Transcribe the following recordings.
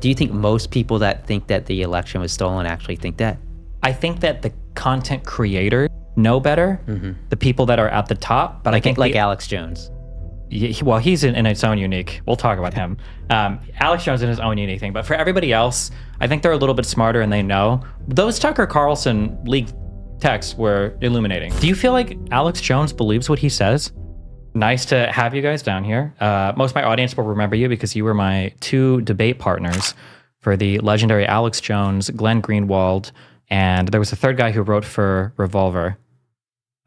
Do you think most people that think that the election was stolen actually think that? I think that the content creators know better, the people that are at the top, but I think like Alex Jones. Well, he's in its own unique. We'll talk about him. Alex Jones in his own unique thing. But for everybody else, I think they're a little bit smarter and they know. Those Tucker Carlson leaked texts were illuminating. Do you feel like Alex Jones believes what he says? Nice to have you guys down here. Most of my audience will remember you because you were my 2 debate partners for the legendary Alex Jones, Glenn Greenwald, and there was a third guy who wrote for Revolver.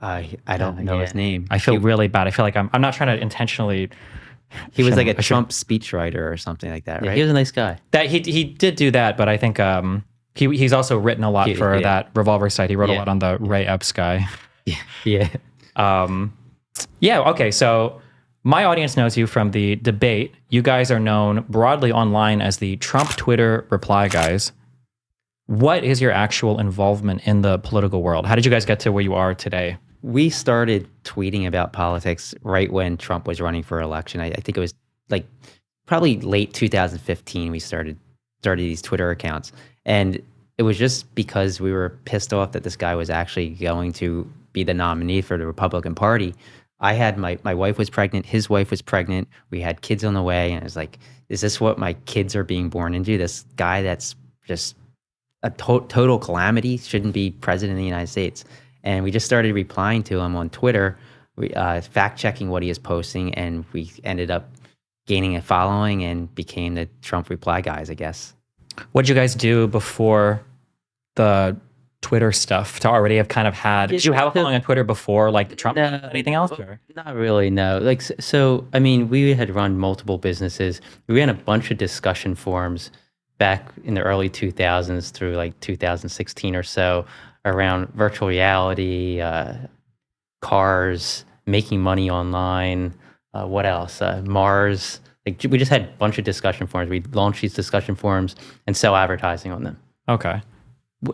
I don't know his name. I feel really bad. I feel like I'm not trying to intentionally. He was like a Trump speechwriter or something like that, right? Yeah, he was a nice guy. That he did do that, but I think he's also written a lot for that Revolver site. He wrote a lot on the Ray Epps guy. Yeah. Okay, so my audience knows you from the debate. You guys are known broadly online as the Trump Twitter reply guys. What is your actual involvement in the political world? How did you guys get to where you are today? We started tweeting about politics right when Trump was running for election. I think it was like probably late 2015 we started these Twitter accounts. And it was just because we were pissed off that this guy was actually going to be the nominee for the Republican Party. I had my wife was pregnant, his wife was pregnant, we had kids on the way, and I was like, is this what my kids are being born into? This guy that's just a total calamity shouldn't be president of the United States. And we just started replying to him on Twitter, fact-checking what he is posting, and we ended up gaining a following and became the Trump reply guys, I guess. What did you guys do before the Twitter stuff to already have kind of had? Did you have a following on Twitter before, like the Trump? Anything else? Or? Not really, no. Like, so, I mean, we had run multiple businesses. We ran a bunch of discussion forums back in the early 2000s through like 2016 or so around virtual reality, cars, making money online, what else? Mars. Like, we just had a bunch of discussion forums. We launched these discussion forums and sell advertising on them. Okay.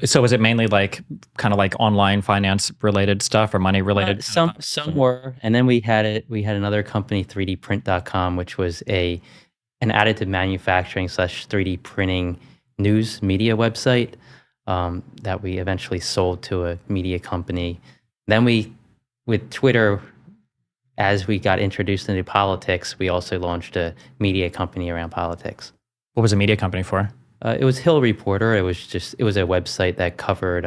So was it mainly like kind of like online finance related stuff or money related? Some were, and then we had another company, 3dprint.com, which was an additive manufacturing / 3D printing news media website that we eventually sold to a media company. Then with Twitter, as we got introduced into politics, we also launched a media company around politics. What was a media company for? It was Hill Reporter. It was a website that covered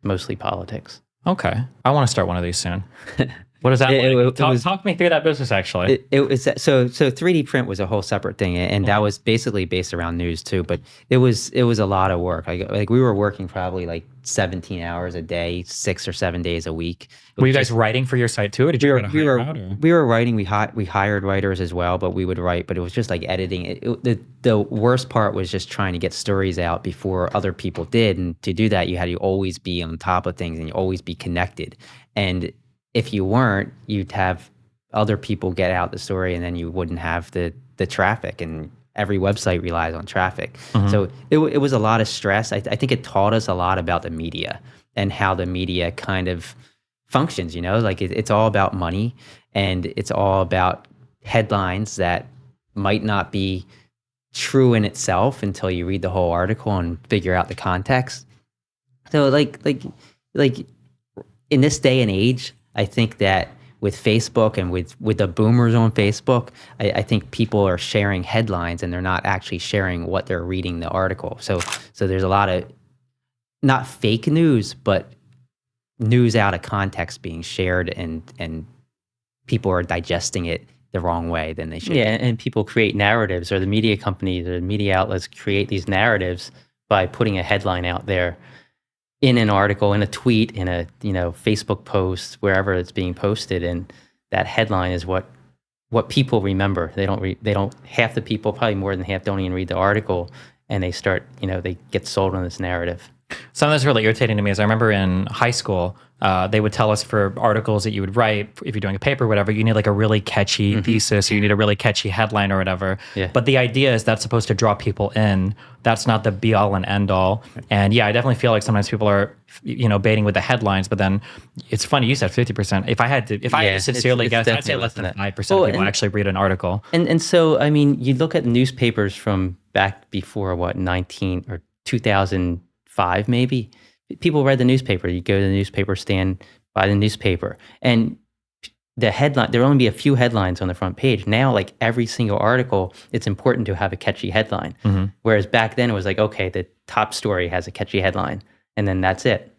mostly politics. Okay. I want to start one of these soon. What is that? Talk me through that business, actually. It was so 3D print was a whole separate thing, and that was basically based around news too. But it was a lot of work. Like we were working probably like 17 hours a day, 6 or 7 days a week. Were you guys writing for your site too, or did you we were writing. We hired writers as well, but we would write. But it was just like editing. The worst part was just trying to get stories out before other people did, and to do that, you had to always be on top of things and you always be connected. And if you weren't, you'd have other people get out the story, and then you wouldn't have the traffic. And every website relies on traffic. So it was a lot of stress. I think it taught us a lot about the media and how the media kind of functions. You know, like it's all about money, and it's all about headlines that might not be true in itself until you read the whole article and figure out the context. So like in this day and age, I think that with Facebook and with the boomers on Facebook, I think people are sharing headlines and they're not actually sharing what they're reading the article. So there's a lot of not fake news, but news out of context being shared, and people are digesting it the wrong way than they should. Yeah, and people create narratives, or the media companies or the media outlets create these narratives by putting a headline out there in an article, in a tweet, in a Facebook post, wherever it's being posted, and that headline is what people remember. They don't half the people, probably more than half, don't even read the article, and they start they get sold on this narrative. Something that's really irritating to me is I remember in high school, they would tell us for articles that you would write, if you're doing a paper or whatever, you need like a really catchy thesis, or you need a really catchy headline or whatever. Yeah. But the idea is that's supposed to draw people in. That's not the be all and end all. And yeah, I definitely feel like sometimes people are, baiting with the headlines, but then it's funny, you said 50%. If I had to sincerely guess, I'd say less than 5% of people actually read an article. And so, I mean, you look at newspapers from back before what 19 or 2005 maybe. People read the newspaper. You go to the newspaper stand, buy the newspaper, and the headline, there will only be a few headlines on the front page. Now, like every single article, it's important to have a catchy headline. Whereas back then it was like, okay, the top story has a catchy headline, and then that's it.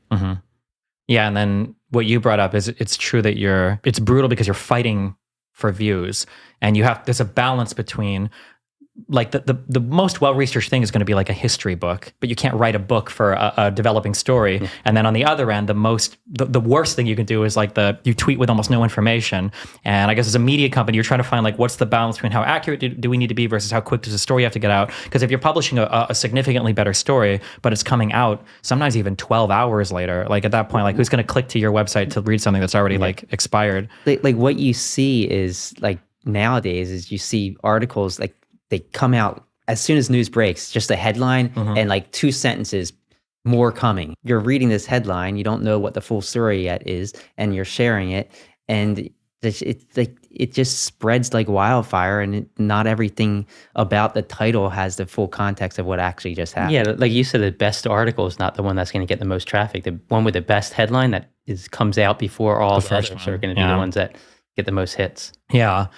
Yeah, and then what you brought up is it's true that it's brutal because you're fighting for views, and there's a balance between like the most well-researched thing is going to be like a history book, but you can't write a book for a developing story. And then on the other end, the worst thing you can do is like you tweet with almost no information. And I guess as a media company, you're trying to find like, what's the balance between how accurate do we need to be versus how quick does a story have to get out? Because if you're publishing a significantly better story, but it's coming out sometimes even 12 hours later, like at that point, like who's going to click to your website to read something that's already like expired? Like what you see is like nowadays is you see articles like, they come out as soon as news breaks, just a headline and like 2 sentences, more coming. You're reading this headline, you don't know what the full story yet is, and you're sharing it, and it just spreads like wildfire, and not everything about the title has the full context of what actually just happened. Yeah, like you said, the best article is not the one that's going to get the most traffic. The one with the best headline that comes out before all the others are going to be the ones that get the most hits. Yeah.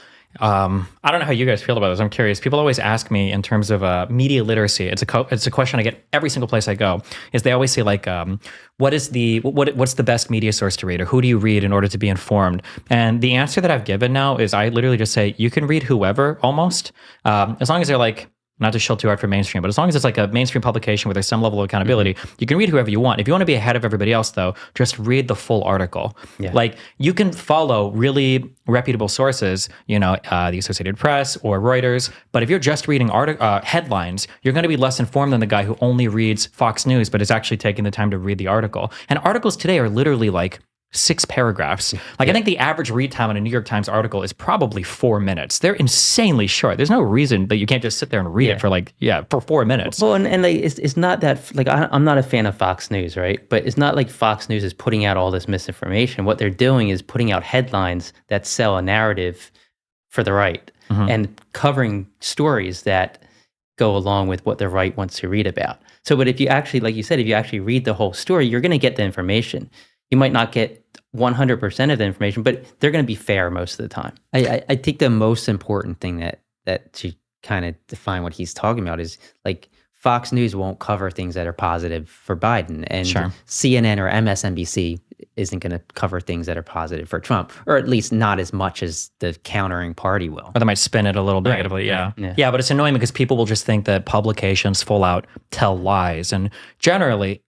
I don't know how you guys feel about this. I'm curious. People always ask me in terms of media literacy. It's a question I get every single place I go. Is they always say like, what's the best media source to read, or who do you read in order to be informed? And the answer that I've given now is I literally just say you can read whoever almost, as long as they're like. Not to shill too hard for mainstream, but as long as it's like a mainstream publication where there's some level of accountability, you can read whoever you want. If you want to be ahead of everybody else, though, just read the full article. Yeah. Like you can follow really reputable sources, the Associated Press or Reuters, but if you're just reading headlines, you're going to be less informed than the guy who only reads Fox News, but is actually taking the time to read the article. And articles today are literally like 6 paragraphs. Like I think the average read time on a New York Times article is probably 4 minutes. They're insanely short. There's no reason that you can't just sit there and read it for 4 minutes. Well, and like it's not that like I'm not a fan of Fox News, right? But it's not like Fox News is putting out all this misinformation. What they're doing is putting out headlines that sell a narrative for the right and covering stories that go along with what the right wants to read about. So, but if you actually, like you said, if you actually read the whole story, you're going to get the information. You might not get 100% of the information, but they're going to be fair most of the time. I think the most important thing that to kind of define what he's talking about is like Fox News won't cover things that are positive for Biden, and CNN or MSNBC isn't going to cover things that are positive for Trump, or at least not as much as the countering party will. Or they might spin it a little negatively, yeah, but it's annoying because people will just think that publications full out tell lies, and generally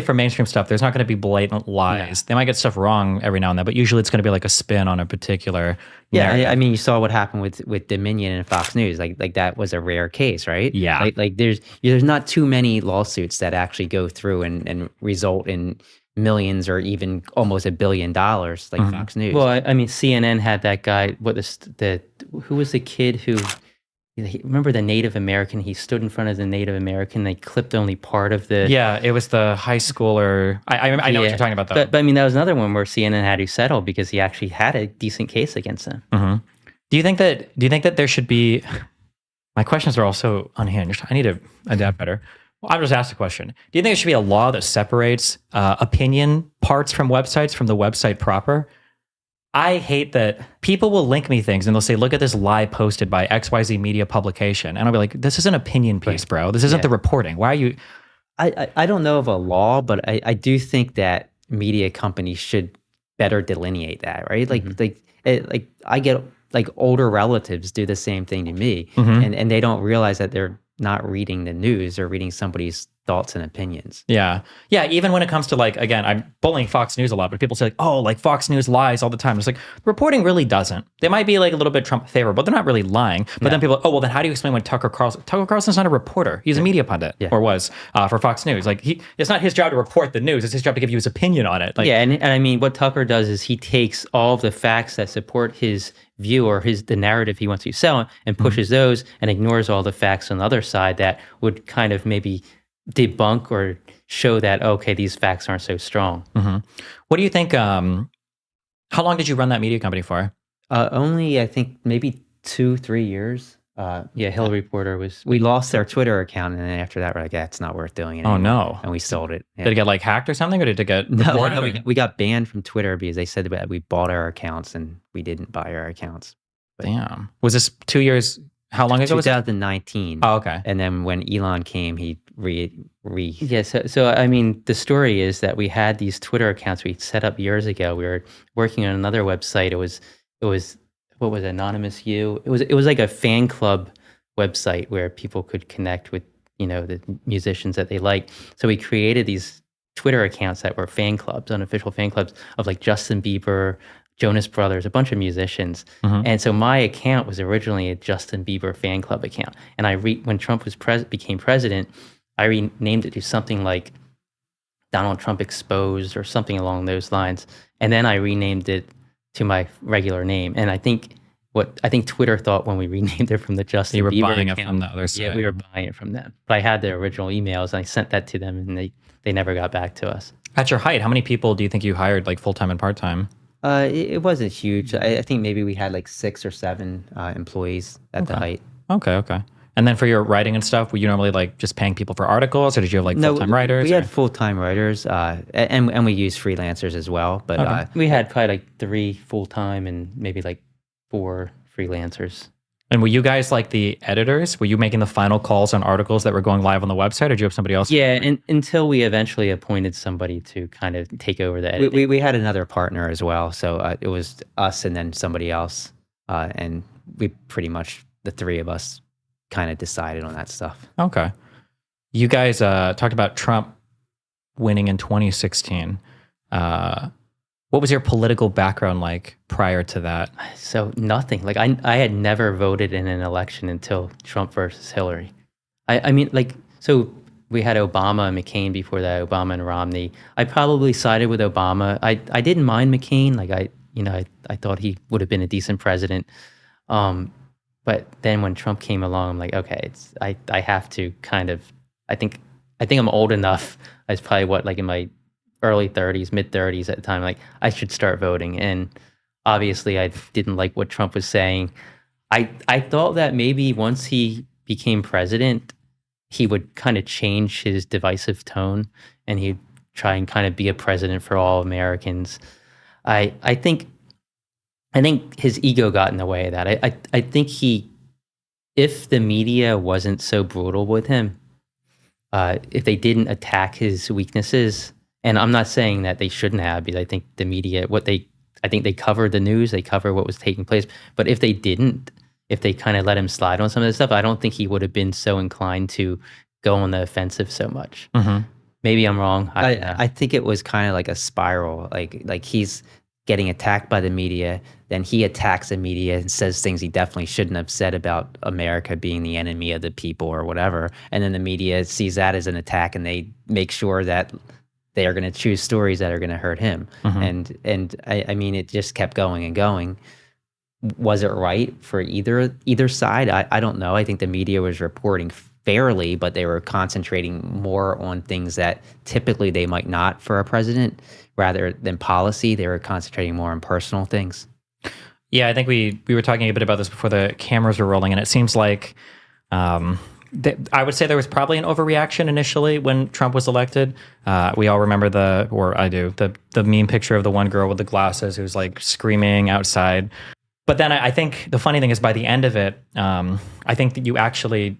for mainstream stuff, there's not going to be blatant lies. They might get stuff wrong every now and then, but usually it's going to be like a spin on a particular narrative. I mean, you saw what happened with Dominion and Fox News. Like that was a rare case, right? Yeah. Like there's not too many lawsuits that actually go through and result in millions or even almost $1 billion like Fox News. Well, I mean, CNN had that guy. Who was the kid who? Remember the Native American? He stood in front of the Native American. They clipped only part of the. Yeah, it was the high schooler. I know what you're talking about, though. But I mean, that was another one where CNN had to settle because he actually had a decent case against them. Do you think that there should be? My questions are also unhinged. I need to adapt better. Well, I'll just ask the question. Do you think there should be a law that separates opinion parts from websites from the website proper? I hate that people will link me things and they'll say, look at this lie posted by XYZ media publication. And I'll be like, this is an opinion piece, bro. This isn't the reporting. Why are you? I don't know of a law, but I do think that media companies should better delineate that, right? Like I get like older relatives do the same thing to me, and they don't realize that they're not reading the news or reading somebody's thoughts and opinions. Yeah. Even when it comes to like, again, I'm bullying Fox News a lot, but people say like, oh, like Fox News lies all the time. It's like reporting really doesn't. They might be like a little bit Trump favorable, but they're not really lying. But then people, well, then how do you explain when Tucker Carlson's not a reporter? He's a media pundit or was for Fox News. Like it's not his job to report the news. It's his job to give you his opinion on it. Like, and I mean, what Tucker does is he takes all of the facts that support his view or the narrative he wants to sell and pushes those and ignores all the facts on the other side that would kind of maybe debunk or show that, okay, these facts aren't so strong. What do you think, how long did you run that media company for? Only, I think, maybe 2-3 years. Yeah, Hill Reporter was. We lost our Twitter account, and then after that, we're like, yeah, it's not worth doing it Oh, anymore. no. And we sold it. Yeah. Did it get like hacked or something, or did it get No, reported? we got banned from Twitter because they said that we bought our accounts, and we didn't buy our accounts. Damn. Was this 2 years? How long ago was it? 2019. Oh, okay. And then when Elon came, he Yeah, so I mean, the story is that we had these Twitter accounts we set up years ago. We were working on another website. It was what was it, Anonymous U? It was like a fan club website where people could connect with, the musicians that they like. So we created these Twitter accounts that were fan clubs, unofficial fan clubs of like Justin Bieber, Jonas Brothers, a bunch of musicians. And so my account was originally a Justin Bieber fan club account. And when Trump became president, I renamed it to something like Donald Trump Exposed or something along those lines. And then I renamed it to my regular name. And I think Twitter thought when we renamed it from the Justin Bieber buying account, it from the other side. yeah, we were buying it from them. But I had their original emails and I sent that to them, and they never got back to us. At your height, how many people do you think you hired, like full-time and part-time? it wasn't huge. I think maybe we had like 6 or 7 employees at the height. Okay. And then for your writing and stuff, were you normally like just paying people for articles, or did you have like full-time writers? We had full-time writers, and we used freelancers as well. But We had probably like 3 full-time and maybe like 4 freelancers. And were you guys like the editors? Were you making the final calls on articles that were going live on the website, or did you have somebody else? Yeah, and until we eventually appointed somebody to kind of take over the editing. we had another partner as well, so it was us and then somebody else, and we pretty much, the 3 of us, kind of decided on that stuff. Okay. You guys talked about Trump winning in 2016. What was your political background like prior to that? So nothing. Like I had never voted in an election until Trump versus Hillary. I mean, like, so we had Obama and McCain before that, Obama and Romney. I probably sided with Obama. I didn't mind McCain. Like I thought he would have been a decent president. But then when Trump came along, I'm like, okay, I have to kind of, I think I'm old enough. I was probably like in my early 30s, mid 30s at the time. Like I should start voting. And obviously I didn't like what Trump was saying. I thought that maybe once he became president, he would kind of change his divisive tone and he'd try and kind of be a president for all Americans. I think his ego got in the way of that. I think if the media wasn't so brutal with him, if they didn't attack his weaknesses, and I'm not saying that they shouldn't have, because I think the media, I think they covered the news, they covered what was taking place. But if they didn't, if they kind of let him slide on some of this stuff, I don't think he would have been so inclined to go on the offensive so much. Maybe I'm wrong. I think it was kind of like a spiral. Like he's getting attacked by the media, then he attacks the media and says things he definitely shouldn't have said about America being the enemy of the people or whatever. And then the media sees that as an attack, and they make sure that they are going to choose stories that are going to hurt him. And I mean, it just kept going and going. Was it right for either side? I don't know. I think the media was reporting fairly, but they were concentrating more on things that typically they might not for a president. Rather than policy, they were concentrating more on personal things. Yeah, I think we were talking a bit about this before the cameras were rolling, and it seems like I would say there was probably an overreaction initially when Trump was elected. We all remember the meme picture of the one girl with the glasses who's like screaming outside. But then I think the funny thing is, by the end of it, I think that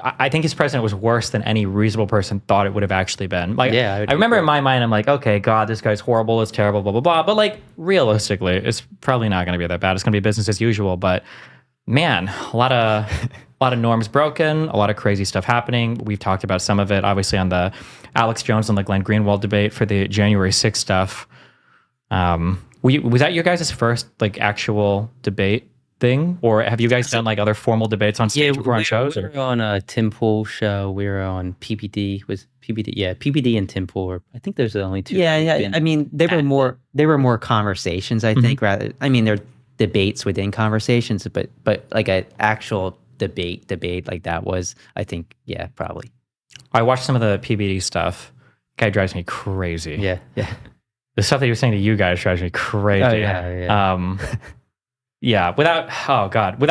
I think his president was worse than any reasonable person thought it would have actually been. Like, yeah, I remember in my mind, I'm like, okay, God, this guy's horrible, it's terrible, blah, blah, blah. But like, realistically, it's probably not going to be that bad. It's going to be business as usual. But man, a lot of norms broken, a lot of crazy stuff happening. We've talked about some of it, obviously, on the Alex Jones and the Glenn Greenwald debate for the January 6th stuff. Was that your guys' first like actual debate thing, or have you guys done like other formal debates on stage before on shows? We were on a Tim Pool show. We were on PPD. PPD and Tim Pool. I think there's the only 2. Yeah. I mean, they were more conversations. I think rather. I mean, they're debates within conversations, but like an actual debate like that was, I think, yeah, probably. I watched some of the PBD stuff. Guy drives me crazy. Yeah. The stuff that you were saying to you guys drives me crazy. Oh, yeah. Yeah, without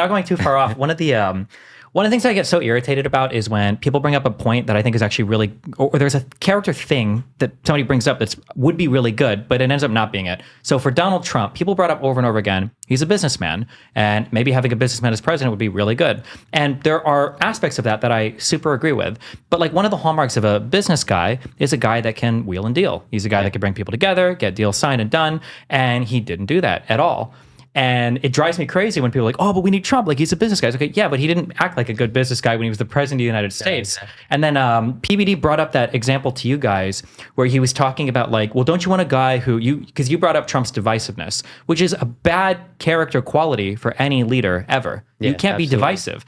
going too far off, one of the things I get so irritated about is when people bring up a point that I think is actually really, or there's a character thing that somebody brings up that would be really good, but it ends up not being it. So for Donald Trump, people brought up over and over again, he's a businessman, and maybe having a businessman as president would be really good. And there are aspects of that that I super agree with. But like one of the hallmarks of a business guy is a guy that can wheel and deal. He's a guy that can bring people together, get deals signed and done, and he didn't do that at all. And it drives me crazy when people are like, oh, but we need Trump. Like, he's a business guy. It's okay, yeah, but he didn't act like a good business guy when he was the president of the United States. Exactly. And then PBD brought up that example to you guys where he was talking about like, well, don't you want a guy who because you brought up Trump's divisiveness, which is a bad character quality for any leader ever. You can't absolutely be divisive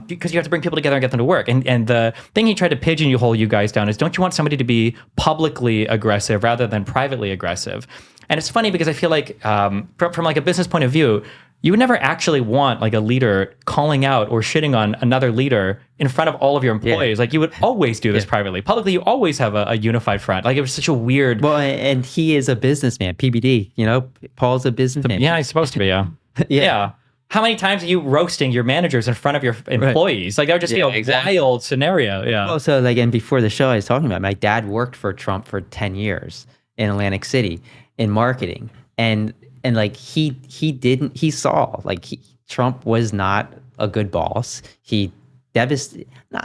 because you have to bring people together and get them to work. And the thing he tried to pigeonhole you guys down is, don't you want somebody to be publicly aggressive rather than privately aggressive? And it's funny because I feel like from like a business point of view, you would never actually want like a leader calling out or shitting on another leader in front of all of your employees. Like you would always do this privately. Publicly, you always have a unified front. Like it was such a weird. Well, and he is a businessman, PBD, Paul's a businessman. Yeah, he's supposed to be, yeah. Yeah. How many times are you roasting your managers in front of your employees? Like that would just be a wild scenario. Yeah. Well, so like, and before the show I was talking about, my dad worked for Trump for 10 years in Atlantic City in marketing. And like he saw like Trump was not a good boss. I'm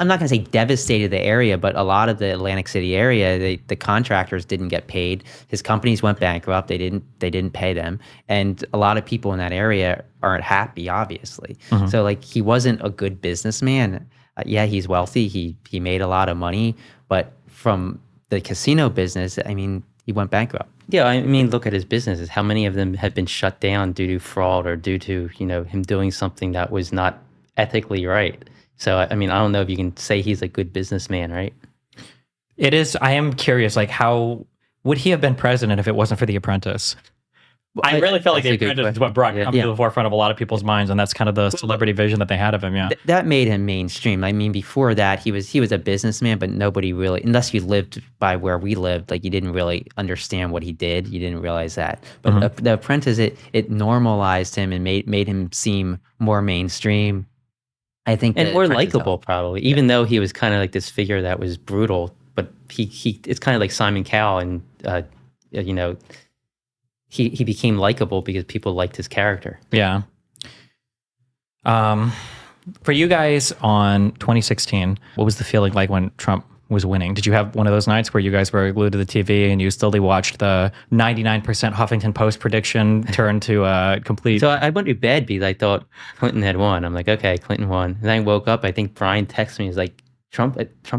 not going to say devastated the area, but a lot of the Atlantic City area, the contractors didn't get paid. His companies went bankrupt. They didn't pay them. And a lot of people in that area aren't happy, obviously. Mm-hmm. So like he wasn't a good businessman. Yeah, he's wealthy. He made a lot of money, but from the casino business, I mean, he went bankrupt. Yeah, I mean, look at his businesses. How many of them have been shut down due to fraud or due to, him doing something that was not ethically right? So, I mean, I don't know if you can say he's a good businessman, right? It is. I am curious, like, how would he have been president if it wasn't for The Apprentice? I really felt like The Apprentice is what brought him to the forefront of a lot of people's minds, and that's kind of the celebrity vision that they had of him. Yeah, that made him mainstream. I mean, before that, he was a businessman, but nobody really, unless you lived by where we lived, like you didn't really understand what he did. You didn't realize that. But The Apprentice, it normalized him and made him seem more mainstream. I think, and more likable, probably. Even though he was kind of like this figure that was brutal, but he it's kind of like Simon Cowell, and He became likable because people liked his character. Yeah. For you guys on 2016, what was the feeling like when Trump was winning? Did you have one of those nights where you guys were glued to the TV and you slowly watched the 99% Huffington Post prediction turn to a complete... So I went to bed because I thought Clinton had won. I'm like, okay, Clinton won. And then I woke up, I think Brian texted me, he's like, Trump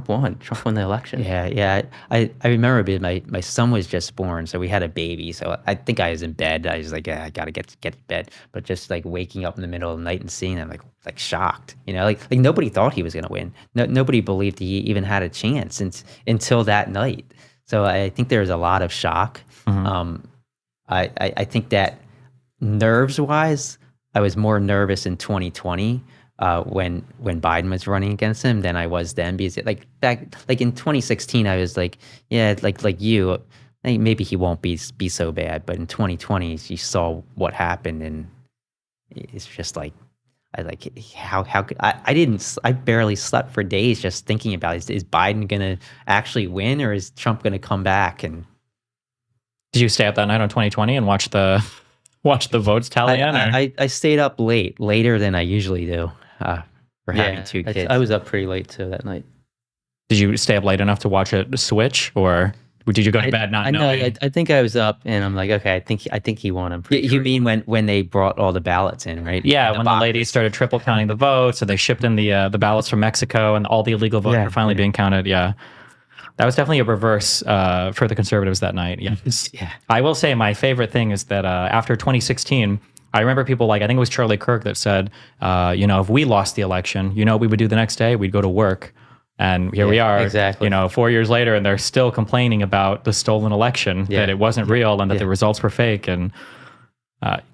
won. Trump won the election. Yeah. I remember because my son was just born, so we had a baby. So I think I was in bed. I was like, yeah, I gotta get to bed. But just like waking up in the middle of the night and seeing him, like shocked. Like nobody thought he was gonna win. Nobody believed he even had a chance until that night. So I think there was a lot of shock. Mm-hmm. I think that nerves wise, I was more nervous in 2020. When Biden was running against him than I was then, because like back like in 2016 I was like, yeah, like you, maybe he won't be so bad, but in 2020 you saw what happened, and it's just like I barely slept for days just thinking about is Biden gonna actually win or is Trump gonna come back? And did you stay up that night on 2020 and watch the votes tally in? I stayed up later than I usually do. For having two kids. I was up pretty late too that night. Did you stay up late enough to watch it switch, or did you go to bed not knowing? I think I was up, and I'm like, okay, I think he won. I'm pretty sure. You mean when they brought all the ballots in, right? Yeah, when the ladies started triple counting the votes, so they shipped in the ballots from Mexico, and all the illegal votes were finally being counted. Yeah, that was definitely a reverse for the conservatives that night. Yes. Yeah. I will say my favorite thing is that after 2016. I remember people I think it was Charlie Kirk that said, if we lost the election, what we would do the next day? We'd go to work. And here we are, exactly. 4 years later, and they're still complaining about the stolen election, that it wasn't real and that the results were fake. And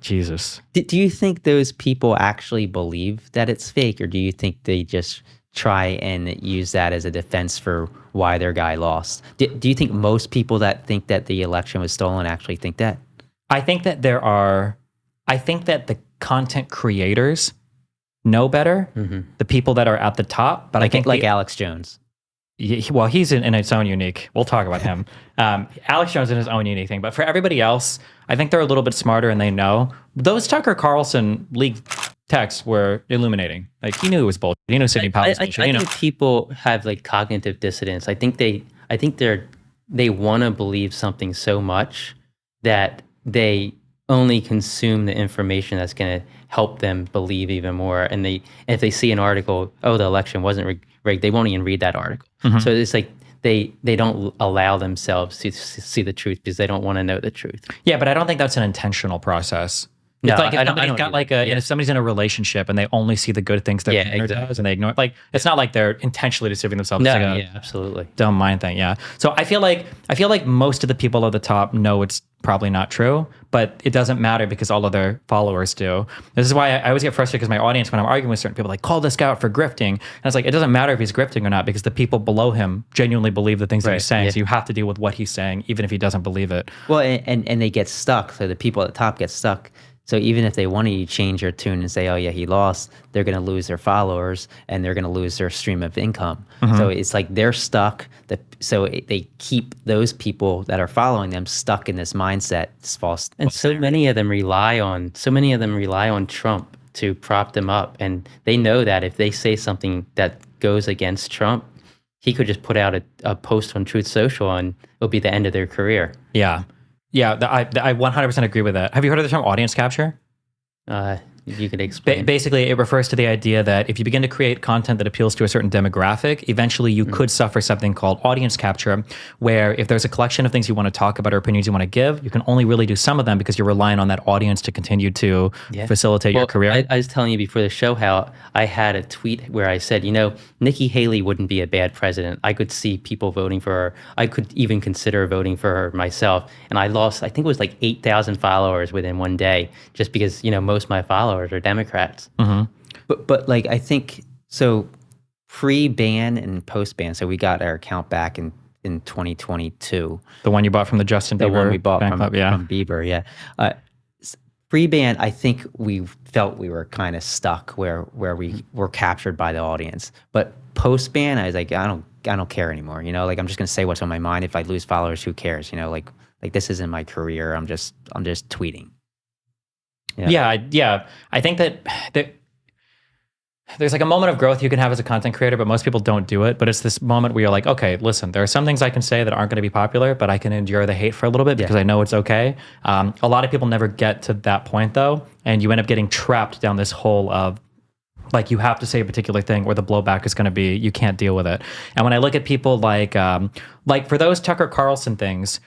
Jesus. Do you think those people actually believe that it's fake, or do you think they just try and use that as a defense for why their guy lost? Do you think most people that think that the election was stolen actually think that? I think that content creators know better, the people that are at the top. But I think like Alex Jones. Well, he's in its own unique. We'll talk about him. Alex Jones in his own unique thing. But for everybody else, I think they're a little bit smarter and they know. Those Tucker Carlson leaked texts were illuminating. Like he knew it was bullshit. He knew Sidney Powell was bullshit. I think people have like cognitive dissonance. I think they want to believe something so much that they only consume the information that's going to help them believe even more. And if they see an article, oh, the election wasn't rigged, they won't even read that article. So it's like they don't allow themselves to see the truth because they don't want to know the truth. Yeah, but I don't think that's an intentional process. No, it's like if I don't somebody's got like if somebody's in a relationship and they only see the good things their partner does and they ignore it, like it's not like they're intentionally deceiving themselves. No, it's like absolutely. Dumb mind thing, yeah. So I feel like most of the people at the top know it's probably not true, but it doesn't matter because all of their followers do. This is why I always get frustrated because my audience, when I'm arguing with certain people, like call this guy out for grifting, and it's like it doesn't matter if he's grifting or not because the people below him genuinely believe the things that he's saying. Yeah. So you have to deal with what he's saying, even if he doesn't believe it. Well, and they get stuck. So the people at the top get stuck. So even if they want to change their tune and say, oh yeah, he lost, they're going to lose their followers and they're going to lose their stream of income. So it's like they're stuck. So they keep those people that are following them stuck in this mindset, this false. And so many of them rely on Trump to prop them up. And they know that if they say something that goes against Trump, he could just put out a post on Truth Social and it'll be the end of their career. Yeah. Yeah, I 100% agree with that. Have you heard of the term audience capture? You could explain. Basically, it refers to the idea that if you begin to create content that appeals to a certain demographic, eventually you could suffer something called audience capture, where if there's a collection of things you want to talk about or opinions you want to give, you can only really do some of them because you're relying on that audience to continue to facilitate your career. I was telling you before the show how I had a tweet where I said, Nikki Haley wouldn't be a bad president. I could see people voting for her. I could even consider voting for her myself. And I lost, I think it was like 8,000 followers within one day just because, most of my followers are Democrats. But like I think so pre-ban and post-ban. So we got our account back in 2022. The one you bought from the Justin Bieber. The one we bought from Bieber, yeah. Pre-ban, I think we felt we were kind of stuck where we were captured by the audience. But post-ban, I was like, I don't care anymore. Like I'm just gonna say what's on my mind. If I lose followers, who cares? Like this isn't my career. I'm just tweeting. Yeah. I think that there's like a moment of growth you can have as a content creator, but most people don't do it. But it's this moment where you're like, okay, listen, there are some things I can say that aren't going to be popular, but I can endure the hate for a little bit because I know it's okay. A lot of people never get to that point though, and you end up getting trapped down this hole of like you have to say a particular thing or the blowback is going to be you can't deal with it. And when I look at people like for those Tucker Carlson things,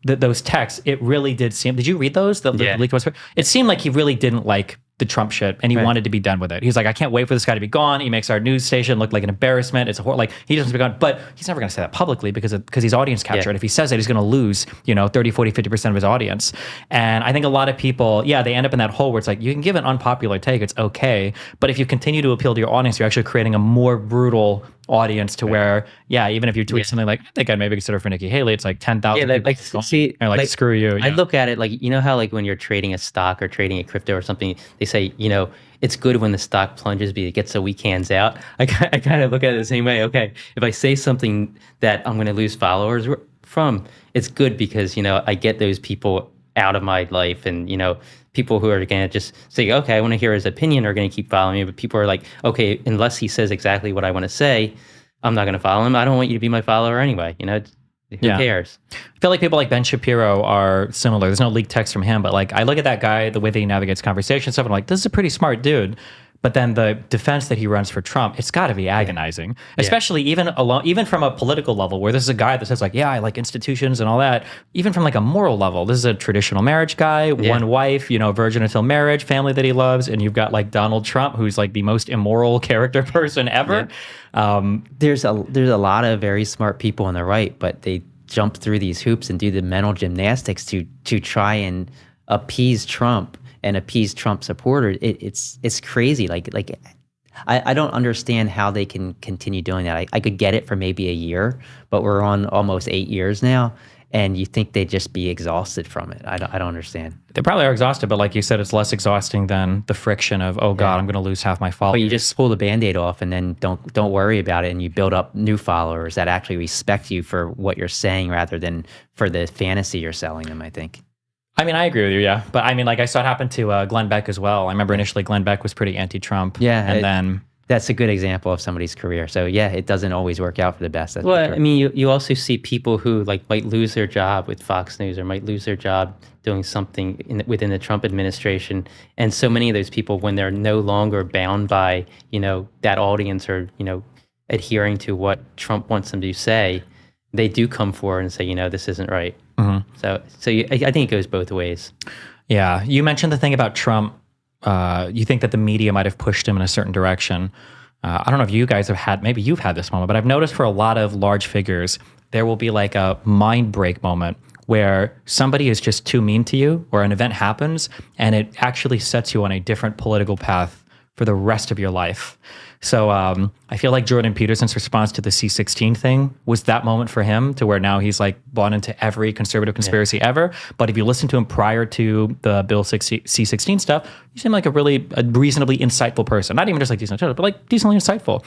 those texts, it really did seem. Did you read those? The leaked ones? It seemed like he really didn't like the Trump shit, and he wanted to be done with it. He's like, I can't wait for this guy to be gone. He makes our news station look like an embarrassment. It's he doesn't be gone, but he's never going to say that publicly because he's audience capture. And if he says that, he's going to lose 30, 40, 50% of his audience. And I think a lot of people, they end up in that hole where it's like you can give an unpopular take, it's okay, but if you continue to appeal to your audience, you're actually creating a more brutal audience to where even if you tweet something like I think I'd maybe consider for Nikki Haley, it's like 10,000 people screw you. I look at it like how like when you're trading a stock or trading a crypto or something, they say it's good when the stock plunges because it gets the weak hands out. I kind of look at it the same way. Okay, if I say something that I'm going to lose followers from, it's good because I get those people out of my life, and people who are going to just say, okay, I want to hear his opinion are going to keep following me. But people are like, okay, unless he says exactly what I want to say, I'm not going to follow him. I don't want you to be my follower anyway. Who cares? I feel like people like Ben Shapiro are similar. There's no leaked text from him, but like I look at that guy, the way that he navigates conversation and stuff, and I'm like, this is a pretty smart dude. But then the defense that he runs for Trump, it's got to be agonizing, especially even from a political level where this is a guy that says like, I like institutions and all that. Even from like a moral level, this is a traditional marriage guy, one wife, virgin until marriage, family that he loves. And you've got like Donald Trump, who's like the most immoral character person ever. Yeah. There's a lot of very smart people on the right, but they jump through these hoops and do the mental gymnastics to try and appease Trump and appease Trump supporters. It's crazy. Like I don't understand how they can continue doing that. I could get it for maybe a year, but we're on almost 8 years now, and you think they'd just be exhausted from it. I don't understand. They probably are exhausted, but like you said, it's less exhausting than the friction of, oh God, I'm going to lose half my followers. But you just pull the Band-Aid off and then don't worry about it, and you build up new followers that actually respect you for what you're saying rather than for the fantasy you're selling them, I think. I mean, I agree with you, yeah. But I mean, like I saw it happen to Glenn Beck as well. I remember initially Glenn Beck was pretty anti-Trump. Yeah, and then... That's a good example of somebody's career. So yeah, it doesn't always work out for the best. That's Well, for sure. I mean, you also see people who like might lose their job with Fox News or might lose their job doing something within the Trump administration. And so many of those people, when they're no longer bound by, that audience or, adhering to what Trump wants them to say, they do come forward and say, this isn't right. Mm-hmm. I think it goes both ways. Yeah. You mentioned the thing about Trump. You think that the media might have pushed him in a certain direction. I don't know if you guys have had, maybe you've had this moment, but I've noticed for a lot of large figures, there will be like a mind break moment where somebody is just too mean to you or an event happens and it actually sets you on a different political path for the rest of your life. So I feel like Jordan Peterson's response to the C-16 thing was that moment for him to where now he's like bought into every conservative conspiracy ever. But if you listen to him prior to the Bill C-16 stuff, you seem like a reasonably insightful person. Not even just like decent, but like decently insightful.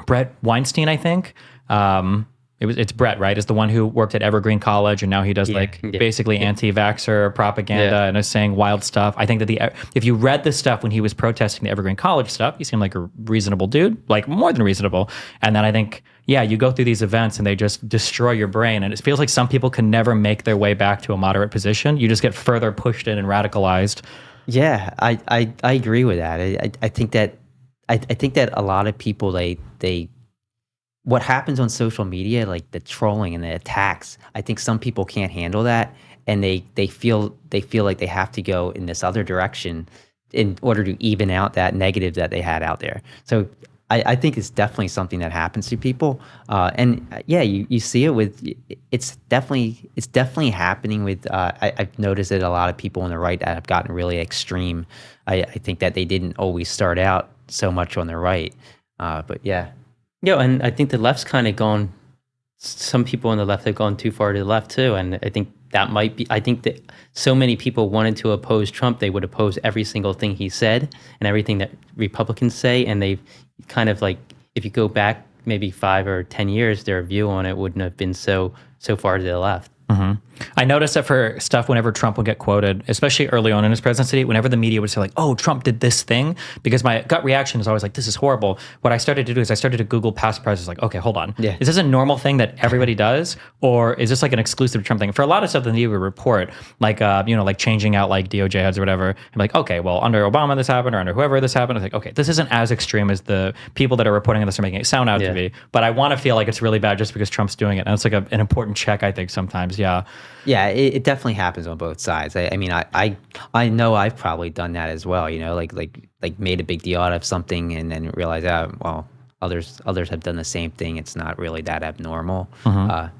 Brett Weinstein, I think. It's Brett, right? Is the one who worked at Evergreen College and now he does basically anti-vaxxer propaganda and is saying wild stuff. I think that if you read the stuff when he was protesting the Evergreen College stuff, he seemed like a reasonable dude, like more than reasonable. And then I think, you go through these events and they just destroy your brain. And it feels like some people can never make their way back to a moderate position. You just get further pushed in and radicalized. Yeah, I agree with that. I think that a lot of people they what happens on social media, like the trolling and the attacks, I think some people can't handle that, and they feel like they have to go in this other direction in order to even out that negative that they had out there. So I think it's definitely something that happens to people, and you see it with it's definitely happening with. I've noticed that a lot of people on the right that have gotten really extreme. I think that they didn't always start out so much on the right, but yeah. Yeah, and I think the left's kind of gone, some people on the left have gone too far to the left too. And I think that might be, I think that so many people wanted to oppose Trump, they would oppose every single thing he said and everything that Republicans say. And they've kind of like, if you go back maybe 5 or 10 years, their view on it wouldn't have been so far to the left. Mm-hmm. I noticed that for stuff whenever Trump would get quoted, especially early on in his presidency, whenever the media would say like, oh, Trump did this thing, because my gut reaction is always like, this is horrible. What I started to do is I started to Google past presidents, like, okay, hold on. Yeah. Is this a normal thing that everybody does? Or is this like an exclusive Trump thing? For a lot of stuff the media would report, like, like changing out like DOJ heads or whatever. I'm like, okay, well, under Obama this happened or under whoever this happened. I was like, okay, this isn't as extreme as the people that are reporting on this are making it sound out to be. But I want to feel like it's really bad just because Trump's doing it. And it's like an important check, I think, sometimes. Yeah. Yeah, it definitely happens on both sides. I mean, I know I've probably done that as well. Like made a big deal out of something and then realized, well, others have done the same thing. It's not really that abnormal. Mm-hmm.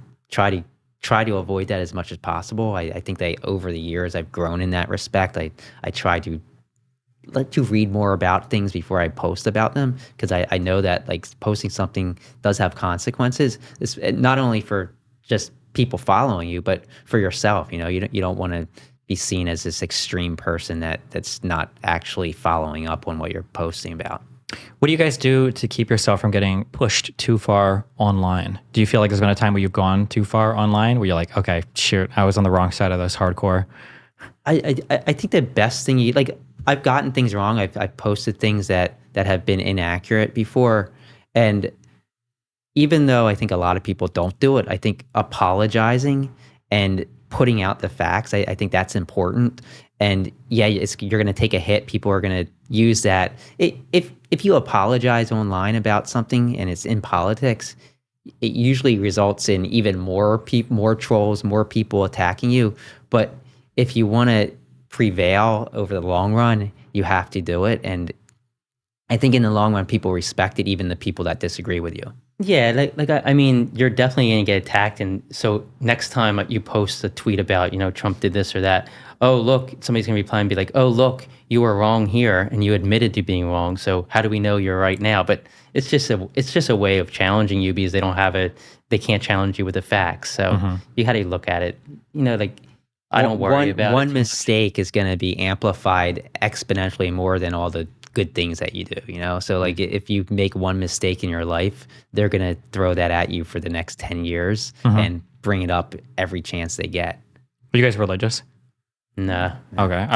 Try to avoid that as much as possible. I think that over the years I've grown in that respect. I try to let you read more about things before I post about them, because I know that like posting something does have consequences. It's not only for just people following you, but for yourself. You don't want to be seen as this extreme person that's not actually following up on what you're posting about. What do you guys do to keep yourself from getting pushed too far online? Do you feel like there's been a time where you've gone too far online where you're like, okay, shoot, I was on the wrong side of this hardcore? I think the best thing I've gotten things wrong. I've posted things that have been inaccurate before, and even though I think a lot of people don't do it, I think apologizing and putting out the facts, I think that's important. And you're going to take a hit. People are going to use that. If you apologize online about something and it's in politics, it usually results in even more trolls, more people attacking you. But if you want to prevail over the long run, you have to do it. And I think in the long run, people respect it, even the people that disagree with you. Yeah, I mean, you're definitely going to get attacked. And so next time you post a tweet about, Trump did this or that, oh, look, somebody's going to reply and be like, oh, look, you were wrong here and you admitted to being wrong. So how do we know you're right now? But it's just a way of challenging you because they can't challenge you with the facts. So you got to look at it, like, I don't worry about one it. mistake is going to be amplified exponentially more than all the good things that you do. So like if you make one mistake in your life, they're going to throw that at you for the next 10 years and bring it up every chance they get. Are you guys religious? Nah. Okay.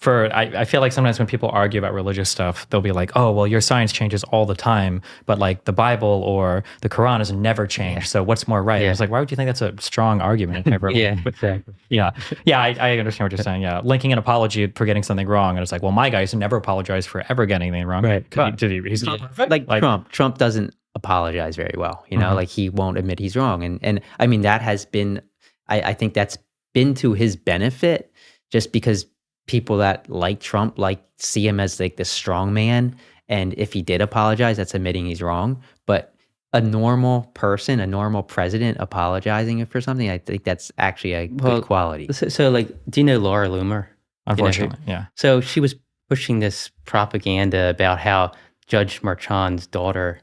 I feel like sometimes when people argue about religious stuff, they'll be like, oh, well, your science changes all the time, but like the Bible or the Quran has never changed. So what's more right? Yeah. I was like, why would you think that's a strong argument? Yeah, exactly. Yeah. I understand what you're saying. Yeah. Linking an apology for getting something wrong. And it's like, well, my guy's never apologized for ever getting anything wrong. Right. He's not perfect. Like Trump doesn't apologize very well, like he won't admit he's wrong. And I mean, that has been, I think that's been to his benefit just because people that like Trump see him as like the strong man. And if he did apologize, that's admitting he's wrong. But a normal person, a normal president apologizing for something, I think that's actually a good quality. So like, do you know Laura Loomer? Unfortunately, yeah. So she was pushing this propaganda about how Judge Marchand's daughter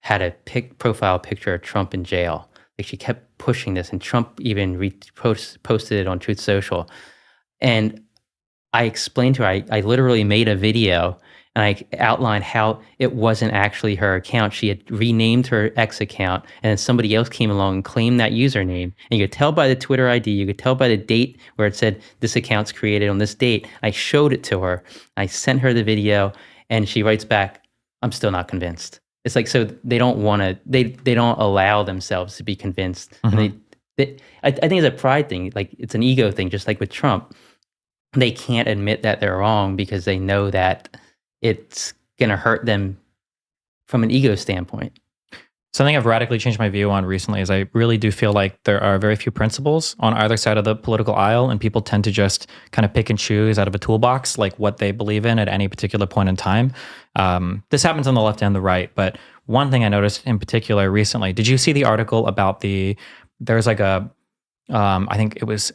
had a profile picture of Trump in jail. Like she kept pushing this, and Trump even posted it on Truth Social. And I explained to her, I literally made a video and I outlined how it wasn't actually her account. She had renamed her ex account, and then somebody else came along and claimed that username. And you could tell by the Twitter ID, you could tell by the date where it said this account's created on this date. I showed it to her. I sent her the video, and she writes back, I'm still not convinced. It's like, so they don't want to, they don't allow themselves to be convinced. And I think it's a pride thing. Like it's an ego thing, just like with Trump. They can't admit that they're wrong because they know that it's going to hurt them from an ego standpoint. Something I've radically changed my view on recently is I really do feel like there are very few principles on either side of the political aisle, and people tend to just kind of pick and choose out of a toolbox like what they believe in at any particular point in time. This happens on the left and the right, but one thing I noticed in particular recently, did you see the article about there's like a, I think it was,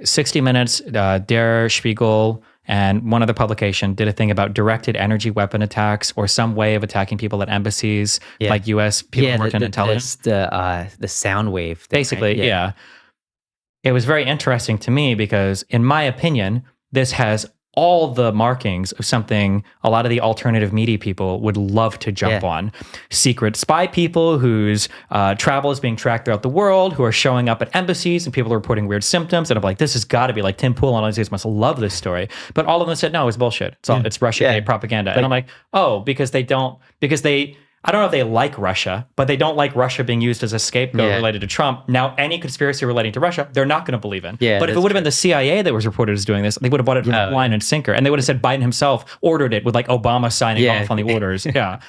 60 Minutes, Der Spiegel, and one other publication did a thing about directed energy weapon attacks or some way of attacking people at embassies, like U.S. people who worked in intelligence. The sound wave thing, basically, right? yeah. It was very interesting to me because, in my opinion, this has all the markings of something a lot of the alternative media people would love to jump on. Secret spy people whose travel is being tracked throughout the world, who are showing up at embassies, and people are reporting weird symptoms. And I'm like, this has got to be like Tim Pool on all these must love this story. But all of them said, no, it's bullshit. It's Russia propaganda. And I'm like, oh, because I don't know if they like Russia, but they don't like Russia being used as a scapegoat related to Trump. Now, any conspiracy relating to Russia, they're not going to believe in. But if it would have been the CIA that was reported as doing this, they would have bought it from line and sinker. And they would have said Biden himself ordered it with like Obama signing off on the orders. Yeah,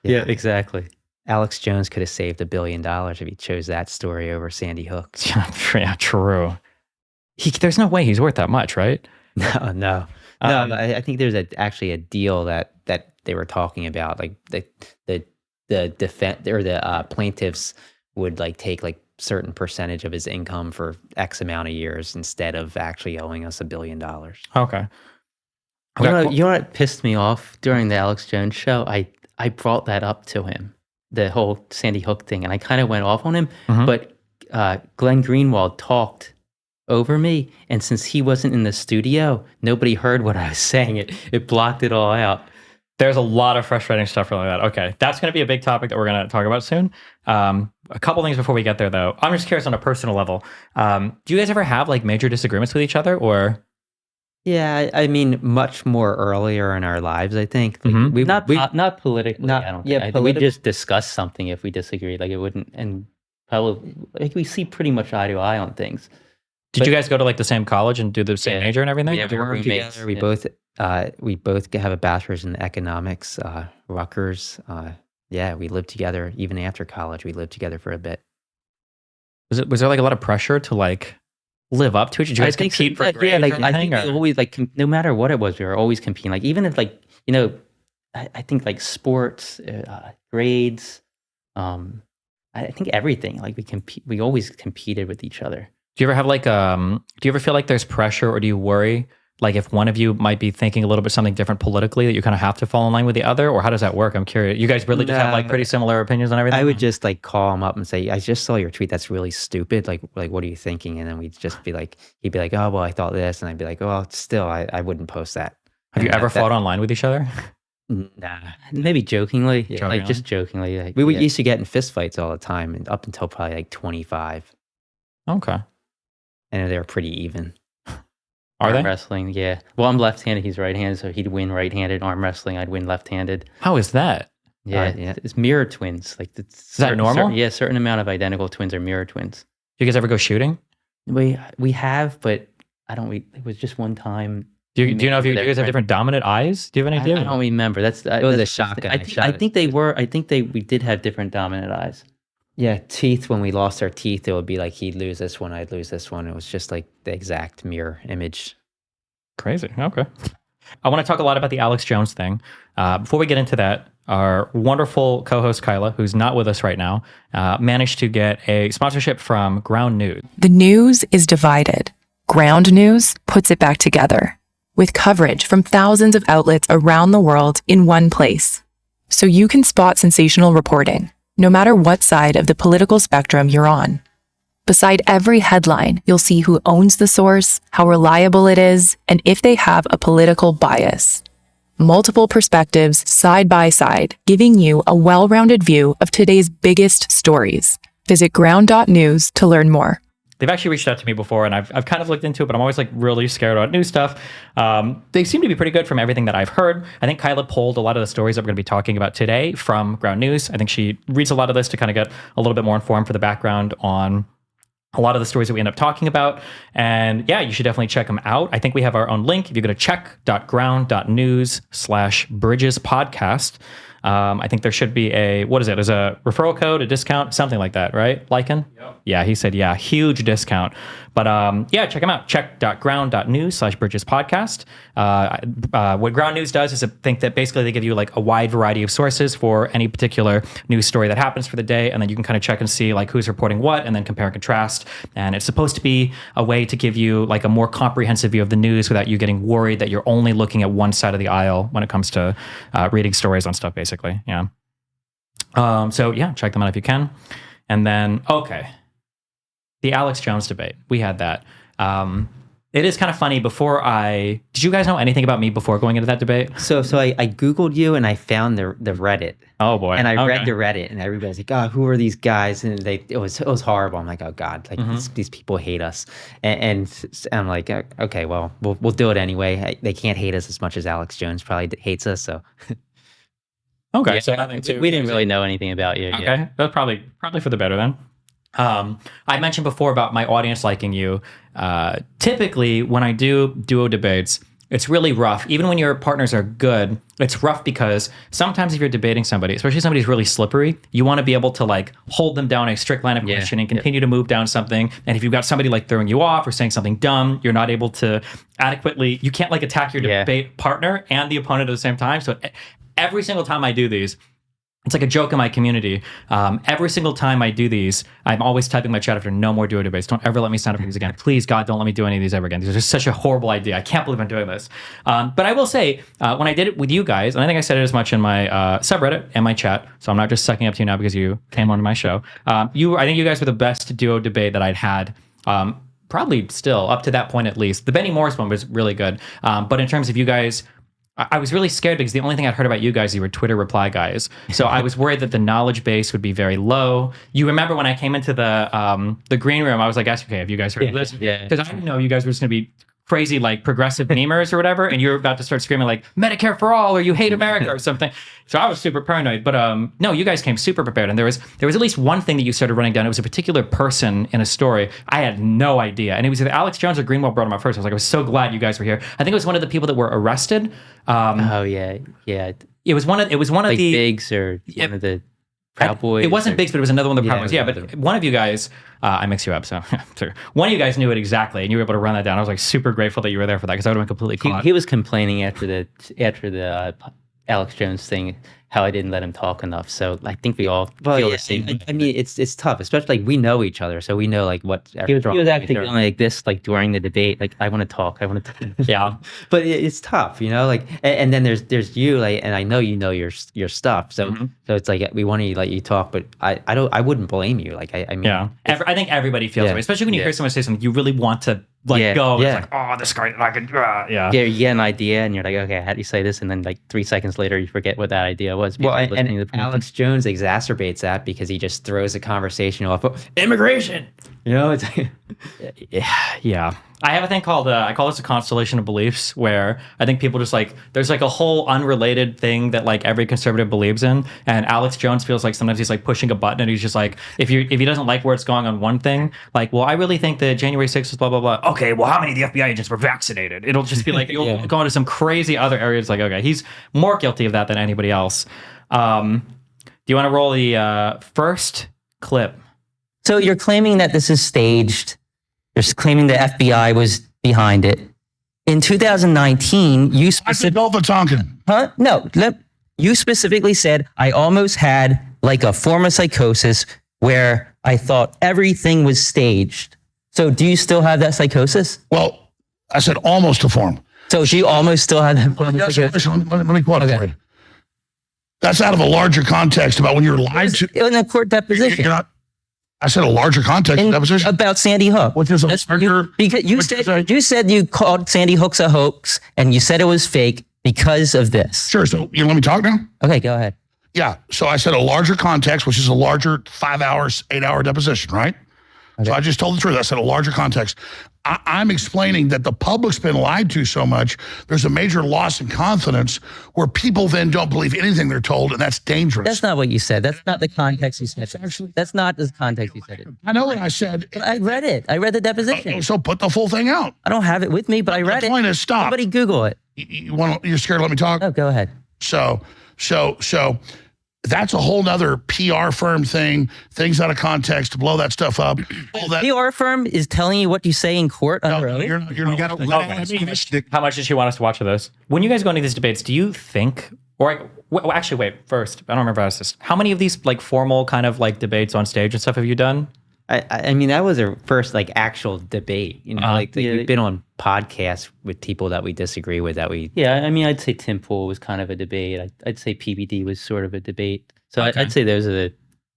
exactly. Alex Jones could have saved $1 billion if he chose that story over Sandy Hook. Yeah, true. There's no way he's worth that much, right? No. I think there's actually a deal that they were talking about, like the defense or the plaintiffs would like take like certain percentage of his income for X amount of years instead of actually owing us $1 billion. Okay. You know what pissed me off during the Alex Jones show? I brought that up to him, the whole Sandy Hook thing, and I kind of went off on him. But Glenn Greenwald talked over me, and since he wasn't in the studio, nobody heard what I was saying. It blocked it all out. There's a lot of frustrating stuff like that. Okay, that's going to be a big topic that we're going to talk about soon. A couple things before we get there, though. I'm just curious on a personal level. Do you guys ever have like major disagreements with each other, or? Yeah, I mean, much more earlier in our lives, I think. Like, not politically. I don't think. I think we just discuss something if we disagree. Like it wouldn't, and probably like we see pretty much eye to eye on things. Did you guys go to like the same college and do the same major and everything? Yeah, we were roommates. We both have a bachelor's in economics, Rutgers. We lived together even after college. We lived together for a bit. Was there like a lot of pressure to like live up to it? Did you guys compete for grades? I think we always like no matter what it was, we were always competing. Like even if like I think like sports, grades, I think everything. Like we always competed with each other. Do you ever have do you ever feel like there's pressure, or do you worry like if one of you might be thinking a little bit something different politically that you kind of have to fall in line with the other, or how does that work? I'm curious. You guys really just have like pretty similar opinions on everything? I would just like call him up and say, I just saw your tweet. That's really stupid. Like, what are you thinking? And then we'd just be like, he'd be like, oh, well, I thought this. And I'd be like, oh, well, still, I wouldn't post that. Have you ever fought online with each other? Nah. Maybe jokingly, Jokingly? like just jokingly. Like, We would used to get in fistfights all the time, and up until probably like 25. Okay. And they were pretty even. Are arm they? wrestling, yeah. Well, I'm left-handed. He's right-handed, so he'd win right-handed. Arm wrestling, I'd win left-handed. How is that? Yeah, yeah. It's mirror twins. Like, Is that normal? Yeah, certain amount of identical twins are mirror twins. Do you guys ever go shooting? We have, but I don't. It was just one time. Do you know if you guys have different dominant eyes? Do you have any idea? I don't remember. It was a shotgun. I think they were. I think we did have different dominant eyes. Yeah, teeth. When we lost our teeth, it would be like he'd lose this one, I'd lose this one. It was just like the exact mirror image. Crazy. Okay. I want to talk a lot about the Alex Jones thing. Before we get into that, our wonderful co-host Kyla, who's not with us right now, managed to get a sponsorship from Ground News. The news is divided. Ground News puts it back together with coverage from thousands of outlets around the world in one place. So you can spot sensational reporting, no matter what side of the political spectrum you're on. Beside every headline, you'll see who owns the source, how reliable it is, and if they have a political bias. Multiple perspectives side by side, giving you a well-rounded view of today's biggest stories. Visit ground.news to learn more. They've actually reached out to me before, and I've kind of looked into it, but I'm always like really scared about new stuff. They seem to be pretty good from everything that I've heard. I think Kyla pulled a lot of the stories that we're going to be talking about today from Ground News. I think she reads a lot of this to kind of get a little bit more informed for the background on a lot of the stories that we end up talking about. And yeah, you should definitely check them out. I think we have our own link. If you go to check.ground.news/Bridges podcast, I think there should be there's a referral code, a discount, something like that, right? Lycan? Yep. Yeah, he said, yeah, huge discount. But yeah, check them out. Check.ground.news/Bridges podcast. What Ground News does is I think that basically they give you like a wide variety of sources for any particular news story that happens for the day. And then you can kind of check and see like who's reporting what and then compare and contrast. And it's supposed to be a way to give you like a more comprehensive view of the news without you getting worried that you're only looking at one side of the aisle when it comes to reading stories on stuff, basically. Yeah. So yeah, check them out if you can. And then, okay. The Alex Jones debate. We had that. It is kind of funny. Did you guys know anything about me before going into that debate? So I Googled you and I found the Reddit. Oh boy. And I read the Reddit and everybody's like, oh, who are these guys? And it was horrible. I'm like, oh God, like these people hate us. And I'm like, okay, well, we'll do it anyway. They can't hate us as much as Alex Jones probably hates us. So okay. Yeah, So nothing too we didn't really know anything about you. Okay. Yeah. That's probably for the better then. I mentioned before about my audience liking you. Typically, when I do duo debates, it's really rough. Even when your partners are good, it's rough because sometimes if you're debating somebody, especially somebody who's really slippery, you want to be able to like hold them down a strict line of questioning, continue to move down something. And if you've got somebody like throwing you off or saying something dumb, you're not able to you can't like attack your debate partner and the opponent at the same time. So every single time I do these, it's like a joke in my community. Every single time I do these, I'm always typing my chat after no more duo debates. Don't ever let me sign up for these again. Please, God, don't let me do any of these ever again. These are just such a horrible idea. I can't believe I'm doing this. But I will say, when I did it with you guys, and I think I said it as much in my subreddit and my chat, so I'm not just sucking up to you now because you came onto my show. I think you guys were the best duo debate that I'd had. Probably still, up to that point at least. The Benny Morris one was really good. But in terms of you guys, I was really scared because the only thing I'd heard about you guys, you were Twitter reply guys. So I was worried that the knowledge base would be very low. You remember when I came into the green room, I was like, okay, have you guys heard of this? Yeah. Because I didn't know you guys were just going to be crazy like progressive memers or whatever, and you're about to start screaming like Medicare for all or you hate America or something. So I was super paranoid. But no, you guys came super prepared, and there was at least one thing that you started running down. It was a particular person in a story. I had no idea, and it was either Alex Jones or Greenwald brought him up first. I was like, I was so glad you guys were here. I think it was one of the people that were arrested. Oh yeah. It was one of Like the Biggs or one of the Proud Boys. It wasn't Biggs, but it was another one of the Proud Boys. Yeah, but one of you guys, I mixed you up, so one of you guys knew it exactly, and you were able to run that down. I was like super grateful that you were there for that because I would have been completely caught. He was complaining after the Alex Jones thing how I didn't let him talk enough. So I think we all feel the same. I mean, it's tough, especially like we know each other, so we know like what. He was actually going like this, like during the debate, like I want to talk. Yeah. But it's tough, like, and then there's you, like, and I know your stuff, so so it's like we want to let you talk, but I wouldn't blame you, like I mean, Yeah. I think everybody feels that way, especially when you hear someone say something you really want to go. Yeah. It's like, oh, this guy, I can, yeah. Yeah, you get an idea and you're like, okay, how do you say this? And then like 3 seconds later, you forget what that idea was. Well, and Alex Jones exacerbates that because he just throws the conversation off of immigration. It's like, Yeah. I have a thing called, I call this a constellation of beliefs, where I think people just like, there's like a whole unrelated thing that like every conservative believes in. And Alex Jones feels like sometimes he's like pushing a button and he's just like, if he doesn't like where it's going on one thing, like, well, I really think that January 6th was blah, blah, blah. Okay, well, how many of the FBI agents were vaccinated? It'll just be like, you'll go into some crazy other areas. Like, okay, he's more guilty of that than anybody else. Do you want to roll the first clip? So you're claiming that this is staged. You're claiming the FBI was behind it. In 2019, you I said all the talking. Huh? No. You specifically said, I almost had like a form of psychosis where I thought everything was staged. So do you still have that psychosis? Well, I said almost a form. So do you almost still have that form of Yes, psychosis? let me quote it for you. That's out of a larger context about when you're lied to. In a court deposition. You're not, I said a larger context deposition. About Sandy Hook. Which is a That's- larger. Because you said you called Sandy Hook's a hoax and you said it was fake because of this. Sure. So you let me talk now? Okay, go ahead. Yeah. So I said a larger context, which is a larger 5 hours, 8 hour deposition, right? So I just told the truth. I said a larger context. I'm explaining that the public's been lied to so much, there's a major loss in confidence where people then don't believe anything they're told, and that's dangerous. That's not what you said. That's not the context you said. That's not the context you said it. I know what I said. But I read it. I read the deposition. So put the full thing out. I don't have it with me, but I read The it. point is stop. Somebody Google it. You're scared to let me talk? Oh, go ahead. So that's a whole nother PR firm thing, things out of context to blow that stuff up. All that. PR firm is telling you what you say in court under oath? You're not. How much does she want us to watch of this? When you guys go into these debates, do you think, or actually, wait, first, I don't remember how this. How many of these like formal kind of like debates on stage and stuff have you done? I mean, that was our first like actual debate. We've been on podcasts with people that we disagree with. Yeah, I mean, I'd say Tim Pool was kind of a debate. I'd say PBD was sort of a debate. So I'd say those are the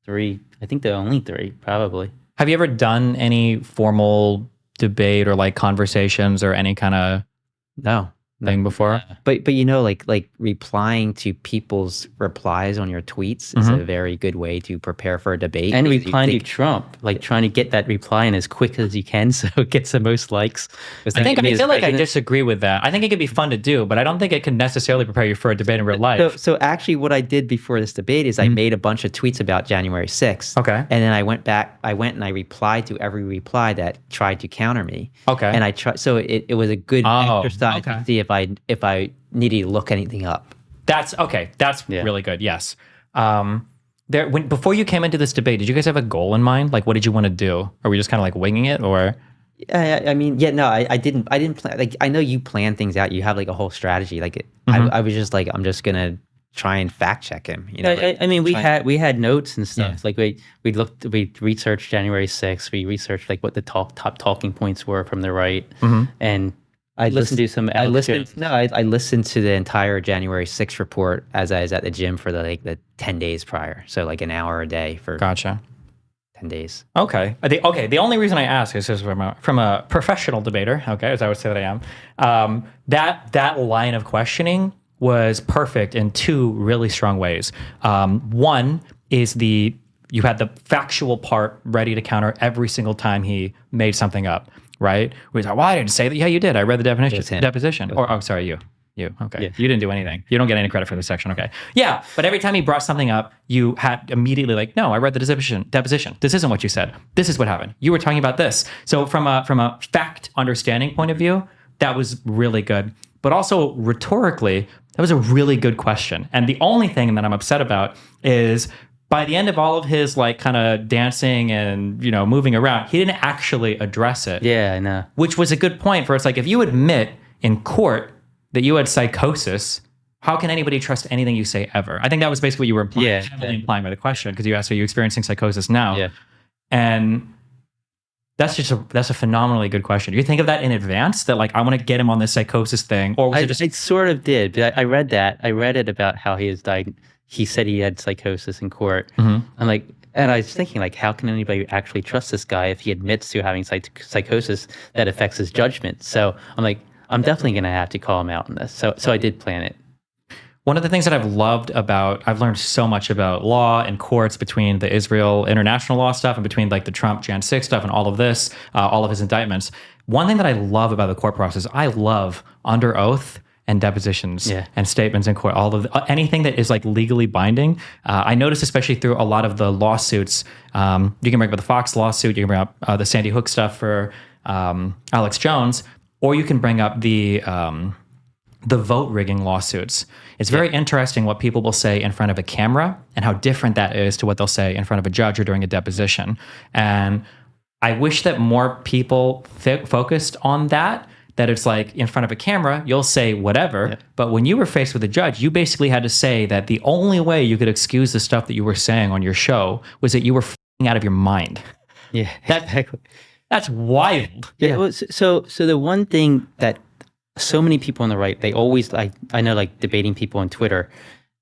three. I think the only three, probably. Have you ever done any formal debate or like conversations or any kind of No. thing before? But like replying to people's replies on your tweets is a very good way to prepare for a debate. And because you replying to think- Trump, like trying to get that reply in as quick as you can so it gets the most likes. I feel like I disagree with that. I think it could be fun to do, but I don't think it can necessarily prepare you for a debate in real life. So actually what I did before this debate is I made a bunch of tweets about January 6th. Okay. And then I went and I replied to every reply that tried to counter me. Okay. And I tried, so it was a good exercise to see if I needed to look anything up. That's okay. That's really good. Yes. Before you came into this debate, did you guys have a goal in mind? Like, what did you want to do? Are we just kind of like winging it, or? I mean, I didn't plan. Like, I know you plan things out. You have like a whole strategy. Like, I was just like, I'm just gonna try and fact check him. I mean, we had notes and stuff. Like we researched January 6th. We researched like what the top talking points were from the right, and I listened to some. I listened to the entire January 6th report as I was at the gym for the 10 days prior. So like an hour a day for Gotcha. 10 days. Okay. The only reason I ask is from a professional debater. Okay, as I would say that I am. That line of questioning was perfect in two really strong ways. One is you had the factual part ready to counter every single time he made something up, right? We thought, well, I didn't say that. Yeah, you did. I read the deposition. Or, oh, sorry, you. Okay. Yeah. You didn't do anything. You don't get any credit for this section. Okay. Yeah. But every time he brought something up, you had immediately like, no, I read the deposition. This isn't what you said. This is what happened. You were talking about this. So from a fact understanding point of view, that was really good. But also rhetorically, that was a really good question. And the only thing that I'm upset about is by the end of all of his like kind of dancing and, moving around, he didn't actually address it. Yeah, I know. Which was a good point for it's like, if you admit in court that you had psychosis, how can anybody trust anything you say ever? I think that was basically what you were implying, heavily implying by the question, because you asked, are you experiencing psychosis now? Yeah. And that's a phenomenally good question. Do you think of that in advance, that like, I want to get him on this psychosis thing? Or was it just... I sort of did, but I read that. I read it about how he said he had psychosis in court. I'm like, and I was thinking, like, how can anybody actually trust this guy if he admits to having psychosis that affects his judgment? So I'm like, I'm definitely going to have to call him out on this. So I did plan it. One of the things that I've learned so much about law and courts between the Israel international law stuff and between like the Trump Jan 6 stuff and all of this, all of his indictments. One thing that I love about the court process, I love under oath and depositions and statements in court, all of anything that is like legally binding. I noticed, especially through a lot of the lawsuits, you can bring up the Fox lawsuit, you can bring up the Sandy Hook stuff for Alex Jones, or you can bring up the vote rigging lawsuits. It's very interesting what people will say in front of a camera and how different that is to what they'll say in front of a judge or during a deposition. And I wish that more people focused on that it's like in front of a camera, you'll say whatever. But when you were faced with a judge, you basically had to say that the only way you could excuse the stuff that you were saying on your show was that you were f***ing out of your mind. Yeah, exactly. That's wild. Yeah. Well, so the one thing that so many people on the right, they always, I know, like debating people on Twitter,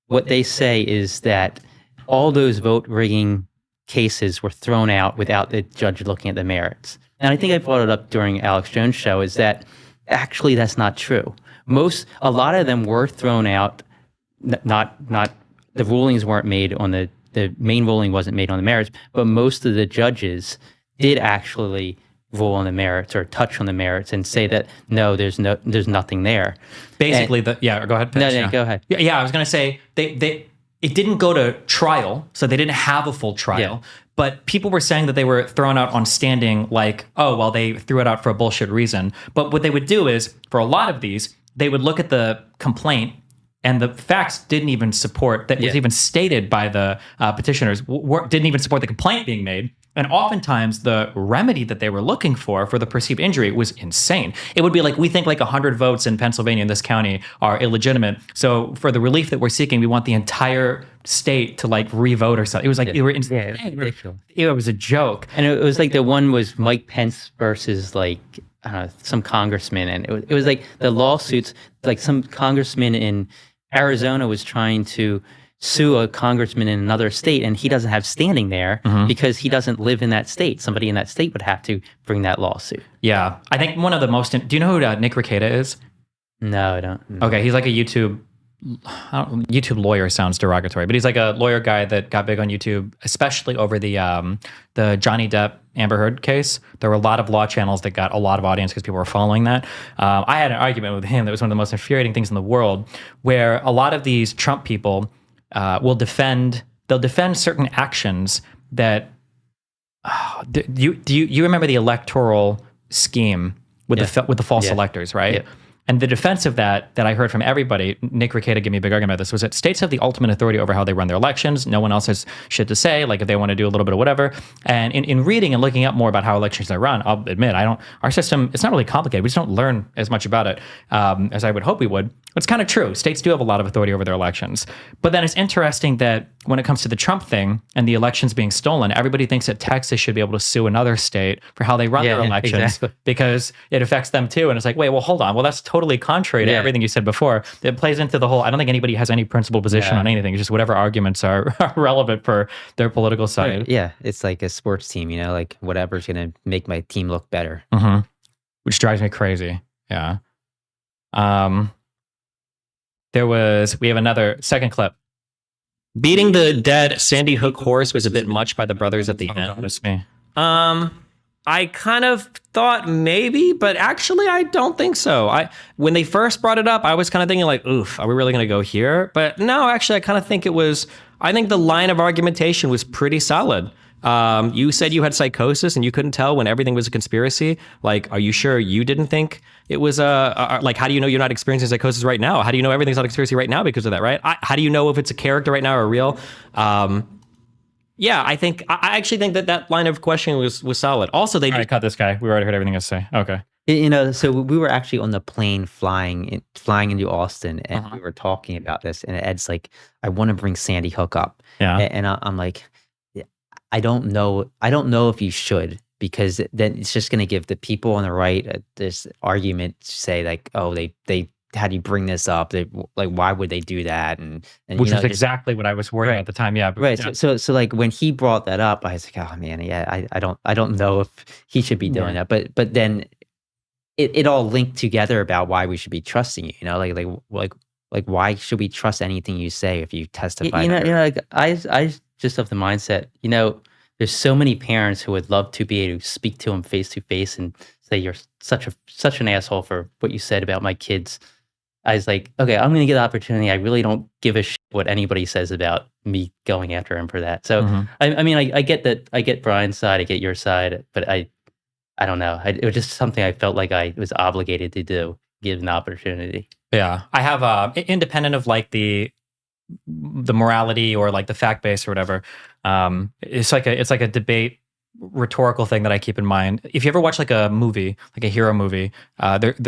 what they say is that all those vote rigging cases were thrown out without the judge looking at the merits. And I think I brought it up during Alex Jones' show, is that actually that's not true. A lot of them were thrown out, not the rulings weren't made on the main ruling wasn't made on the merits, but most of the judges did actually rule on the merits or touch on the merits and say that no, there's nothing there. Basically, go ahead. No, go ahead. Yeah, I was going to say it didn't go to trial, so they didn't have a full trial. Yeah. But people were saying that they were thrown out on standing, like, oh, well, they threw it out for a bullshit reason. But what they would do is, for a lot of these, they would look at the complaint, and the facts didn't even support that was even stated by the petitioners, didn't even support the complaint being made. And oftentimes the remedy that they were looking for the perceived injury was insane. It would be like, we think like 100 votes in Pennsylvania in this county are illegitimate. So for the relief that we're seeking, we want the entire state to like re-vote or something. It was like, it was a joke. And it was like the one was Mike Pence versus like some congressman. And it was like the lawsuits, like some congressman in Arizona was trying to sue a congressman in another state, and he doesn't have standing there because he doesn't live in that state. Somebody in that state would have to bring that lawsuit. Yeah. I think one of the most... Do you know who Nick Rekieta is? No, I don't. Okay, he's like a YouTube lawyer, sounds derogatory, but he's like a lawyer guy that got big on YouTube, especially over the Johnny Depp Amber Heard case. There were a lot of law channels that got a lot of audience because people were following that. I had an argument with him that was one of the most infuriating things in the world, where a lot of these Trump people they'll defend certain actions that do you remember the electoral scheme with the false electors, right? Yeah. And the defense of that I heard from everybody, Nick Rekieta gave me a big argument about this, was that states have the ultimate authority over how they run their elections. No one else has shit to say, like if they want to do a little bit of whatever. And in reading and looking up more about how elections are run, I'll admit, our system, it's not really complicated. We just don't learn as much about it as I would hope we would. But it's kind of true. States do have a lot of authority over their elections. But then it's interesting that when it comes to the Trump thing and the elections being stolen, everybody thinks that Texas should be able to sue another state for how they run their elections because it affects them too. And it's like, wait, well, hold on. Well, that's totally contrary to everything you said before. It plays into the whole, I don't think anybody has any principled position on anything. It's just whatever arguments are relevant for their political side. Yeah, it's like a sports team, like whatever's going to make my team look better. Which drives me crazy. Yeah. We have another second clip. Beating the dead Sandy Hook horse was a bit much by the brothers at the end. That's me. I kind of thought maybe, but actually I don't think so. When they first brought it up, I was kind of thinking like, oof, are we really going to go here? But no, actually, I kind of think I think the line of argumentation was pretty solid. You said you had psychosis and you couldn't tell when everything was a conspiracy. Like, are you sure you didn't think it was like, how do you know you're not experiencing psychosis right now? How do you know everything's not a conspiracy right now because of that, right? How do you know if it's a character right now or real? Yeah, I actually think that line of questioning was solid. Also, All right, cut this guy. We already heard everything I say. Okay. So we were actually on the plane flying into Austin, and we were talking about this, and Ed's like, I want to bring Sandy Hook up. Yeah. And I'm like, "Yeah, I don't know if you should, because then it's just going to give the people on the right this argument to say like, oh, they how do you bring this up? They, like, why would they do that? And Which is exactly what I was worried about at the time. Yeah. Right. Yeah. So like when he brought that up, I was like, oh man, yeah, I don't know if he should be doing that. But then it all linked together about why we should be trusting you. Like why should we trust anything you say if you testify? Like I just have the mindset. There's so many parents who would love to be able to speak to him face to face and say you're such an asshole for what you said about my kids. I was like, okay, I'm going to get the opportunity. I really don't give a shit what anybody says about me going after him for that. So, I mean, I get that. I get Brian's side. I get your side. But I don't know. It was just something I felt like I was obligated to do, give an opportunity. Yeah. I have, independent of like the morality or like the fact base or whatever, it's like a debate rhetorical thing that I keep in mind. If you ever watch like a movie, like a hero movie,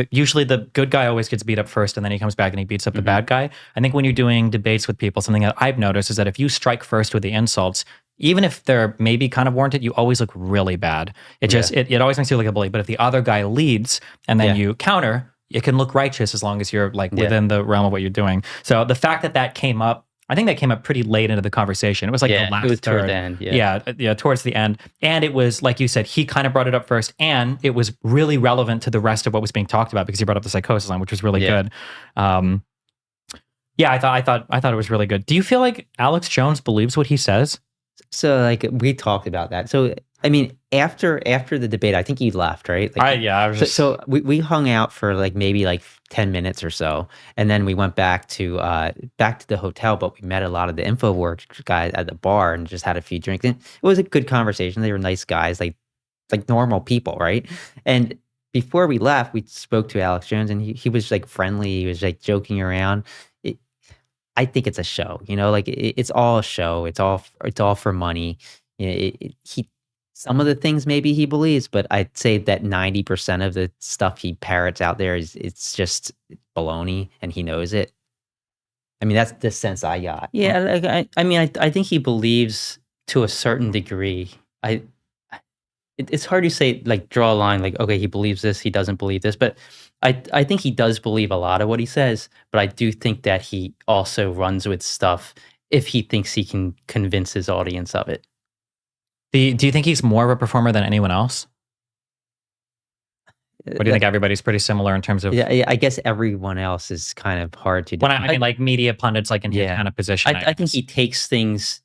usually the good guy always gets beat up first, and then he comes back and he beats up the bad guy. I think when you're doing debates with people, something that I've noticed is that if you strike first with the insults, even if they're maybe kind of warranted, you always look really bad. It always makes you look like a bully. But if the other guy leads and then you counter, it can look righteous as long as you're like within the realm of what you're doing. So the fact that came up, I think that came up pretty late into the conversation. It was like the last it was third. toward the end. Yeah, towards the end. And it was, like you said, he kind of brought it up first, and it was really relevant to the rest of what was being talked about because he brought up the psychosis line, which was really good. I thought it was really good. Do you feel like Alex Jones believes what he says? So like we talked about that. So I mean, after the debate, I think you left, right? Like, I was just... So we hung out for like maybe like 10 minutes or so, and then we went back to the hotel. But we met a lot of the InfoWorks guys at the bar and just had a few drinks. And it was a good conversation. They were nice guys, like normal people, right? And before we left, we spoke to Alex Jones, and he was like friendly. He was like joking around. I think it's a show, like it's all a show. It's all for money. Some of the things maybe he believes, but I'd say that 90% of the stuff he parrots out there it's just baloney, and he knows it. I mean, that's the sense I got. Yeah, I think he believes to a certain degree. It's hard to say, like, draw a line, like, okay, he believes this, he doesn't believe this, but I think he does believe a lot of what he says, but I do think that he also runs with stuff if he thinks he can convince his audience of it. Do you think he's more of a performer than anyone else? Or do you think everybody's pretty similar in terms of... Yeah, I guess everyone else is kind of hard to... When I mean, like media pundits, like in his kind of position. I think he takes things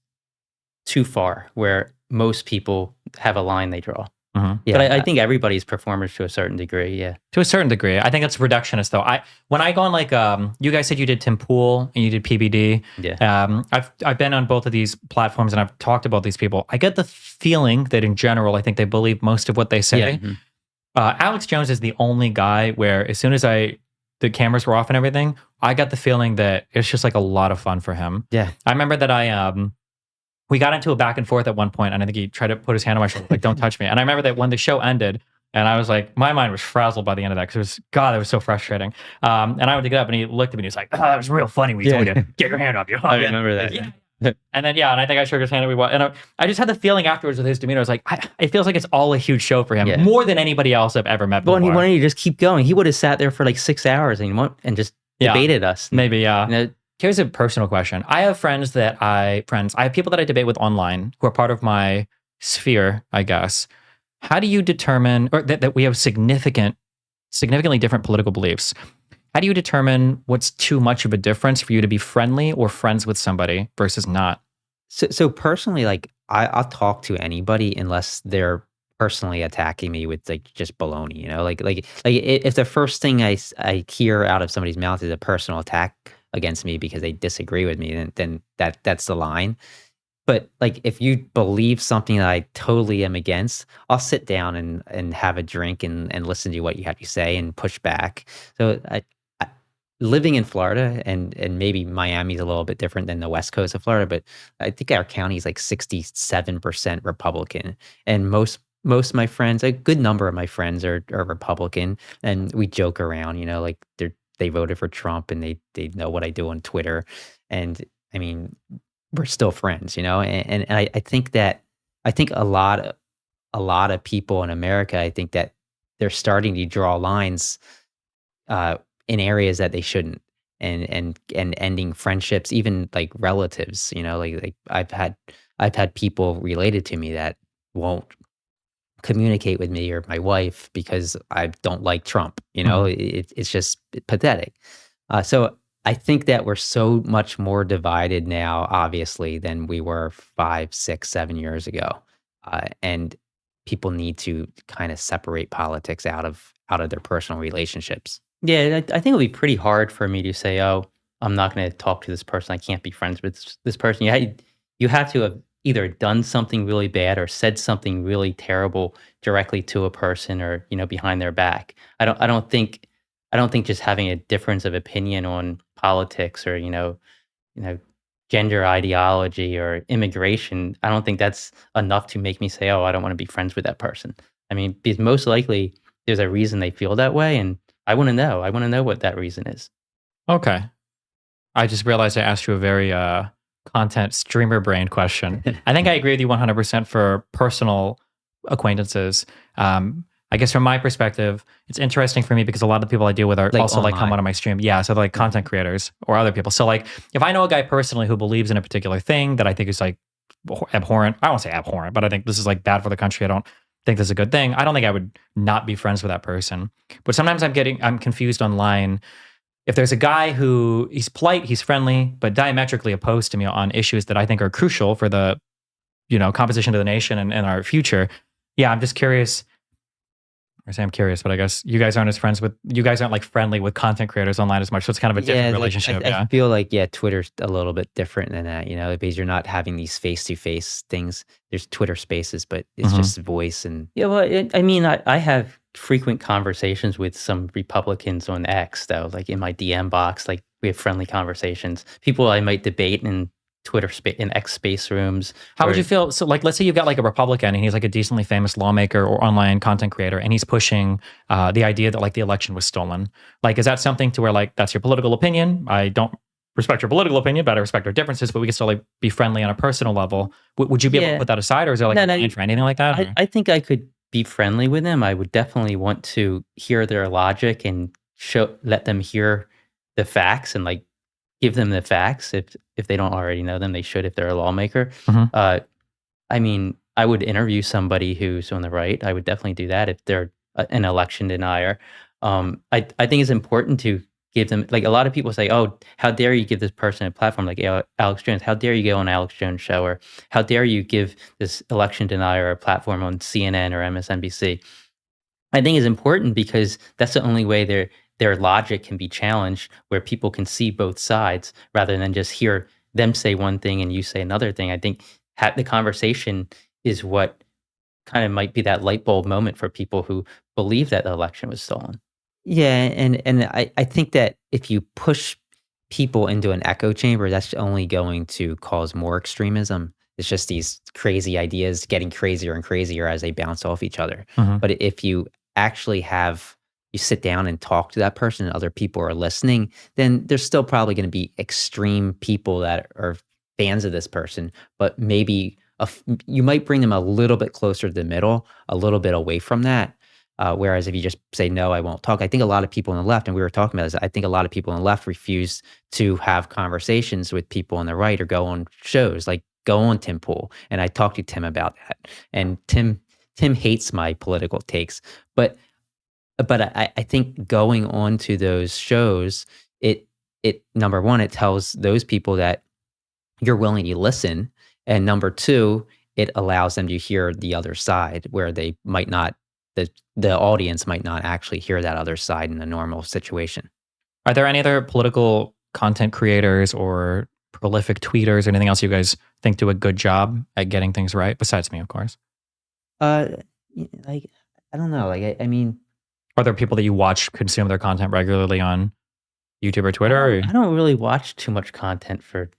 too far, where most people have a line they draw. Yeah, but I think everybody's performers to a certain degree. Yeah, to a certain degree. I think it's reductionist though. When I go on like you guys said you did Tim Pool and you did PBD. Yeah. I've been on both of these platforms and I've talked about these people. I get the feeling that in general, I think they believe most of what they say. Yeah. Alex Jones is the only guy where as soon as the cameras were off and everything, I got the feeling that it's just like a lot of fun for him. Yeah. I remember that we got into a back and forth at one point, and I think he tried to put his hand on my shoulder, like, don't touch me. And I remember that when the show ended, and I was like, my mind was frazzled by the end of that, because that was so frustrating. And I went to get up, and he looked at me, and he was like, oh, that was real funny when you told me to get your hand off you. I remember that. Yeah. And then, and I think I shook his hand, and I just had the feeling afterwards with his demeanor, I was like, it feels like it's all a huge show for him, more than anybody else I've ever met before. Well, why don't you just keep going? He would have sat there for like 6 hours and just debated us. Maybe, yeah. Here's a personal question. I have I have people that I debate with online who are part of my sphere, I guess. How do you determine, or that we have significantly different political beliefs? How do you determine what's too much of a difference for you to be friendly or friends with somebody versus not? So personally, like I'll talk to anybody unless they're personally attacking me with like just baloney, like if the first thing I hear out of somebody's mouth is a personal attack against me because they disagree with me, then that's the line. But like if you believe something that I totally am against, I'll sit down and have a drink and listen to what you have to say and push back. So living in Florida and maybe Miami's a little bit different than the West Coast of Florida, but I think our county is like 67% Republican, and most most of my friends, a good number of my friends are Republican, and we joke around, like they voted for Trump and they know what I do on Twitter. And I mean, we're still friends, and I think that a lot of people in America, I think that they're starting to draw lines in areas that they shouldn't, and ending friendships, even like relatives. Like I've had people related to me that won't communicate with me or my wife because I don't like Trump. It's just pathetic. So I think that we're so much more divided now, obviously, than we were 5, 6, 7 years ago, and people need to kind of separate politics out of their personal relationships. Yeah, I think it would be pretty hard for me to say, "Oh, I'm not going to talk to this person. I can't be friends with this person." You have to have either done something really bad or said something really terrible directly to a person, or behind their back. I don't think just having a difference of opinion on politics, or you know gender ideology or immigration, I don't think that's enough to make me say, "Oh, I don't want to be friends with that person." I mean, because most likely there's a reason they feel that way, and I want to know. I want to know what that reason is. Okay. I just realized I asked you a very content streamer brain question. I think I agree with you 100% for personal acquaintances. I guess from my perspective, it's interesting for me because a lot of the people I deal with are Like also like come online. on my stream. Yeah, so like content creators or other people. So like if I know a guy personally who believes in a particular thing that I think is like abhorrent, I won't say abhorrent, but I think this is like bad for the country. I don't think this is a good thing. I don't think I would not be friends with that person. But sometimes I'm confused online. If there's a guy who he's polite, he's friendly, but diametrically opposed to me on issues that I think are crucial for the, composition of the nation and our future. Yeah, I'm just curious. I say I'm curious, but I guess you guys aren't like friendly with content creators online as much. So it's kind of a different Like, relationship. I Yeah. feel like Twitter's a little bit different than that, because you're not having these face to face things. There's Twitter Spaces, but it's Mhm. just voice and Yeah, well, I mean, I have frequent conversations with some Republicans on X, though, like in my DM box. Like we have friendly conversations. People I might debate in in X space rooms. How would or- you feel? So, like, let's say you've got like a Republican and he's like a decently famous lawmaker or online content creator, and he's pushing the idea that like the election was stolen. Like, is that something to where like that's your political opinion? I don't respect your political opinion, but I respect our differences. But we can still like be friendly on a personal level. Would you be able to Yeah. put that aside, or is there like No, a no, line for anything like that? I think I could be friendly with them. I would definitely want to hear their logic and let them hear the facts, and like give them the facts. If they don't already know them, they should if they're a lawmaker. Mhm. I mean, I would interview somebody who's on the right. I would definitely do that if they're an election denier. I think it's important to give them, like a lot of people say, "Oh, how dare you give this person a platform like Alex Jones? How dare you go on Alex Jones' show? Or how dare you give this election denier a platform on CNN or MSNBC?" I think is important because that's the only way their logic can be challenged, where people can see both sides rather than just hear them say one thing and you say another thing. I think the conversation is what kind of might be that light bulb moment for people who believe that the election was stolen. yeah, and I think that if you push people into an echo chamber, that's only going to cause more extremism. It's just these crazy ideas getting crazier and crazier as they bounce off each other. Mhm. But if you actually you sit down and talk to that person and other people are listening, then there's still probably going to be extreme people that are fans of this person, but maybe you might bring them a little bit closer to the middle, a little bit away from that. Whereas if you just say, no, I won't talk, I think a lot of people on the left, and we were talking about this, I think a lot of people on the left refuse to have conversations with people on the right or go on shows, like go on Tim Pool. And I talked to Tim about that. And Tim hates my political takes, but I think going on to those shows, it number one, it tells those people that you're willing to listen, and number two, it allows them to hear the other side where they might not, the audience might not actually hear that other side in a normal situation. Are there any other political content creators or prolific tweeters or anything else you guys think do a good job at getting things right, besides me, of course? Like I don't know, like I mean, Are there people that you watch consume their content regularly on YouTube or Twitter? Or? I don't really watch too much content for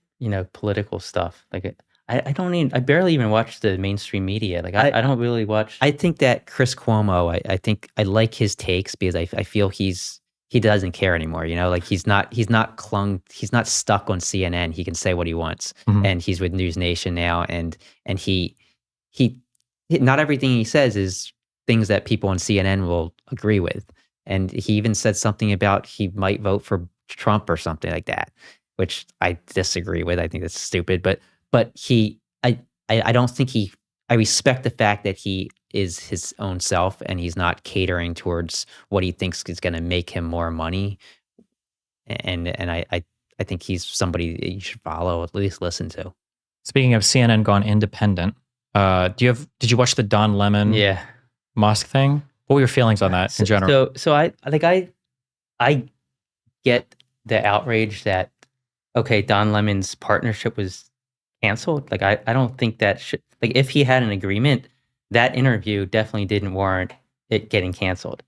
political stuff. Like I barely even watch the mainstream media. Like I don't really watch. I think that Chris Cuomo, I think I like his takes because I feel he doesn't care anymore. You know, like he's not stuck on CNN. He can say what he wants, Mhm. and he's with News Nation now, and he not everything he says is things that people on CNN will agree with. And he even said something about he might vote for Trump or something like that, which I disagree with. I think that's stupid. But I don't think I respect the fact that he is his own self and he's not catering towards what he thinks is going to make him more money. And I think he's somebody that you should follow, at least listen to. Speaking of CNN gone independent, did you watch the Don Lemon Yeah. Musk thing? What were your feelings on that in general? So I get the outrage that okay, Don Lemon's partnership was canceled. Like I don't think that should, like if he had an agreement, that interview definitely didn't warrant it getting canceled.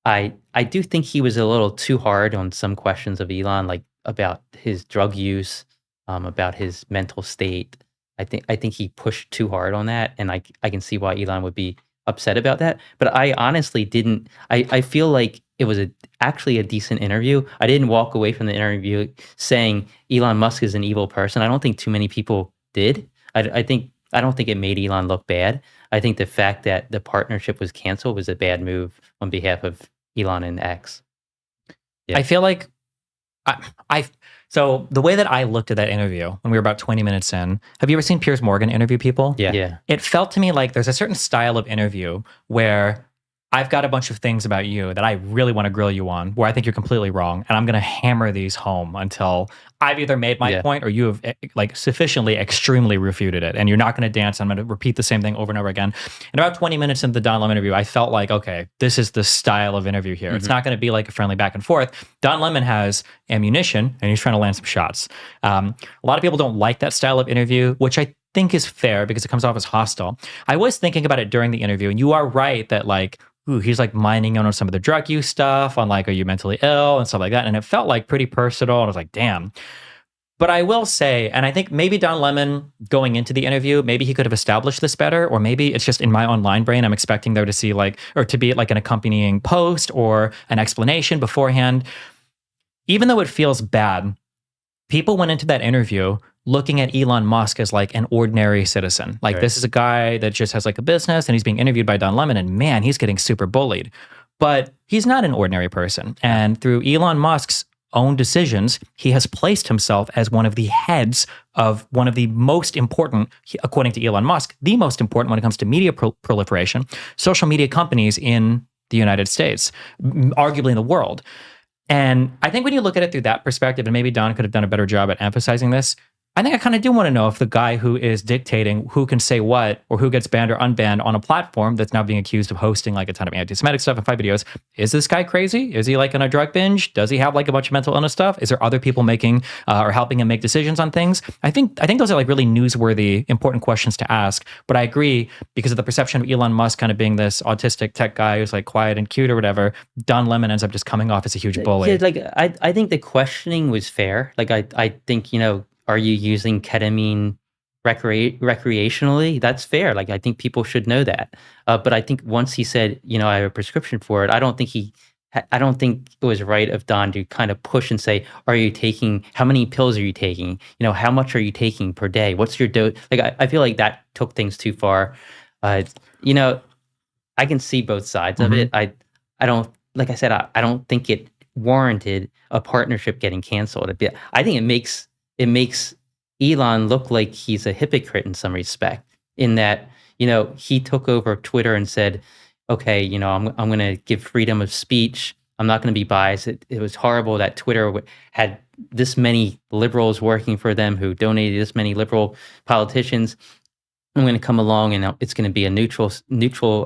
I do think he was a little too hard on some questions of Elon, like about his drug use, about his mental state. I think he pushed too hard on that, and I can see why Elon would be upset about that. But I honestly didn't. I feel like it was actually a decent interview. I didn't walk away from the interview saying Elon Musk is an evil person. I don't think too many people did. I don't think it made Elon look bad. I think the fact that the partnership was canceled was a bad move on behalf of Elon and X. Yeah. I feel like so the way that I looked at that interview when we were about 20 minutes in, have you ever seen Piers Morgan interview people? Yeah. Yeah. It felt to me like there's a certain style of interview where I've got a bunch of things about you that I really want to grill you on, where I think you're completely wrong, and I'm going to hammer these home until I've either made my point or you have like sufficiently extremely refuted it, and you're not going to dance. I'm going to repeat the same thing over and over again. And about 20 minutes into the Don Lemon interview, I felt like, okay, this is the style of interview here. It's not going to be like a friendly back and forth. Don Lemon has ammunition, and he's trying to land some shots. A lot of people don't like that style of interview, which I think is fair because it comes off as hostile. I was thinking about it during the interview, and you are right that like, he's like mining on some of the drug use stuff, on like, are you mentally ill and stuff like that. And it felt like pretty personal. And I was like, damn. But I will say, and I think maybe Don Lemon going into the interview, maybe he could have established this better, or maybe it's just in my online brain, I'm expecting there to see like, or to be like an accompanying post or an explanation beforehand. Even though it feels bad, people went into that interview looking at Elon Musk as like an ordinary citizen. Like this is a guy that just has like a business and he's being interviewed by Don Lemon and man, he's getting super bullied. But he's not an ordinary person. And through Elon Musk's own decisions, he has placed himself as one of the heads of one of the most important, according to Elon Musk, the most important when it comes to media proliferation, social media companies in the United States, arguably in the world. And I think when you look at it through that perspective, and maybe Don could have done a better job at emphasizing this, I think I kind of do want to know if the guy who is dictating who can say what or who gets banned or unbanned on a platform that's now being accused of hosting like a ton of anti-Semitic stuff and fight videos, is this guy crazy? Is he like on a drug binge? Does he have like a bunch of mental illness stuff? Is there other people making or helping him make decisions on things? I think those are like really newsworthy, important questions to ask. But I agree because of the perception of Elon Musk kind of being this autistic tech guy who's like quiet and cute or whatever. Don Lemon ends up just coming off as a huge bully. Yeah, like I think the questioning was fair. Like I think, you know, are you using ketamine recreationally? That's fair. Like I think people should know that. But I think once he said, you know, I have a prescription for it, I don't think it was right of Don to kind of push and say, are you taking, how many pills are you taking? You know, how much are you taking per day? What's your dose? Like I feel like that took things too far. You know, I can see both sides of it. I don't, like I said, I don't think it warranted a partnership getting canceled. I think it makes Elon look like he's a hypocrite in some respect, in that, you know, he took over Twitter and said, okay, you know, I'm going to give freedom of speech. I'm not going to be biased. It was horrible that Twitter had this many liberals working for them who donated this many liberal politicians. I'm going to come along and it's going to be a neutral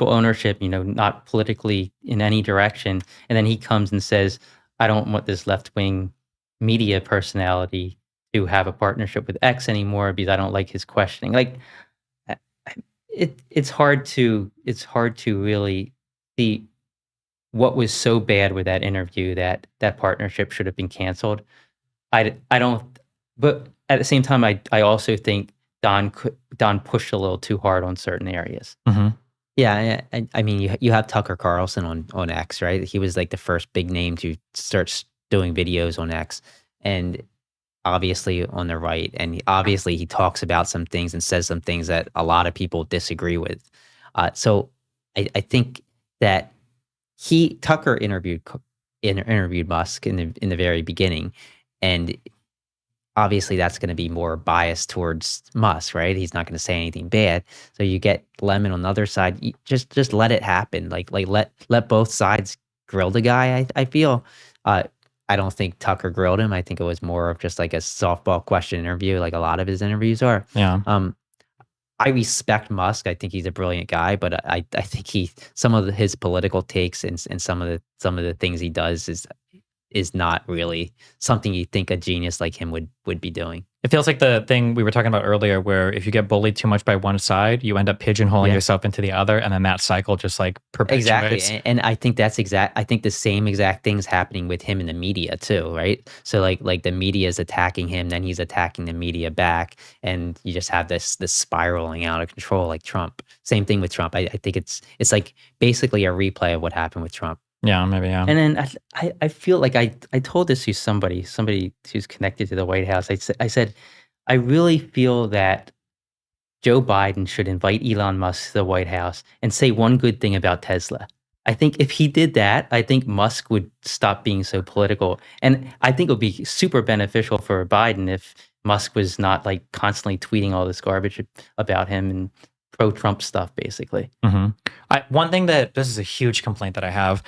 ownership, you know, not politically in any direction. And then he comes and says, I don't want this left-wing media personality to have a partnership with X anymore because I don't like his questioning. Like it's hard to really see what was so bad with that interview that partnership should have been canceled. I don't, but at the same time, I also think Don pushed a little too hard on certain areas. Mm-hmm. Yeah, I mean, you have Tucker Carlson on X, right? He was like the first big name to start doing videos on X, and obviously on the right, and obviously he talks about some things and says some things that a lot of people disagree with. So I think that Tucker interviewed Musk in the very beginning, and obviously that's going to be more biased towards Musk, right? He's not going to say anything bad. So you get Lemon on the other side. Just let it happen. Like let both sides grill the guy. I feel. I don't think Tucker grilled him. I think it was more of just like a softball question interview, like a lot of his interviews are. Yeah. I respect Musk. I think he's a brilliant guy, but I think some of his political takes and some of the things he does is not really something you think a genius like him would be doing. It feels like the thing we were talking about earlier, where if you get bullied too much by one side, you end up pigeonholing yourself into the other, and then that cycle just like perpetuates. Exactly, and I think I think the same exact thing's happening with him in the media too, right? So like the media is attacking him, then he's attacking the media back, and you just have this spiraling out of control, like Trump. Same thing with Trump. I think it's like basically a replay of what happened with Trump. Yeah, maybe, yeah. And then I feel like I told this to somebody who's connected to the White House. I said, I really feel that Joe Biden should invite Elon Musk to the White House and say one good thing about Tesla. I think if he did that, I think Musk would stop being so political. And I think it would be super beneficial for Biden if Musk was not like constantly tweeting all this garbage about him and pro-Trump stuff, basically. Mm-hmm. One thing this is a huge complaint that I have.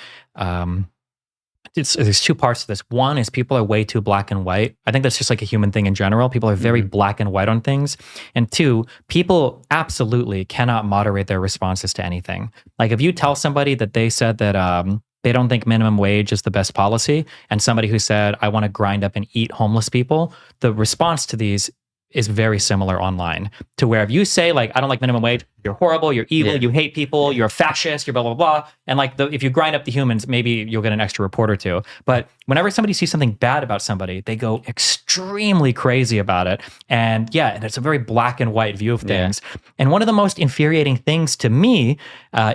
There's two parts to this. One is people are way too black and white. I think that's just like a human thing in general. People are very black and white on things. And two, people absolutely cannot moderate their responses to anything. Like if you tell somebody that they said that they don't think minimum wage is the best policy, and somebody who said, I want to grind up and eat homeless people, the response to these is very similar online, to where if you say like, I don't like minimum wage, you're horrible, you're evil, you hate people, you're a fascist, you're blah, blah, blah. And like if you grind up the humans, maybe you'll get an extra report or two. But whenever somebody sees something bad about somebody, they go extremely crazy about it. And and it's a very black and white view of things. Yeah. And one of the most infuriating things to me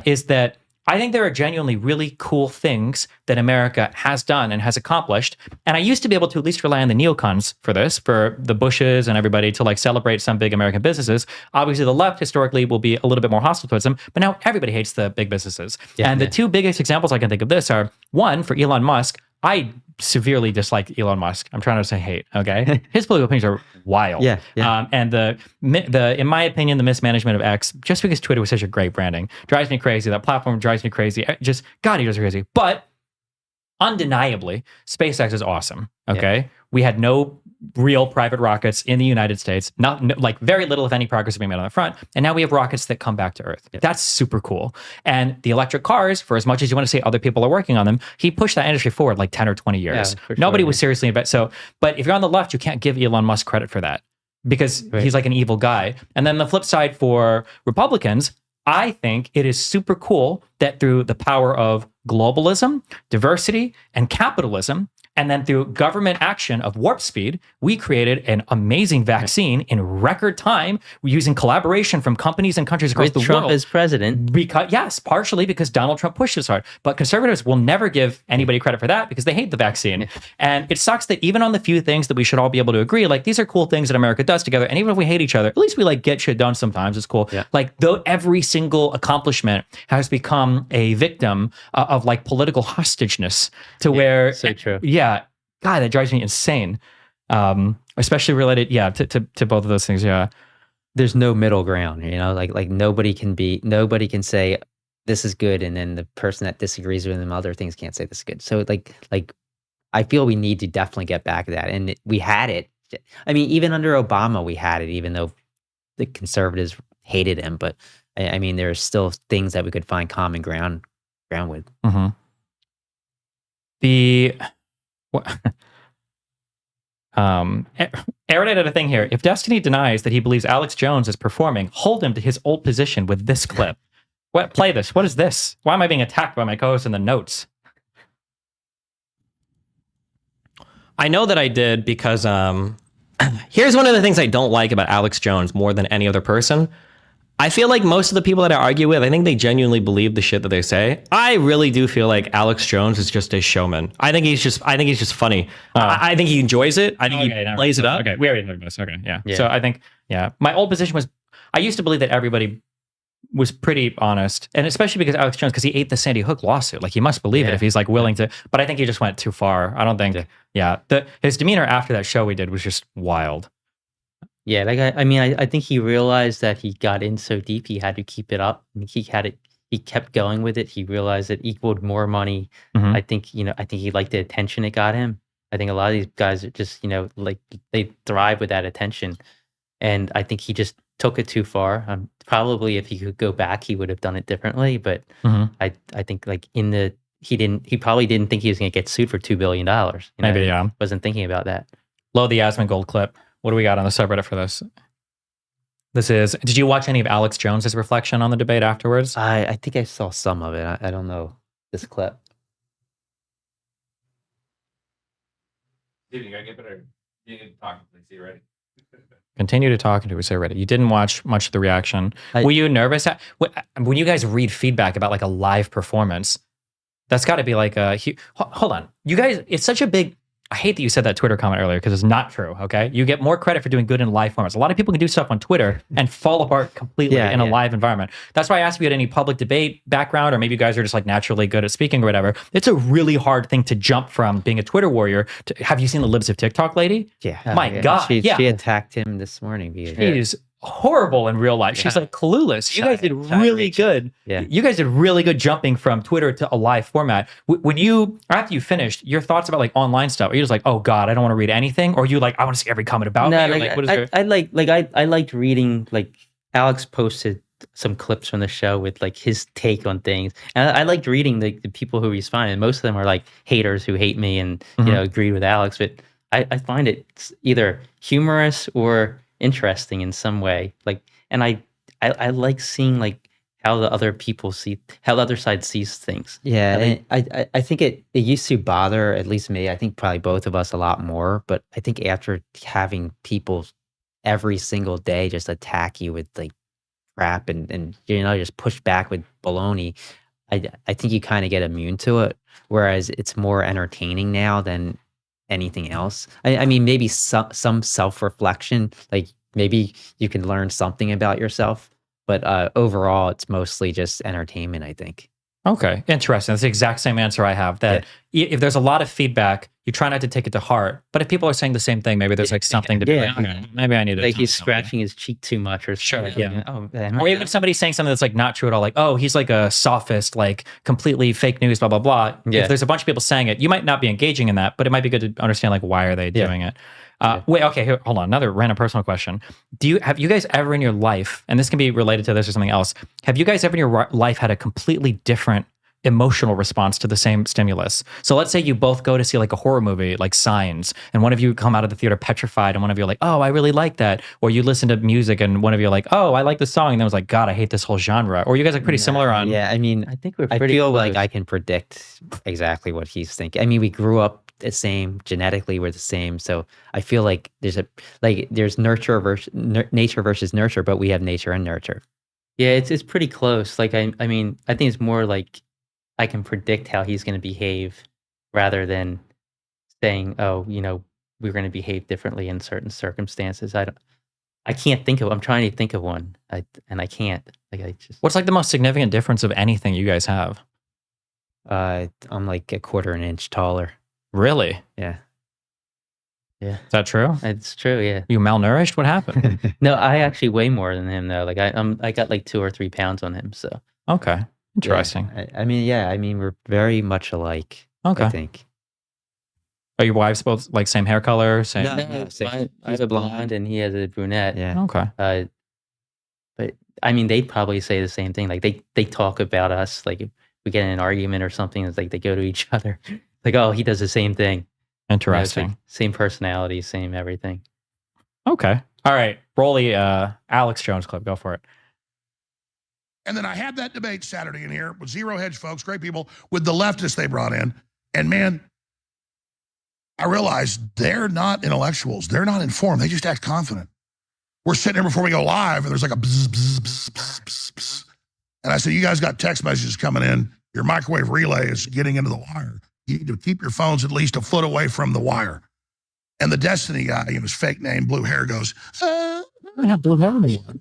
is that I think there are genuinely really cool things that America has done and has accomplished. And I used to be able to at least rely on the neocons for this, for the Bushes and everybody to like celebrate some big American businesses. Obviously, the left historically will be a little bit more hostile towards them, but now everybody hates the big businesses. Yeah, and the two biggest examples I can think of this are, one, for Elon Musk, I severely dislike Elon Musk. I'm trying to say hate, okay? His political opinions are wild. Yeah. And the in my opinion, the mismanagement of X, just because Twitter was such a great branding, drives me crazy. That platform drives me crazy. Just, God, he drives me crazy. But undeniably, SpaceX is awesome, okay? Yeah. We had no real private rockets in the United States, like very little, if any, progress being made on the front. And now we have rockets that come back to Earth. Yeah. That's super cool. And the electric cars, for as much as you want to say other people are working on them, he pushed that industry forward like 10 or 20 years. Yeah, nobody was seriously invested. So, but if you're on the left, you can't give Elon Musk credit for that because he's like an evil guy. And then the flip side for Republicans, I think it is super cool that through the power of globalism, diversity, and capitalism, and then through government action of warp speed, we created an amazing vaccine in record time using collaboration from companies and countries across the world. With Trump as president. Yes, partially because Donald Trump pushed this hard. But conservatives will never give anybody credit for that because they hate the vaccine. And it sucks that even on the few things that we should all be able to agree, like these are cool things that America does together. And even if we hate each other, at least we like get shit done sometimes. It's cool. Yeah. Like though every single accomplishment has become a victim of like political hostageness to where. So true. Yeah. God, that drives me insane. Especially related, to both of those things. Yeah. There's no middle ground, like nobody can say this is good. And then the person that disagrees with them, other things can't say this is good. So like I feel we need to definitely get back to that. And we had it. I mean, even under Obama, we had it, even though the conservatives hated him. But I mean, there's still things that we could find common ground with. Mm-hmm. Aaron had a thing here. If Destiny denies that he believes Alex Jones is performing, hold him to his old position with this clip. Play this. What is this? Why am I being attacked by my co-host in the notes? I know that I did because Here's one of the things I don't like about Alex Jones more than any other person. I feel like most of the people that I argue with, I think they genuinely believe the shit that they say. I really do feel like Alex Jones is just a showman. I think he's just funny. I think he enjoys it. I think he plays it up. Okay, we already talked about this. Okay, yeah. So I think, my old position was, I used to believe that everybody was pretty honest, and especially because Alex Jones, because he ate the Sandy Hook lawsuit. Like, he must believe it if he's like willing to. But I think he just went too far. I don't think. His demeanor after that show we did was just wild. Yeah, like I think he realized that he got in so deep, he had to keep it up. And he kept going with it. He realized it equaled more money. Mhm. I think he liked the attention it got him. I think a lot of these guys are just, like, they thrive with that attention. And I think he just took it too far. Probably if he could go back, he would have done it differently. But Mhm. I think, like, he probably didn't think he was going to get sued for $2 billion. Maybe, yeah. Wasn't thinking about that. Load the Yasmin Gold clip. What do we got on the subreddit for this? Did you watch any of Alex Jones's reflection on the debate afterwards? I think I saw some of it. I don't know this clip. Dude, you gotta get better. You need to talk. See you ready. Continue to talk until we say ready. You didn't watch much of the reaction. I- Were you nervous? When you guys read feedback about like a live performance, that's got to be like hold on. You guys, it's such a big, I hate that you said that Twitter comment earlier because it's not true, okay? You get more credit for doing good in live formats. A lot of people can do stuff on Twitter and fall apart completely in a live environment. That's why I asked if you had any public debate background, or maybe you guys are just like naturally good at speaking or whatever. It's a really hard thing to jump from being a Twitter warrior to, have you seen the Libs of TikTok lady? Yeah. My God. She attacked him this morning. She's horrible in real life. She's like clueless. You guys did really good. Yeah. You guys did really good jumping from Twitter to a live format. When you, after you finished, your thoughts about like online stuff, are you just like, oh God, I don't want to read anything? Or are you like, I want to see every comment about me? Or, Like, what is I liked reading, like, Alex posted some clips from the show with like his take on things. And I liked reading the people who responded. Most of them are like haters who hate me and agree with Alex. But I find it either humorous or interesting in some way. Like, and I like seeing like how the other side sees things. Yeah, and I think it used to bother at least me. I think probably both of us a lot more. But I think after having people every single day just attack you with like crap and just push back with baloney, I think you kind of get immune to it. Whereas it's more entertaining now than anything else. I mean, maybe some self-reflection, like maybe you can learn something about yourself, but overall it's mostly just entertainment, I think. Okay, interesting. That's the exact same answer I have. That if there's a lot of feedback, you try not to take it to heart. But if people are saying the same thing, maybe there's like something to be like, okay, maybe I need to. Like he's scratching his cheek too much or something. Yeah. Oh, man. Or even if somebody's saying something that's like not true at all, like, oh, he's like a sophist, like completely fake news, blah, blah, blah. Yeah. If there's a bunch of people saying it, you might not be engaging in that, but it might be good to understand like why are they doing it. Wait, okay, here, hold on. Another random personal question. Have you guys ever in your life, and this can be related to this or something else, have you guys ever in your life had a completely different emotional response to the same stimulus? So let's say you both go to see like a horror movie like Signs, and one of you come out of the theater petrified and one of you are like, oh, I really like that. Or you listen to music and one of you are like, oh, I like the song, and then was like, God, I hate this whole genre. Or you guys are pretty similar on. Yeah, I mean, I think we're I pretty feel close. like I can predict exactly what he's thinking. I mean, we grew up the same, genetically we're the same, so I feel like there's nature versus nurture, but we have nature and nurture. Yeah, it's pretty close. Like I mean, I think it's more like I can predict how he's going to behave rather than saying, oh, we're going to behave differently in certain circumstances. I can't think of. I'm trying to think of one, and I can't. Like I just. What's like the most significant difference of anything you guys have? I'm like a quarter an inch taller. Really? Yeah. Yeah, Is that true? it's true. Yeah. You malnourished? What happened? No, I actually weigh more than him though. Like I got like 2 or 3 pounds on him. So Okay. Interesting. I mean, we're very much alike. Okay. I think. Are your wives both like same hair color? Same. No. I have a blonde and he has a brunette. Yeah. Okay. But I mean, they probably say the same thing. Like they talk about us. Like if we get in an argument or something, it's like they go to each other. Like, oh, he does the same thing. Interesting. Like same personality, same everything. Okay. All right. Roll the Alex Jones clip. Go for it. And then I had that debate Saturday in here with Zero Hedge folks, great people, with the leftists they brought in. And man, I realized they're not intellectuals. They're not informed. They just act confident. We're sitting here before we go live, and there's like a bzz, bzz, bzz, bzz, bzz, bzz. And I said, you guys got text messages coming in. Your microwave relay is getting into the wire. You need to keep your phones at least a foot away from the wire. And the Destiny guy, his fake name, blue hair, goes, I have blue hair anymore.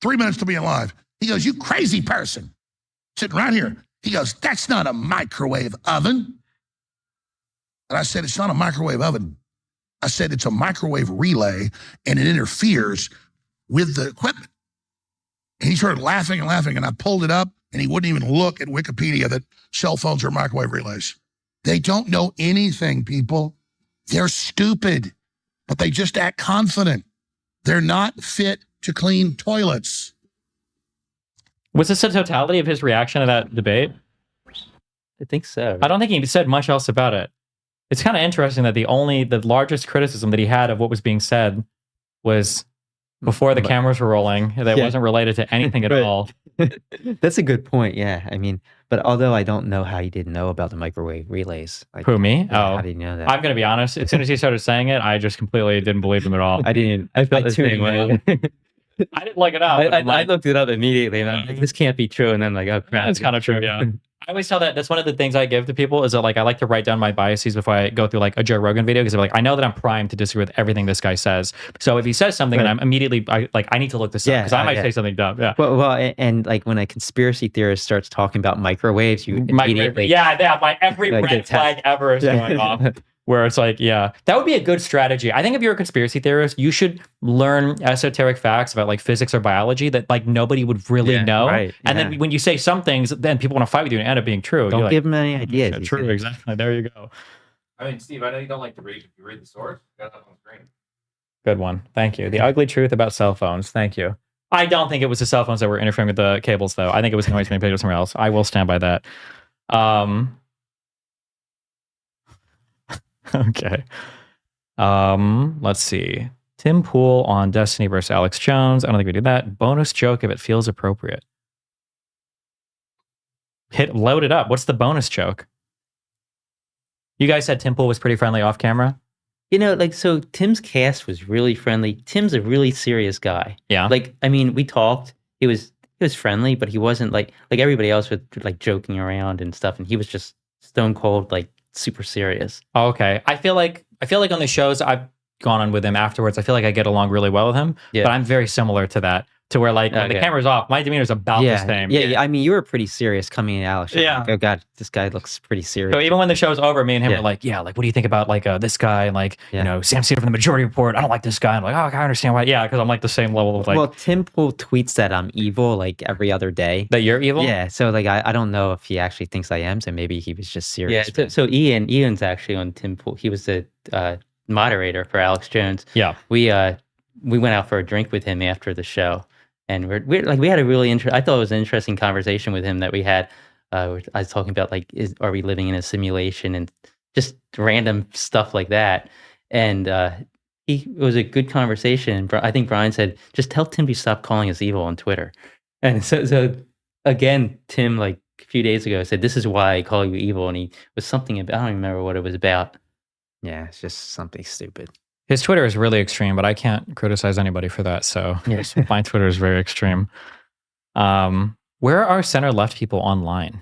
3 minutes to being live. He goes, you crazy person. Sitting right here. He goes, that's not a microwave oven. And I said, it's not a microwave oven. I said, it's a microwave relay, and it interferes with the equipment. And he started laughing and laughing, and I pulled it up, and he wouldn't even look at Wikipedia that cell phones are microwave relays. They don't know anything, people. They're stupid, but they just act confident. They're not fit to clean toilets. Was this the totality of his reaction to that debate? I think so. I don't think he said much else about it. It's kind of interesting that the largest criticism that he had of what was being said was before the cameras were rolling. That wasn't related to anything at all. That's a good point. Yeah. I mean, but although I don't know how he didn't know about the microwave relays. Like, Who, me? yeah, Oh, how did you know that? I'm going to be honest. As soon as he started saying it, I just completely didn't believe him at all. I felt the same way. I didn't look it up. I looked it up immediately, and I'm like, this can't be true. And then like, oh crap, That's kind of true, yeah. I always tell that's one of the things I give to people is that like I like to write down my biases before I go through like a Joe Rogan video because I'm like I know that I'm primed to disagree with everything this guy says. So if he says something and I'm immediately I need to look this up because I might say something dumb. Yeah. Well, and like when a conspiracy theorist starts talking about microwaves, you immediately my every like, red flag ever is going off. Where it's like, yeah, that would be a good strategy. I think if you're a conspiracy theorist, you should learn esoteric facts about like physics or biology that like nobody would really know. Right, and then when you say some things, then people want to fight with you and end up being true. Don't You're give them any ideas. Yeah, true, exactly. There you go. I mean, Steve, I know you don't like to read. You read the source. You got that on the screen. Good one. Thank you. The ugly truth about cell phones. Thank you. I don't think it was the cell phones that were interfering with the cables, though. I think it was noise manipulated somewhere else. I will stand by that. Okay. Let's see. Tim Pool on Destiny versus Alex Jones. I don't think we do that. Bonus joke if it feels appropriate. Load it up. What's the bonus joke? You guys said Tim Pool was pretty friendly off camera. like so Tim's cast was really friendly. Tim's a really serious guy. Yeah. Like I mean, we talked. He was friendly, but he wasn't like everybody else with like joking around and stuff. And he was just stone cold, like super serious. Oh, okay. I feel like on the shows I've gone on with him afterwards, I feel like I get along really well with him. Yeah. But I'm very similar to that. To where like when the camera's off, my demeanor's about the same. Yeah. I mean, you were pretty serious coming in, Alex. Yeah. Like, oh God, this guy looks pretty serious. So even when the show's over, me and him were like, like what do you think about like this guy and like Sam Cedar from the Majority Report? I don't like this guy. I'm like, oh, I understand why. Yeah, because I'm like the same level of like. Well, Tim Pool tweets that I'm evil like every other day. That you're evil. Yeah. So like I don't know if he actually thinks I am. So maybe he was just serious. Yeah. So Ian's actually on Tim Pool. He was the moderator for Alex Jones. Yeah. We went out for a drink with him after the show. And we had a really I thought it was an interesting conversation with him that we had. I was talking about like, are we living in a simulation and just random stuff like that. And it was a good conversation. I think Brian said, just tell Tim to stop calling us evil on Twitter. And so again, Tim like a few days ago said, this is why I call you evil. And he was something about, I don't even remember what it was about. Yeah, it's just something stupid. His Twitter is really extreme, but I can't criticize anybody for that. So my Twitter is very extreme. Where are center left people online?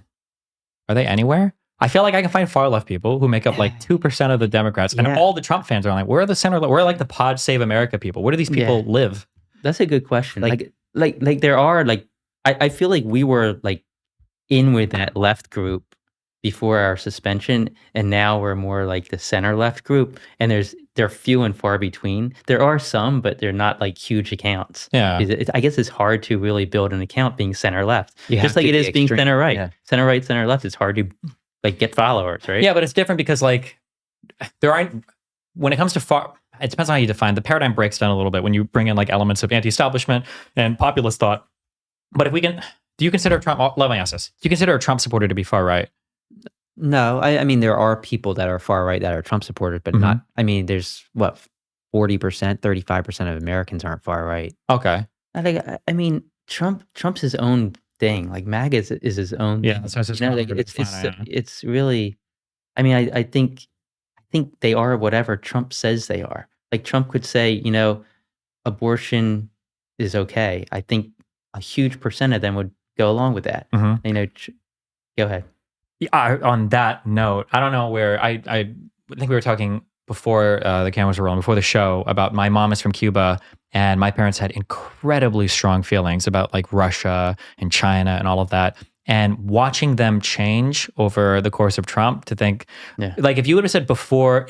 Are they anywhere? I feel like I can find far left people who make up like 2% of the Democrats, and all the Trump fans are online. Where are the center? Where are like the Pod Save America people? Where do these people live? That's a good question. Like there are like I feel like we were like in with that left group before our suspension, and now we're more like the center left group, and they're few and far between. There are some, but they're not like huge accounts. Yeah, I guess it's hard to really build an account being center left, just like it is being center right. Yeah. Center right, center left. It's hard to like get followers, right? Yeah, but it's different because like there aren't. When it comes to far, it depends on how you define. The paradigm breaks down a little bit when you bring in like elements of anti-establishment and populist thought. But if we can, do you consider Trump? Let me ask this: do you consider a Trump supporter to be far right? No, I mean, there are people that are far right that are Trump supporters, but not, I mean, there's 40%, 35% of Americans aren't far right. Okay. I mean, Trump's his own thing. Like MAGA is his own. Yeah. So it's really, I mean, I think think they are whatever Trump says they are. Like Trump could say, you know, abortion is okay. I think a huge percent of them would go along with that. Mhm. You know, go ahead. Yeah, on that note, I don't know where I think we were talking before the cameras were rolling, before the show, about my mom is from Cuba, and my parents had incredibly strong feelings about like Russia and China and all of that. And watching them change over the course of Trump, to think, Yeah. like if you would have said before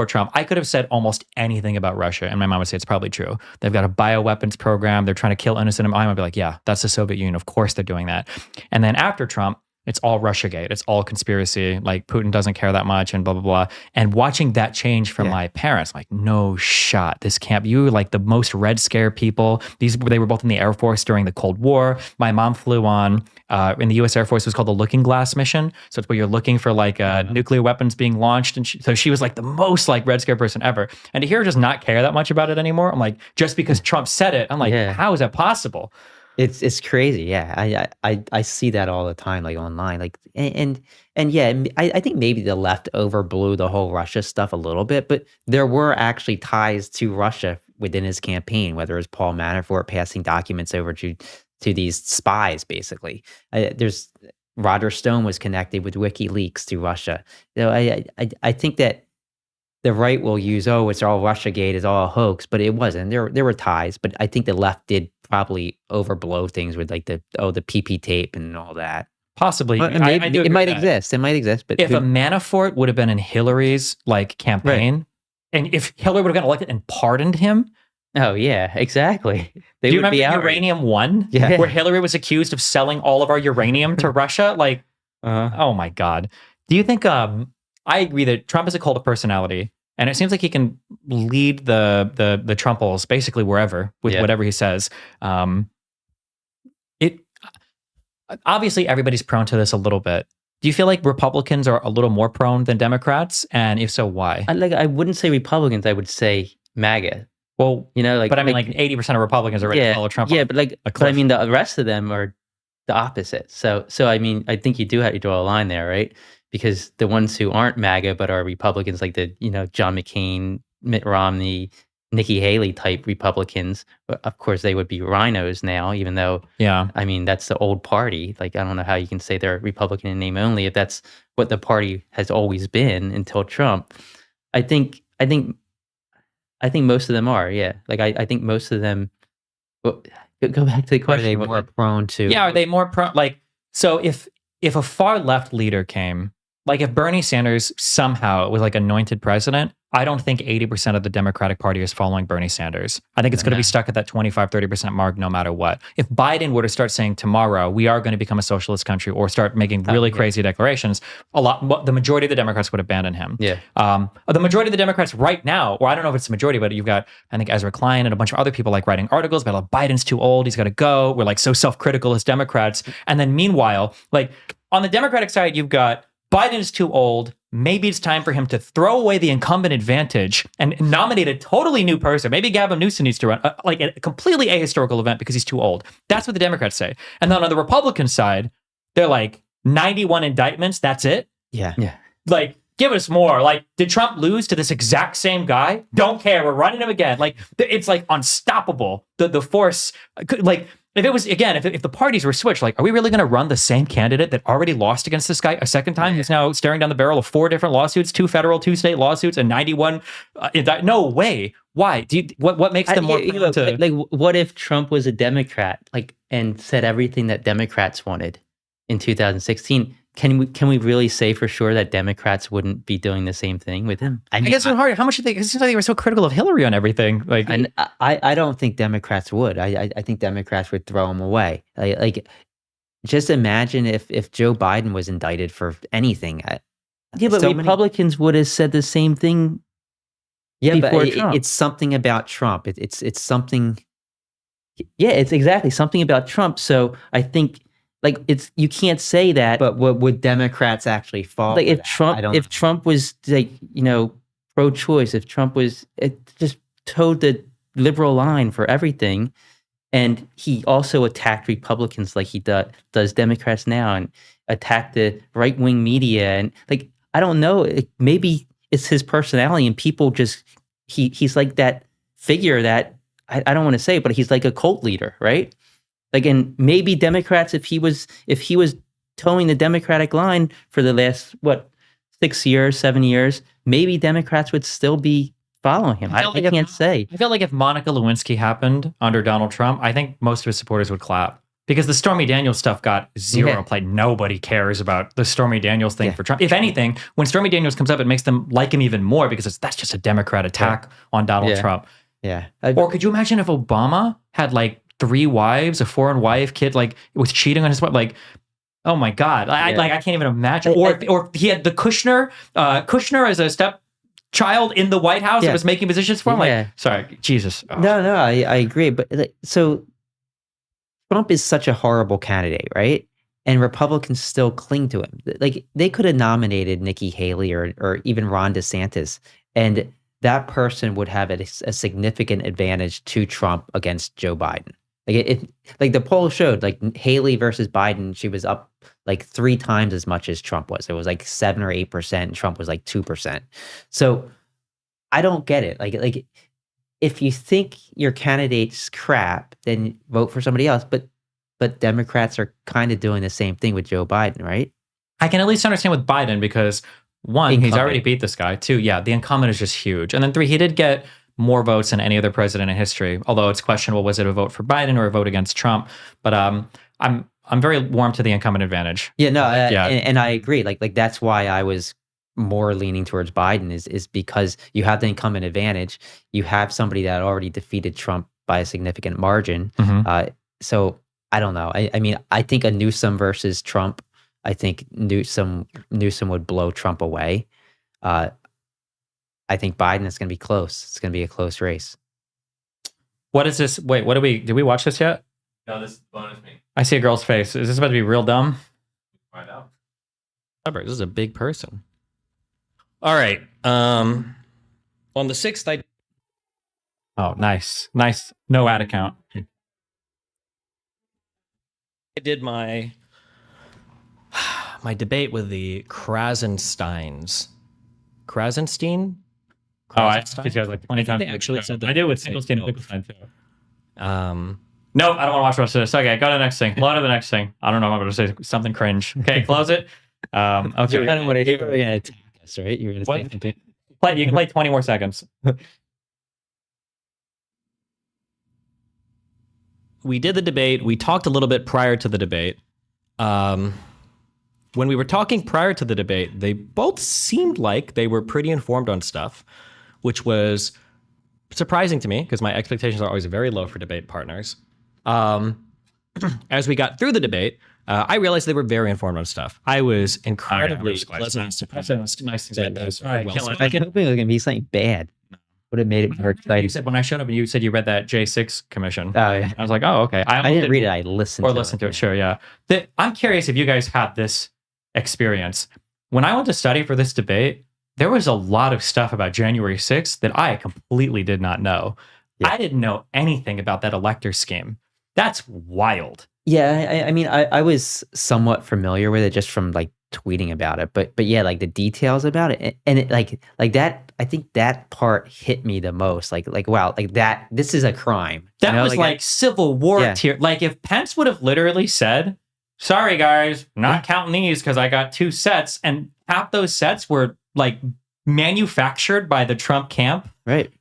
Trump, I could have said almost anything about Russia, and my mom would say it's probably true. They've got a bioweapons program. They're trying to kill innocent. I would be like, yeah, that's the Soviet Union. Of course they're doing that. And then after Trump, it's all Russiagate. It's all conspiracy. Like Putin doesn't care that much and blah, blah, blah. And watching that change from my parents, like, no shot. This can't be. You were like the most Red Scare people. They were both in the Air Force during the Cold War. My mom flew on, in the US Air Force, it was called the Looking Glass mission. So it's where you're looking for like nuclear weapons being launched. And so she was like the most like Red Scare person ever. And to hear her just not care that much about it anymore, I'm like, just because Trump said it, I'm like, how is that possible? It's crazy. Yeah. I see that all the time, like online, like, and yeah, I think maybe the left overblew the whole Russia stuff a little bit, but there were actually ties to Russia within his campaign, whether it was Paul Manafort passing documents over to these spies, basically. There's Roger Stone was connected with WikiLeaks to Russia. So I think that the right will use, oh, it's all Russiagate, it's all a hoax, but it wasn't. There were ties, but I think the left did probably overblow things with like the PP tape and all that. Possibly. Well, I do it might agree with that. exist. It might exist, but If a Manafort would have been in Hillary's like campaign, and if Hillary would have gotten elected and pardoned him, Oh yeah, exactly. They do you would remember be outraged. Uranium One? Yeah. Where Hillary was accused of selling all of our uranium to Russia? Like, oh my God. Do you think, I agree that Trump is a cult of personality, and it seems like he can lead the Trumples basically wherever with whatever he says. Obviously everybody's prone to this a little bit. Do you feel like Republicans are a little more prone than Democrats? And if so, why? I wouldn't say Republicans. I would say MAGA. Well, You know, but I mean, like 80% of Republicans are ready to follow Trump. Yeah, off but like, a but I cliff. mean, the rest of them are the opposite. So I mean, I think you do have to draw a line there, right? Because the ones who aren't MAGA but are Republicans, like the John McCain, Mitt Romney, Nikki Haley type Republicans, of course they would be rhinos now. Even though, Yeah. I mean, that's the old party. Like, I don't know how you can say they're Republican in name only if that's what the party has always been until Trump. I think most of them are, yeah. Like I think most of them. Well, go back to the are question. they more prone to? Yeah, are they more like, so if a far left leader came, like if Bernie Sanders somehow was like anointed president, I don't think 80% of the Democratic Party is following Bernie Sanders. I think it's going to be stuck at that 25-30% mark no matter what. If Biden were to start saying tomorrow, we are going to become a socialist country, or start making really crazy declarations, the majority of the Democrats would abandon him. Yeah. The majority of the Democrats right now, or I don't know if it's the majority, but you've got, I think, Ezra Klein and a bunch of other people like writing articles about Biden's too old, he's got to go. We're like so self-critical as Democrats. And then meanwhile, like on the Democratic side, you've got Biden is too old. Maybe it's time for him to throw away the incumbent advantage and nominate a totally new person. Maybe Gavin Newsom needs to run like a completely ahistorical event because he's too old. That's what the Democrats say. And then on the Republican side, they're like 91 indictments. That's it. Yeah. Like, give us more. Like, did Trump lose to this exact same guy? Don't care. We're running him again. Like, it's like unstoppable. The force, like, if it was, again, if the parties were switched, like, are we really going to run the same candidate that already lost against this guy a second time, who's now staring down the barrel of 4 different lawsuits, 2 federal, 2 state lawsuits, and 91? No way. Why? What makes them more prone to? Like, what if Trump was a Democrat, like, and said everything that Democrats wanted in 2016? Can we really say for sure that Democrats wouldn't be doing the same thing with him? I guess it's hard. How much do they? It seems like they were so critical of Hillary on everything. Like, And I don't think Democrats would. I think Democrats would throw him away. Like just imagine if Joe Biden was indicted for anything. Yeah, but Republicans would have said the same thing. Yeah, before but Trump. it's something about Trump. It's something. Yeah, it's exactly something about Trump. So I think, like, you can't say that. But what would Democrats actually fall? Like, for if that? Trump, I don't if Trump was, like, pro-choice, if Trump was just towed the liberal line for everything, and he also attacked Republicans like he does Democrats now, and attacked the right-wing media, and, like, I don't know, maybe it's his personality, and people just he's like that figure that I don't want to say, but he's like a cult leader, right? Like, and maybe Democrats, if he was towing the Democratic line for the last 6 years, 7 years, maybe Democrats would still be following him. I can't say. I feel like if Monica Lewinsky happened under Donald Trump, I think most of his supporters would clap. Because the Stormy Daniels stuff got zero play. Nobody cares about the Stormy Daniels thing for Trump. If anything, when Stormy Daniels comes up, it makes them like him even more because that's just a Democrat attack on Donald Trump. Yeah. Or could you imagine if Obama had like 3 wives, a foreign wife, kid, like was cheating on his wife? Like, oh my God. I can't even imagine. Or he had the Kushner as a stepchild in the White House that was making positions for him. Like, sorry, Jesus. Oh. No, I agree. But so Trump is such a horrible candidate, right? And Republicans still cling to him. Like, they could have nominated Nikki Haley or even Ron DeSantis, and that person would have a significant advantage to Trump against Joe Biden. Like the poll showed, like Haley versus Biden, she was up like 3 times as much as Trump was. It was like 7 or 8%, and Trump was like 2%. So I don't get it. Like if you think your candidate's crap, then vote for somebody else. But Democrats are kind of doing the same thing with Joe Biden, right? I can at least understand with Biden because 1, he's already beat this guy. 2, the incumbent is just huge. And then 3, he did get more votes than any other president in history. Although it's questionable, was it a vote for Biden or a vote against Trump? But I'm very warm to the incumbent advantage. Yeah, no, and I agree. Like that's why I was more leaning towards Biden is because you have the incumbent advantage. You have somebody that already defeated Trump by a significant margin. So I don't know. I mean, I think a Newsom versus Trump, I think Newsom would blow Trump away. I think Biden is going to be close. It's going to be a close race. What is this? Wait, did we watch this yet? No, this is bonus me. I see a girl's face. Is this about to be real dumb? Find out. This is a big person. All right. On the 6th, Oh, nice. No ad account. I did my debate with the Krassensteins. Krassenstein? Oh, I these guys like 20 times. They actually said that. I do with Singlestein and Finkelstein too. No, I don't want to watch the rest of this. Okay, go to the next thing. Go to the next thing. I don't know. I'm going to say something cringe. Okay, close it. Okay. You kind of want to hear attack us, right? You're going to say something. You can play 20 more seconds. We did the debate. We talked a little bit prior to the debate. When we were talking prior to the debate, they both seemed like they were pretty informed on stuff, which was surprising to me because my expectations are always very low for debate partners. As we got through the debate, I realized they were very informed on stuff. I was incredibly pleasant surprised. Nice thing. I can hope it was going to be something bad. Would have made it more exciting. You said when I showed up and you said you read that J6 commission. Oh, yeah. I was like, oh, okay. I didn't read it. I listened to it. Sure, yeah. I'm curious if you guys had this experience. When I went to study for this debate, there was a lot of stuff about January 6th that I completely did not know. Yeah. I didn't know anything about that elector scheme. That's wild. Yeah, I mean, I was somewhat familiar with it just from like tweeting about it, but yeah, like the details about it, and it, like that. I think that part hit me the most. Like wow, like that. This is a crime. That was like Civil War tier. Like if Pence would have literally said, "Sorry guys, not counting these because I got 2 sets," and half those sets were like manufactured by the Trump camp, right?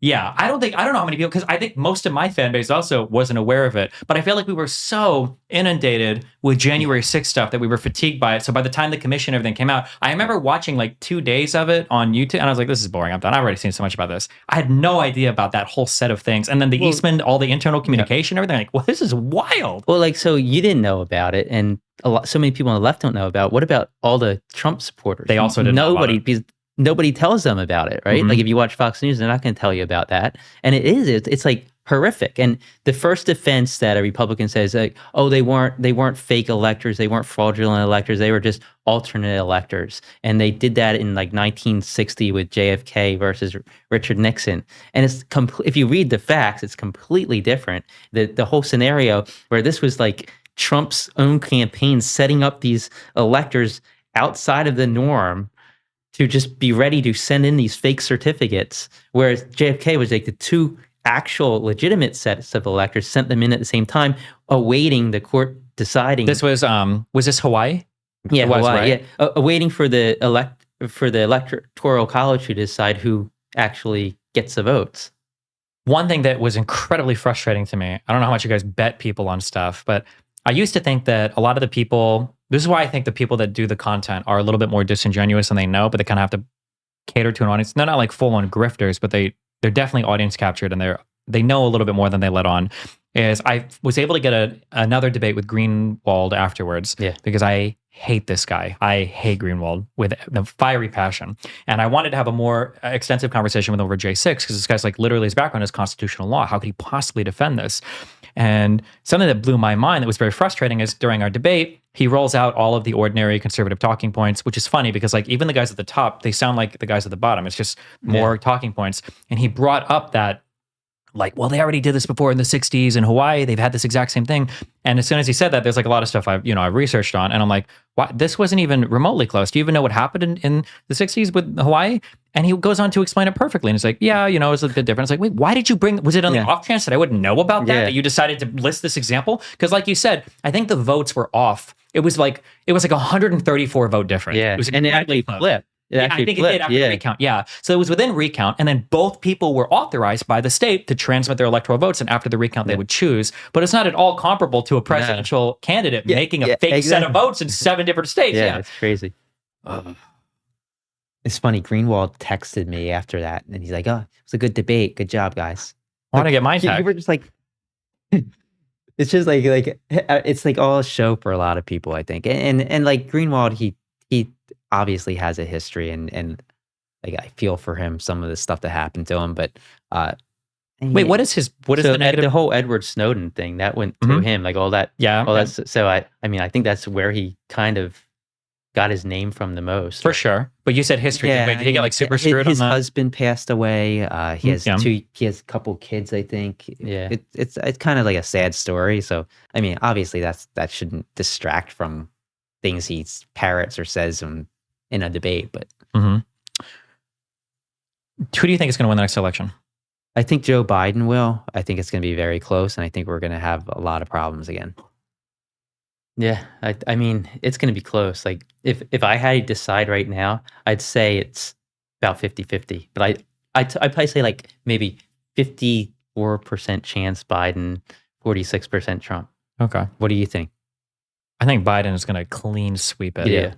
Yeah, I don't know how many people, because I think most of my fan base also wasn't aware of it. But I feel like we were so inundated with January 6th stuff that we were fatigued by it. So by the time the commission and everything came out, I remember watching like 2 days of it on YouTube, and I was like, this is boring. I'm done. I've already seen so much about this. I had no idea about that whole set of things. And then the Eastman, all the internal communication, everything. Like, well, this is wild. Well, like, so you didn't know about it, and so many people on the left don't know about it. What about all the Trump supporters? They also didn't know about it. Because nobody tells them about it, right? Mm-hmm. Like if you watch Fox News, they're not going to tell you about that. And it's like horrific. And the first defense that a Republican says, like, oh, they weren't fake electors, they weren't fraudulent electors, they were just alternate electors. And they did that in like 1960 with JFK versus Richard Nixon. And it's if you read the facts, it's completely different. The whole scenario where this was like Trump's own campaign setting up these electors outside of the norm to just be ready to send in these fake certificates, whereas JFK was like the two actual legitimate sets of electors, sent them in at the same time, awaiting the court deciding. This was this Hawaii? Yeah, It was, Hawaii, right? yeah. Waiting for the electoral college to decide who actually gets the votes. One thing that was incredibly frustrating to me, I don't know how much you guys bet people on stuff, but I used to think that a lot of the people, this is why I think the people that do the content are a little bit more disingenuous than they know, but they kind of have to cater to an audience. They're not like full-on grifters, but they're definitely audience captured, and they know a little bit more than they let on. Is I was able to get another debate with Greenwald afterwards, because I hate this guy. I hate Greenwald with the fiery passion. And I wanted to have a more extensive conversation with him over J6, because this guy's like literally his background is constitutional law. How could he possibly defend this? And something that blew my mind that was very frustrating is during our debate, he rolls out all of the ordinary conservative talking points, which is funny because like even the guys at the top, they sound like the guys at the bottom. It's just more talking points. And he brought up that like, well, they already did this before in the 60s in Hawaii. They've had this exact same thing. And as soon as he said that, there's like a lot of stuff I've researched on. And I'm like, what? This wasn't even remotely close. Do you even know what happened in the 60s with Hawaii? And he goes on to explain it perfectly. And it's like, yeah, it was a bit different. It's like, wait, why did you was it on the off chance that I wouldn't know about that you decided to list this example? Because like you said, I think the votes were off. It was like 134 vote difference. Yeah, It was and it actually flipped. I think it did after recount. Yeah. So it was within recount. And then both people were authorized by the state to transmit their electoral votes. And after the recount, they would choose. But it's not at all comparable to a presidential candidate making a fake set of votes in 7 different states. Yeah, it's crazy. It's funny. Greenwald texted me after that, and he's like, "Oh, it was a good debate. Good job, guys." I want to get my tag. You were just like, it's just like it's like all a show for a lot of people, I think. And like Greenwald, he obviously has a history, and like I feel for him, some of the stuff that happened to him. But wait, what is the negative? The whole Edward Snowden thing that went through him, like all that. Yeah. That's so. I mean, I think that's where he kind of got his name from the most. For sure. But you said history. Yeah, Wait, did he get like super screwed his on that? husband passed away. He has he has a couple kids, I think. Yeah. It's kind of like a sad story. So I mean, obviously that shouldn't distract from things he parrots or says in a debate. But Who do you think is going to win the next election? I think Joe Biden will. I think it's going to be very close, and I think we're going to have a lot of problems again. Yeah, I mean, it's going to be close. Like, if I had to decide right now, I'd say it's about 50-50. But I'd probably say like maybe 54% chance Biden, 46% Trump. Okay. What do you think? I think Biden is going to clean sweep it. Yeah.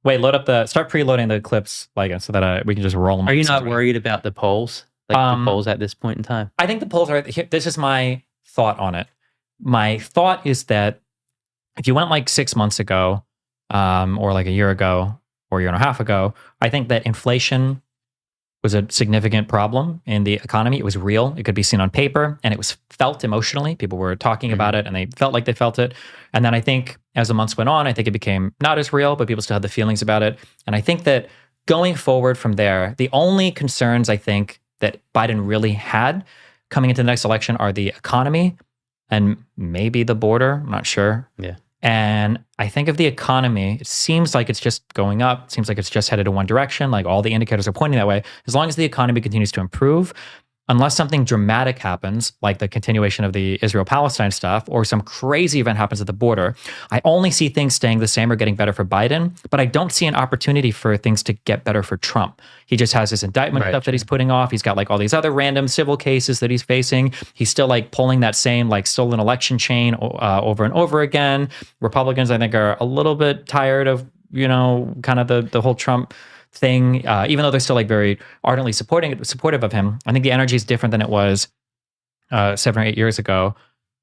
Wait, start preloading the clips, like so that we can just roll them. Are you not worried about the polls? Like the polls at this point in time? I think the polls are. This is my thought on it. My thought is that if you went like 6 months ago, or like a year ago, or a year and a half ago, I think that inflation was a significant problem in the economy. It was real. It could be seen on paper, and it was felt emotionally. People were talking about it, and they felt like they felt it. And then I think as the months went on, I think it became not as real, but people still had the feelings about it. And I think that going forward from there, the only concerns I think that Biden really had coming into the next election are the economy and maybe the border. I'm not sure. Yeah. And I think of the economy, it seems like it's just going up. It seems like it's just headed in one direction. Like all the indicators are pointing that way. As long as the economy continues to improve, unless something dramatic happens, like the continuation of the Israel-Palestine stuff, or some crazy event happens at the border, I only see things staying the same or getting better for Biden, but I don't see an opportunity for things to get better for Trump. He just has this indictment stuff that he's putting off. He's got like all these other random civil cases that he's facing. He's still like pulling that same like stolen election chain over and over again. Republicans, I think, are a little bit tired of, kind of the whole Trump thing, even though they're still like very ardently supportive of him. I think the energy is different than it was 7 or 8 years ago.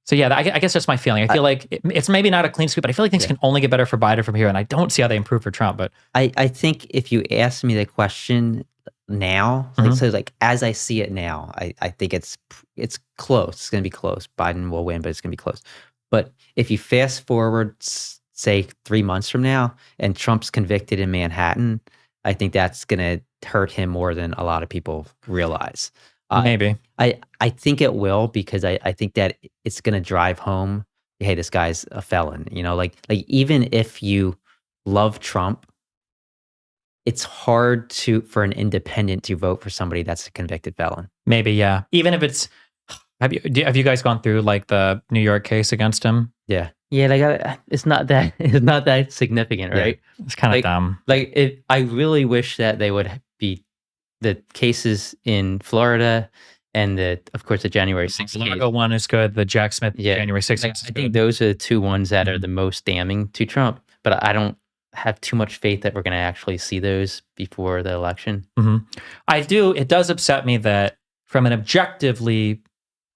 So yeah, I guess that's my feeling. I feel like it's maybe not a clean sweep, but I feel like things can only get better for Biden from here, and I don't see how they improve for Trump. But I think if you ask me the question now, like as I see it now, I think it's close. It's going to be close. Biden will win, but it's going to be close. But if you fast forward, say 3 months from now, and Trump's convicted in Manhattan, I think that's going to hurt him more than a lot of people realize. Maybe. I think it will, because I think that it's going to drive home, hey, this guy's a felon. Like even if you love Trump, it's hard for an independent to vote for somebody that's a convicted felon. Maybe, yeah. Even if it's, have you guys gone through like the New York case against him? Yeah. Yeah, like it's not that significant, right? It's kind of Like- dumb. I really wish that they would be the cases in Florida and of course the January 6th Largo one is good. The Jack Smith January 6th. I think those are the two ones that are the most damning to Trump. But I don't have too much faith that we're going to actually see those before the election. I do. It does upset me that from an objectively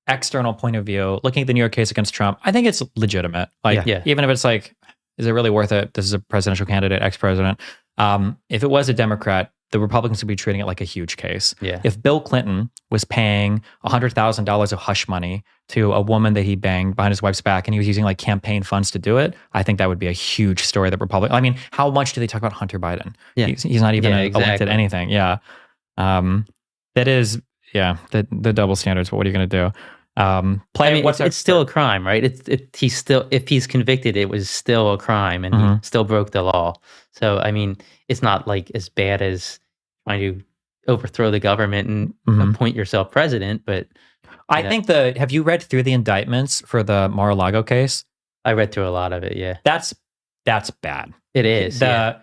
external point of view, looking at the New York case against Trump, I think it's legitimate. Like, Yeah. even if it's like, is it really worth it? This is a presidential candidate, ex-president. If it was a Democrat, the Republicans would be treating it like a huge case. Yeah. If Bill Clinton was paying $100,000 of hush money to a woman that he banged behind his wife's back and he was using like campaign funds to do it, I think that would be a huge story that I mean, how much do they talk about Hunter Biden? Yeah. He's not even elected exactly. anything. Yeah. That is, the double standards, but what are you going to do? It's still a crime, right? If he's convicted, it was still a crime and he still broke the law. So, I mean, it's not like as bad as trying to overthrow the government and appoint yourself president, but I think have you read through the indictments for the Mar-a-Lago case? I read through a lot of it. Yeah, That's bad. it is. There's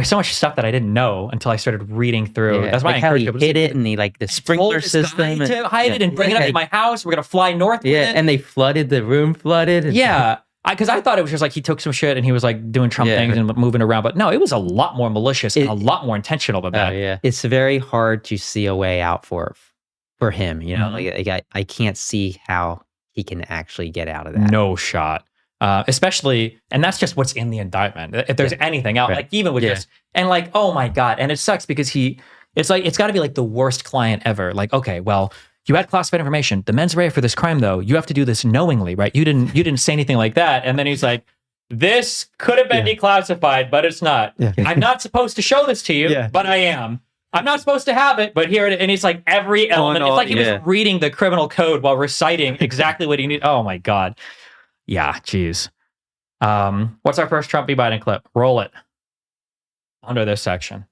so much stuff that I didn't know until I started reading through. Yeah. That's why like I how encourage he people. hid it and he like the sprinkler system to hide it and bring it up to my house. We're gonna fly north. with it. and they flooded the room, flooded. And Yeah. Because I thought it was just like he took some shit and he was like doing Trump things and moving around. But no, it was a lot more malicious and a lot more intentional than that. yeah. It's very hard to see a way out for him. You know, like I can't see how he can actually get out of that. No shot. Especially, and that's just what's in the indictment. If there's anything else, like even with just, and like, oh my God. And it sucks because it's got to be like the worst client ever. Like, okay, well, you had classified information. The mens rea for this crime, though, you have to do this knowingly, right? You didn't say anything like that. And then he's like, this could have been declassified, but it's not. Yeah. I'm not supposed to show this to you, but I am. I'm not supposed to have it, but here it is. And it's like every element. It's like he was reading the criminal code while reciting exactly what he needed. Oh my God. Yeah, geez. What's our first Trump v. Biden clip? Roll it. Under this section.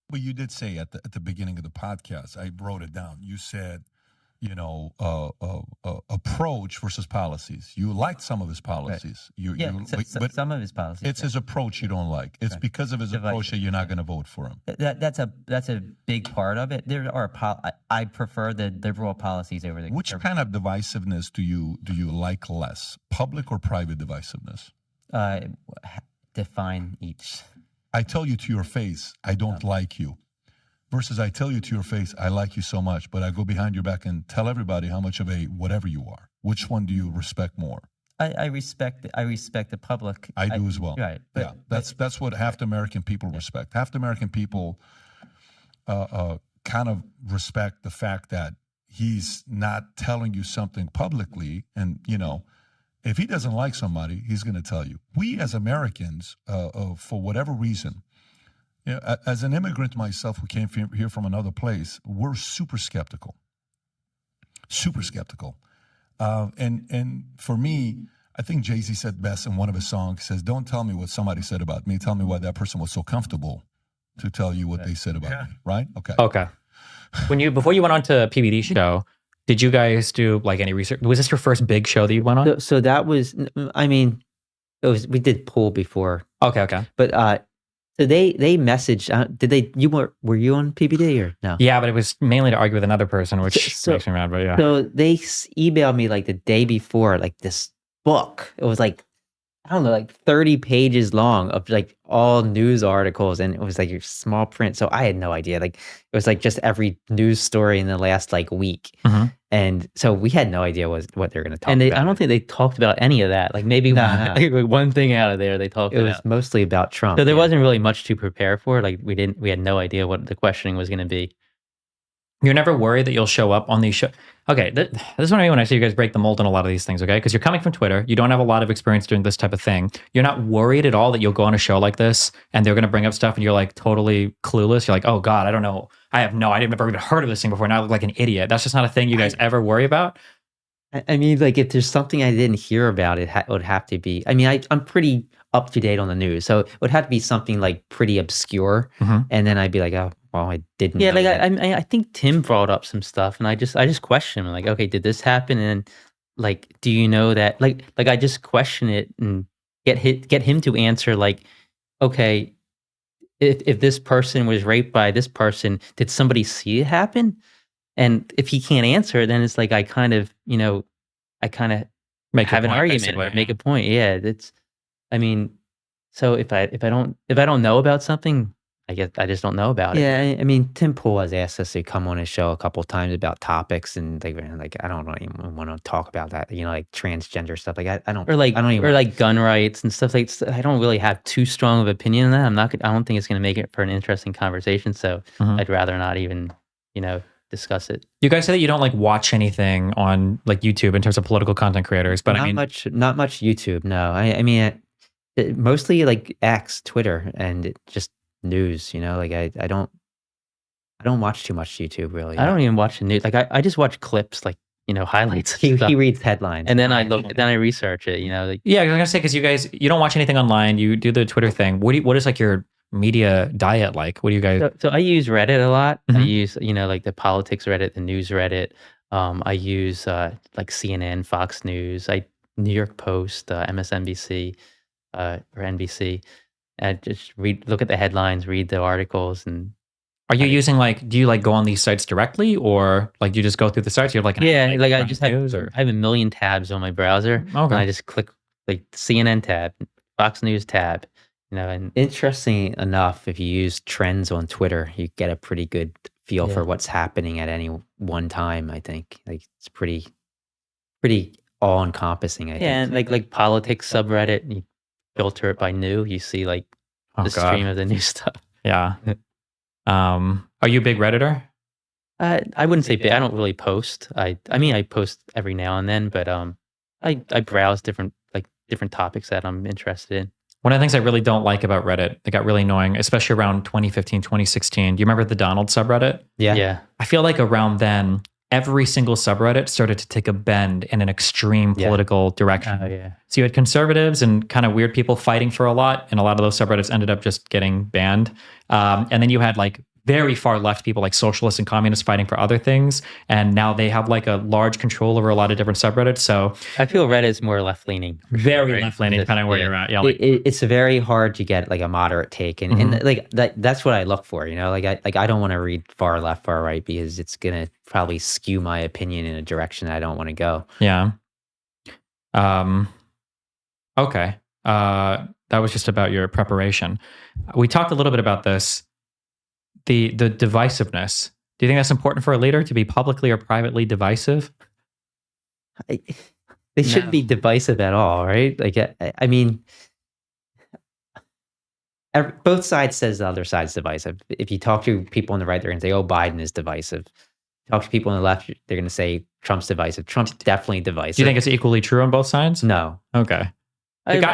Well, you did say at the beginning of the podcast, I wrote it down. You said, approach versus policies. You liked some of his policies. But some of his policies. it's his approach you don't like. It's because of his approach that you're not going to vote for him. That's a big part of it. There are I prefer the liberal policies over the. Which kind of divisiveness do you like less, public or private divisiveness? Define each. I tell you to your face, I don't like you. Versus I tell you to your face, I like you so much, but I go behind your back and tell everybody how much of a whatever you are. Which one do you respect more? I respect the public. I do as well. Right. But, that's what half the American people respect. Half the American people kind of respect the fact that he's not telling you something publicly, and if he doesn't like somebody, he's going to tell you. We as Americans, for whatever reason, as an immigrant myself who came here from another place, we're super skeptical. Super skeptical. And for me, I think Jay-Z said best in one of his songs, he says, don't tell me what somebody said about me. Tell me why that person was so comfortable to tell you what they said about me. Right? Okay. Before you went on to PBD show, did you guys do like any research? Was this your first big show that you went on? So that was, I mean, we did pool before. Okay. But so they messaged. Were you on PBD or no? Yeah, but it was mainly to argue with another person, which makes me mad. But yeah. So they emailed me like the day before, like this book. It was like, I don't know, like 30 pages long of like all news articles, and it was like your small print. So I had no idea. Like it was like just every news story in the last like week. And so we had no idea what they're going to talk about. I don't think they talked about any of that. Like maybe one thing out of there they talked about. It was mostly about Trump. So there wasn't really much to prepare for. Like we had no idea what the questioning was going to be. You're never worried that you'll show up on these shows. Okay, this is what I mean when I say you guys break the mold on a lot of these things, okay? Because you're coming from Twitter. You don't have a lot of experience doing this type of thing. You're not worried at all that you'll go on a show like this and they're going to bring up stuff and you're like totally clueless. You're like, oh God, I don't know. I've never even heard of this thing before. Now I look like an idiot. That's just not a thing you guys ever worry about? I mean, like if there's something I didn't hear about, it would have to be, I mean, I'm pretty up to date on the news. So it would have to be something like pretty obscure, and then I'd be like, oh, well, I didn't. Yeah, know like that. I think Tim brought up some stuff, and I just question him, like, okay, did this happen? And like, do you know that? Like I just question it and get him to answer, like, okay, if this person was raped by this person, did somebody see it happen? And if he can't answer, then it's like I kind of Make your have an point, argument basically, or make a point. Yeah, that's. I mean, so if I don't know about something, I guess I just don't know about it. Yeah, I mean, Tim Pool has asked us to come on his show a couple of times about topics, and they were like, I don't even want to talk about that. Like transgender stuff. Like I don't, Or like, I don't even. or like gun rights and stuff like. I don't really have too strong of opinion on that. I don't think it's going to make it for an interesting conversation. So I'd rather not even, discuss it. You guys say that you don't like watch anything on like YouTube in terms of political content creators, but not I mean, not much YouTube. No, I mean, mostly like X, Twitter, and just news. Like I don't watch too much YouTube really. I don't even watch the news. Like I just watch clips, like highlights. He and stuff. he reads headlines, and then I research it. Like, yeah, I was gonna say because you don't watch anything online. You do the Twitter thing. What is like your media diet like? What do you guys? So I use Reddit a lot. I Mhm. use like the politics Reddit, the news Reddit. I use like CNN, Fox News, New York Post, MSNBC, or NBC. I just look at the headlines, read the articles, and Are you using do you like go on these sites directly, or like do you just go through the sites? You have like an yeah, app, like I Prime just News, I have a million tabs on my browser, and Okay. I just click like CNN tab, Fox News tab, and Interesting enough, if you use trends on Twitter, you get a pretty good feel Yeah. for what's happening at any one time. I think like it's pretty all encompassing. I yeah, think. and like politics subreddit, you filter it by new. You see like Oh the God. stream of the new stuff. Yeah. Are you a big Redditor? I wouldn't say big. I don't really post. I mean, I post every now and then, but I browse different topics that I'm interested in. One of the things I really don't like about Reddit, it got really annoying, especially around 2015, 2016. Do you remember the Donald subreddit? Yeah. I feel like around then, every single subreddit started to take a bend in an extreme political direction. Oh yeah. So you had conservatives and kind of weird people fighting for a lot, and a lot of those subreddits ended up just getting banned. And then you had like very far left people like socialists and communists fighting for other things, and now they have like a large control over a lot of different subreddits. So I feel Reddit is more left leaning. very left leaning, kind of where you're at. Yeah, like, It's very hard to get like a moderate take, and like that's what I look for. Like I don't want to read far left, far right because it's gonna probably skew my opinion in a direction I don't want to go. yeah. Okay. That was just about your preparation. We talked a little bit about this. The divisiveness. Do you think that's important for a leader to be publicly or privately divisive? They shouldn't be divisive at all, right? Like I mean, both sides says the other side's divisive. If you talk to people on the right, they're going to say, "Oh, Biden is divisive." Talk to people on the left, they're going to say Trump's divisive. Trump's definitely divisive. Do you think it's equally true on both sides? No. Okay.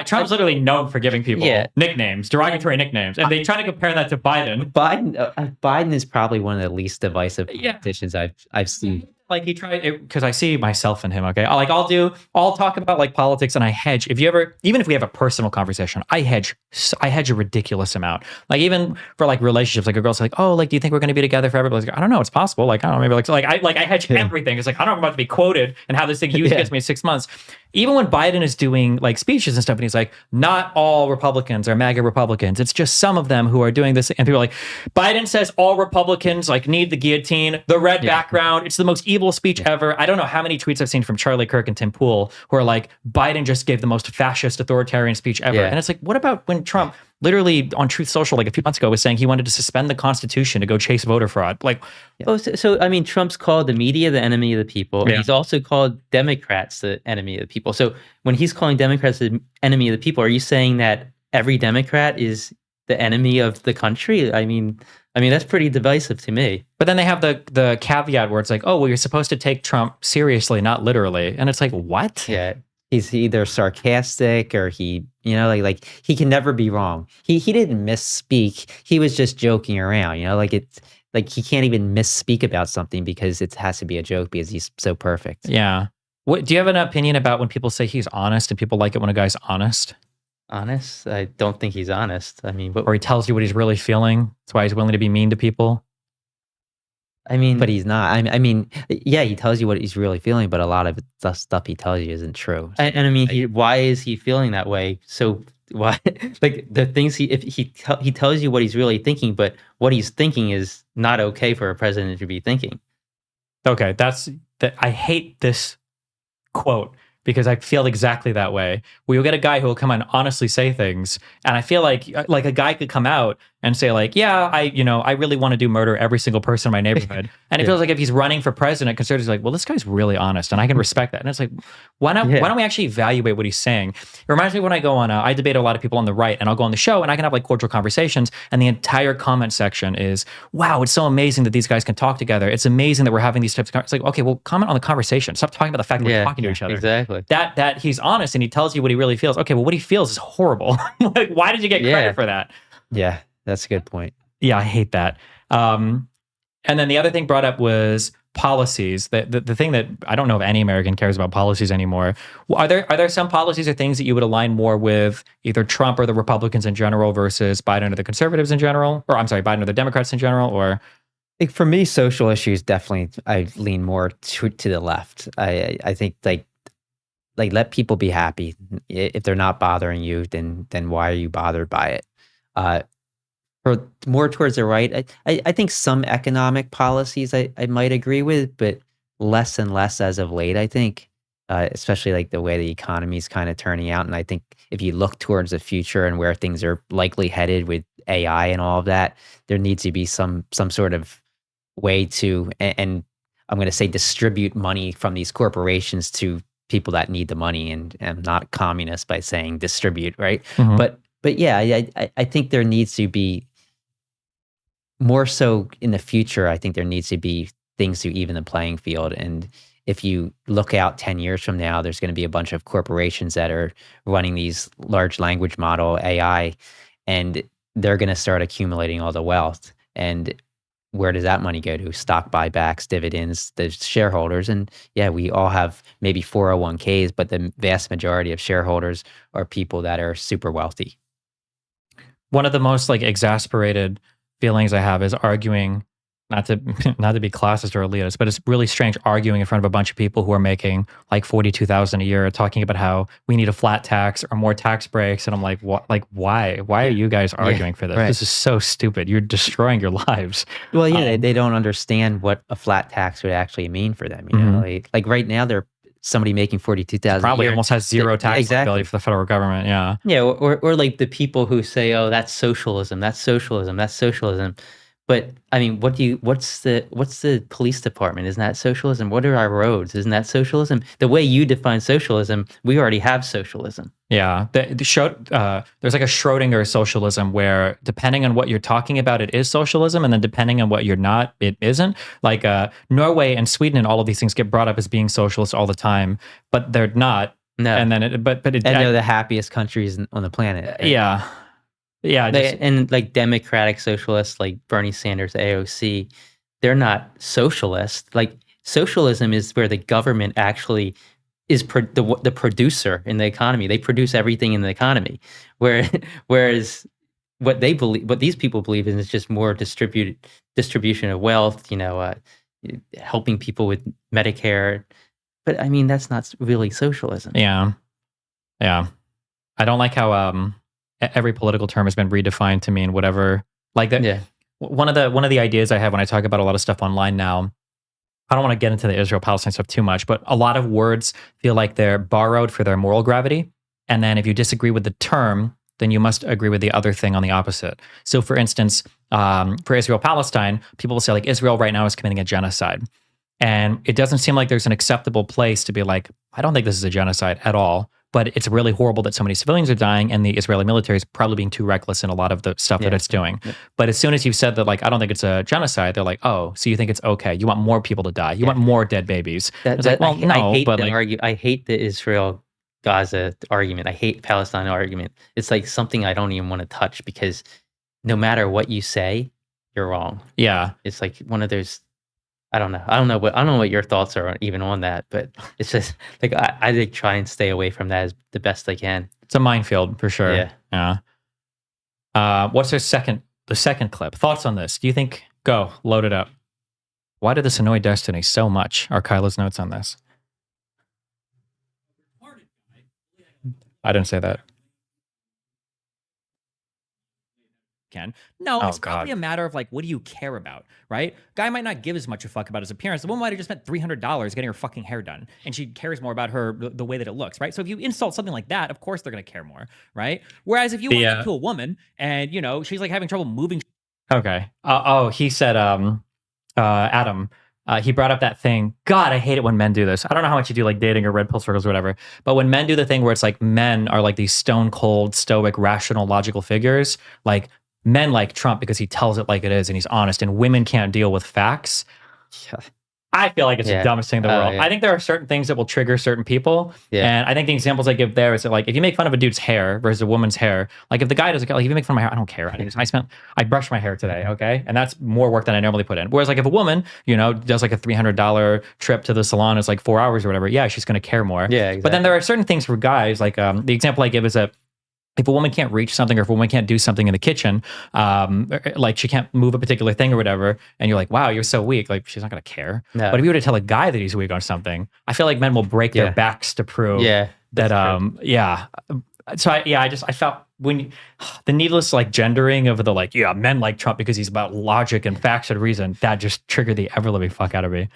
Trump's literally known for giving people nicknames, derogatory nicknames, and they try to compare that to Biden. Biden is probably one of the least divisive politicians I've seen. Like he tried because I see myself in him. Okay, I'll talk about like politics, and I hedge. Even if we have a personal conversation, I hedge a ridiculous amount. Like even for like relationships, like a girl's like, oh, like do you think we're going to be together forever? Like, I don't know, it's possible. Like I don't know, maybe I hedge everything. It's like I don't know, I'm about to be quoted and how this thing usually gets me in 6 months. Even when Biden is doing like speeches and stuff, and he's like, not all Republicans are MAGA Republicans. It's just some of them who are doing this. And people are like, Biden says all Republicans like need the guillotine, the red background. It's the most evil speech ever. I don't know how many tweets I've seen from Charlie Kirk and Tim Pool who are like, Biden just gave the most fascist authoritarian speech ever. And it's like, what about when Trump literally on Truth Social like a few months ago was saying he wanted to suspend the Constitution to go chase voter fraud? Like, so I mean, Trump's called the media the enemy of the people. And he's also called Democrats the enemy of the people. So when he's calling Democrats the enemy of the people, are you saying that every Democrat is the enemy of the country? I mean, that's pretty divisive to me. But then they have the caveat where it's like, oh, well, you're supposed to take Trump seriously, not literally. And it's like, what? Yeah. He's either sarcastic or he he can never be wrong. He didn't misspeak. He was just joking around, like it's like he can't even misspeak about something because it has to be a joke because he's so perfect. Yeah. Do you have an opinion about when people say he's honest and people like it when a guy's honest? Honest? I don't think he's honest. I mean, Or he tells you what he's really feeling. That's why he's willing to be mean to people. But he's not. I mean, yeah, he tells you what he's really feeling, but a lot of the stuff he tells you isn't true. and I mean, why is he feeling that way? So why, like the things if he tells you what he's really thinking, but what he's thinking is not okay for a president to be thinking. Okay, I hate this quote because I feel exactly that way. We'll get a guy who will come and honestly say things, and I feel like a guy could come out and say like, yeah, I really want to do murder every single person in my neighborhood, and it feels like if he's running for president, conservatives are like, well, this guy's really honest, and I can respect that. And it's like, why don't we actually evaluate what he's saying? It reminds me when I go on, I debate a lot of people on the right, and I'll go on the show and I can have like cordial conversations, and the entire comment section is, wow, it's so amazing that these guys can talk together. It's amazing that we're having these types of conversations. It's like, okay, well, comment on the conversation. Stop talking about the fact that we're talking to each other. Exactly. That he's honest and he tells you what he really feels. Okay, well, what he feels is horrible. Like, why did you get credit for that? Yeah, that's a good point. Yeah, I hate that. And then the other thing brought up was policies. The thing that I don't know if any American cares about policies anymore. Are there some policies or things that you would align more with either Trump or the Republicans in general versus Biden or the conservatives in general? Or I'm sorry, Biden or the Democrats in general? Or Like for me, social issues definitely I lean more to the left. I think like let people be happy. If they're not bothering you, then why are you bothered by it? For more towards the right, I think some economic policies I might agree with, but less and less as of late. I think, especially like the way the economy is kind of turning out, and I think if you look towards the future and where things are likely headed with AI and all of that, there needs to be some sort of way to, and I'm going to say distribute money from these corporations to people that need the money, and I'm not communist by saying distribute, right? But yeah, I think there needs to be more so in the future. I think there needs to be things to even the playing field. And if you look out 10 years from now, there's going to be a bunch of corporations that are running these large language model AI, and they're going to start accumulating all the wealth. And where does that money go to? Stock buybacks, dividends, the shareholders. And yeah, we all have maybe 401ks, but the vast majority of shareholders are people that are super wealthy. one of the most like exasperated feelings I have is arguing, not to be classist or elitist, but it's really strange arguing in front of a bunch of people who are making like $42,000 a year, talking about how we need a flat tax or more tax breaks, and I'm like, what? Like, why? Why are you guys arguing for this? Right. This is so stupid. You're destroying your lives. Well, yeah, they don't understand what a flat tax would actually mean for them. You know, like right now, they're somebody making 42,000 probably almost has zero tax liability for the federal government. Yeah, yeah, or like the people who say, "Oh, that's socialism. That's socialism. That's socialism." But I mean, what's the police department? Isn't that socialism? What are our roads? Isn't that socialism? The way you define socialism, we already have socialism. Yeah. There's like a Schrodinger socialism where depending on what you're talking about, it is socialism. And then depending on what you're not, it isn't. Like Norway and Sweden and all of these things get brought up as being socialist all the time, but they're not. No. And then they're the happiest countries on the planet. Right? Yeah. Yeah, and like democratic socialists like Bernie Sanders, AOC, they're not socialist. Like socialism is where the government actually is the producer in the economy. They produce everything in the economy. Whereas what these people believe in is just more distribution of wealth. Helping people with Medicare. But I mean, that's not really socialism. Yeah. I don't like how every political term has been redefined to mean whatever. Like that. Yeah. One of the ideas I have when I talk about a lot of stuff online now, I don't want to get into the Israel-Palestine stuff too much, but a lot of words feel like they're borrowed for their moral gravity. And then if you disagree with the term, then you must agree with the other thing on the opposite. So for instance, for Israel-Palestine, people will say like Israel right now is committing a genocide. And it doesn't seem like there's an acceptable place to be like, I don't think this is a genocide at all. But it's really horrible that so many civilians are dying, and the Israeli military is probably being too reckless in a lot of the stuff that it's doing. Yeah. But as soon as you've said that, like, I don't think it's a genocide, they're like, oh, so you think it's okay? You want more people to die? You want more dead babies? I hate the Israel-Gaza argument. I hate Palestine argument. It's like something I don't even want to touch because no matter what you say, you're wrong. Yeah, it's like one of those I don't know. I don't know what your thoughts are even on that, but it's just like I like try and stay away from that as the best I can. It's a minefield for sure. Yeah. What's the second clip? Thoughts on this? Do you think? Go, load it up. Why did this annoy Destiny so much? Are Kyla's notes on this? I didn't say that. No, Oh, it's probably God. a matter of like, what do you care about, right? Guy might not give as much a fuck about his appearance. The woman might have just spent $300 getting her fucking hair done, and she cares more about the way that it looks, right? So if you insult something like that, of course they're gonna care more, right? Whereas if you walk up to a woman and she's like having trouble moving. Okay. He said, Adam, he brought up that thing. God, I hate it when men do this. I don't know how much you do like dating or red pill circles or whatever, but when men do the thing where it's like men are like these stone cold, stoic, rational, logical figures, like men like Trump because he tells it like it is and he's honest, and women can't deal with facts. I feel like it's the dumbest thing in the world. Yeah. I think there are certain things that will trigger certain people. Yeah. And I think the examples I give there is that, like, if you make fun of a dude's hair versus a woman's hair, like if the guy doesn't, like, if you make fun of my hair, I don't care. I brushed my hair today, okay? And that's more work than I normally put in. Whereas, like, if a woman, does like a $300 trip to the salon, it's like 4 hours or whatever, yeah, she's going to care more. Yeah, exactly. But then there are certain things for guys, like the example I give is that if a woman can't reach something or if a woman can't do something in the kitchen, like she can't move a particular thing or whatever, and you're like, wow, you're so weak, like she's not going to care. No. But if you were to tell a guy that he's weak on something, I feel like men will break their backs to prove that, So I felt when the needless like gendering of the like, men like Trump because he's about logic and facts and reason, that just triggered the ever living fuck out of me.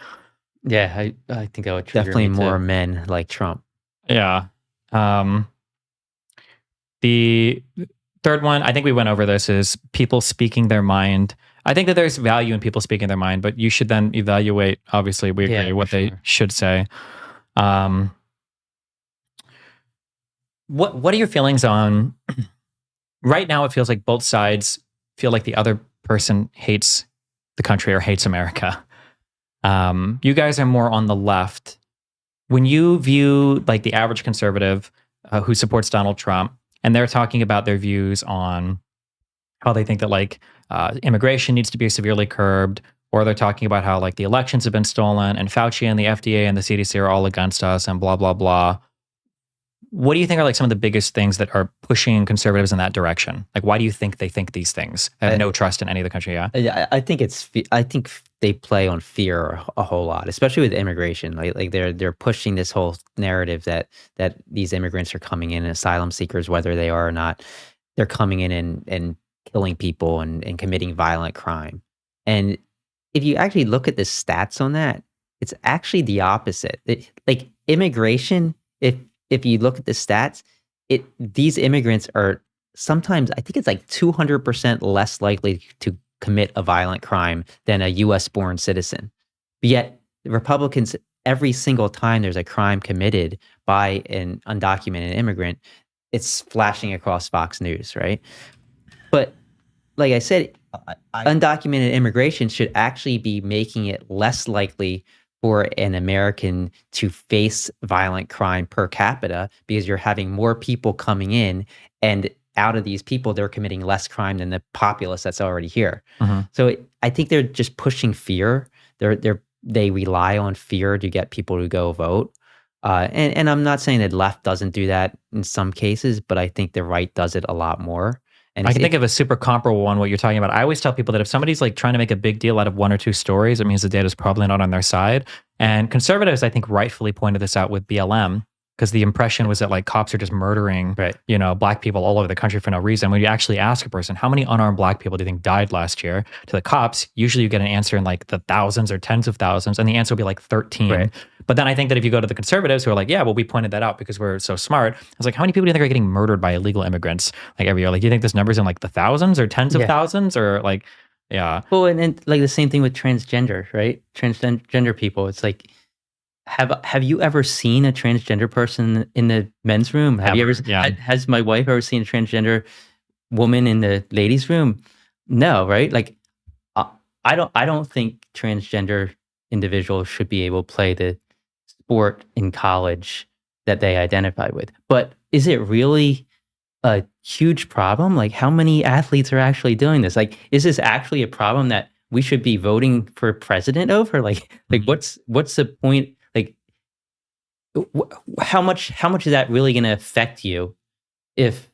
Yeah, I think that would trigger Definitely me more too. men like Trump. Yeah. The third one, I think we went over this, is people speaking their mind. I think that there's value in people speaking their mind, but you should then evaluate, obviously, we agree, what they should say. What are your feelings on, right now it feels like both sides feel like the other person hates the country or hates America. You guys are more on the left. When you view like the average conservative who supports Donald Trump, and they're talking about their views on how they think that like immigration needs to be severely curbed, or they're talking about how like the elections have been stolen and Fauci and the FDA and the CDC are all against us and blah, blah, blah. What do you think are like some of the biggest things that are pushing conservatives in that direction? Like, why do you think they think these things? I have no trust in any of the country. Yeah. I think I think they play on fear a whole lot, especially with immigration. Like they're pushing this whole narrative that these immigrants are coming in, asylum seekers, whether they are or not, they're coming in and killing people and committing violent crime. And if you actually look at the stats on that, it's actually the opposite. Like immigration, if you look at the stats, these immigrants are sometimes, I think it's like 200% less likely to commit a violent crime than a US born citizen. But yet the Republicans, every single time there's a crime committed by an undocumented immigrant, it's flashing across Fox News, right? But like I said, undocumented immigration should actually be making it less likely for an American to face violent crime per capita, because you're having more people coming in, and out of these people, they're committing less crime than the populace that's already here. So I think they're just pushing fear. They rely on fear to get people to go vote. And I'm not saying that left doesn't do that in some cases, but I think the right does it a lot more. And I can think of a super comparable one, what you're talking about. I always tell people that if somebody's like trying to make a big deal out of one or two stories, it means the data is probably not on their side. And conservatives, I think, rightfully pointed this out with BLM, because the impression was that like cops are just murdering, black people all over the country for no reason. When you actually ask a person, how many unarmed black people do you think died last year? To the cops, usually you get an answer in like the thousands or tens of thousands, and the answer will be like 13. Right. But then I think that if you go to the conservatives who are like, yeah, well, we pointed that out because we're so smart. I was like, how many people do you think are getting murdered by illegal immigrants like every year? Like, do you think this number's in like the thousands or tens of thousands, or like, yeah? Well, and like the same thing with transgender, right? Transgender people. It's like, have you ever seen a transgender person in the men's room? Have you ever? Yeah. Has my wife ever seen a transgender woman in the ladies' room? No, right? Like, I don't think transgender individuals should be able to play the sport in college that they identify with. But is it really a huge problem? Like, how many athletes are actually doing this? Like, is this actually a problem that we should be voting for president over? Like what's the point? Like, how much is that really going to affect you if,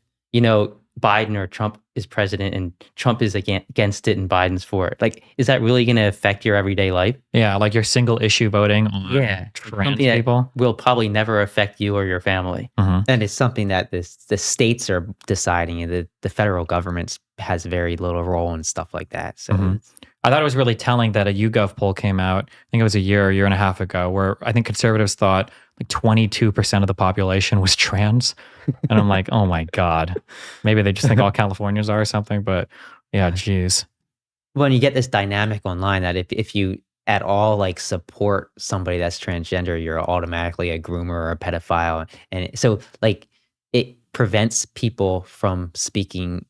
Biden or Trump is president and Trump is against it and Biden's for it? Like, is that really going to affect your everyday life? Yeah, like your single issue voting on trans Something that people. will probably never affect you or your family. And it's something that the states are deciding, and the federal government has very little role in stuff like that. So I thought it was really telling that a YouGov poll came out, I think it was a year and a half ago, where I think conservatives thought like 22% of the population was trans. And I'm like, oh my God. Maybe they just think all Californians are or something, but yeah, geez. when you get this dynamic online that if you at all like support somebody that's transgender, you're automatically a groomer or a pedophile. And so like it prevents people from speaking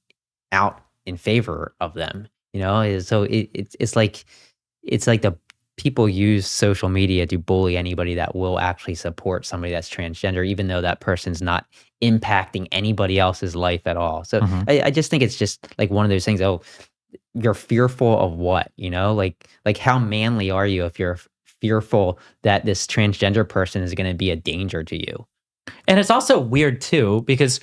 out in favor of them, So it's like the people use social media to bully anybody that will actually support somebody that's transgender, even though that person's not impacting anybody else's life at all. So I just think it's just like one of those things. Oh, you're fearful of what, like how manly are you if you're fearful that this transgender person is going to be a danger to you? And it's also weird too, because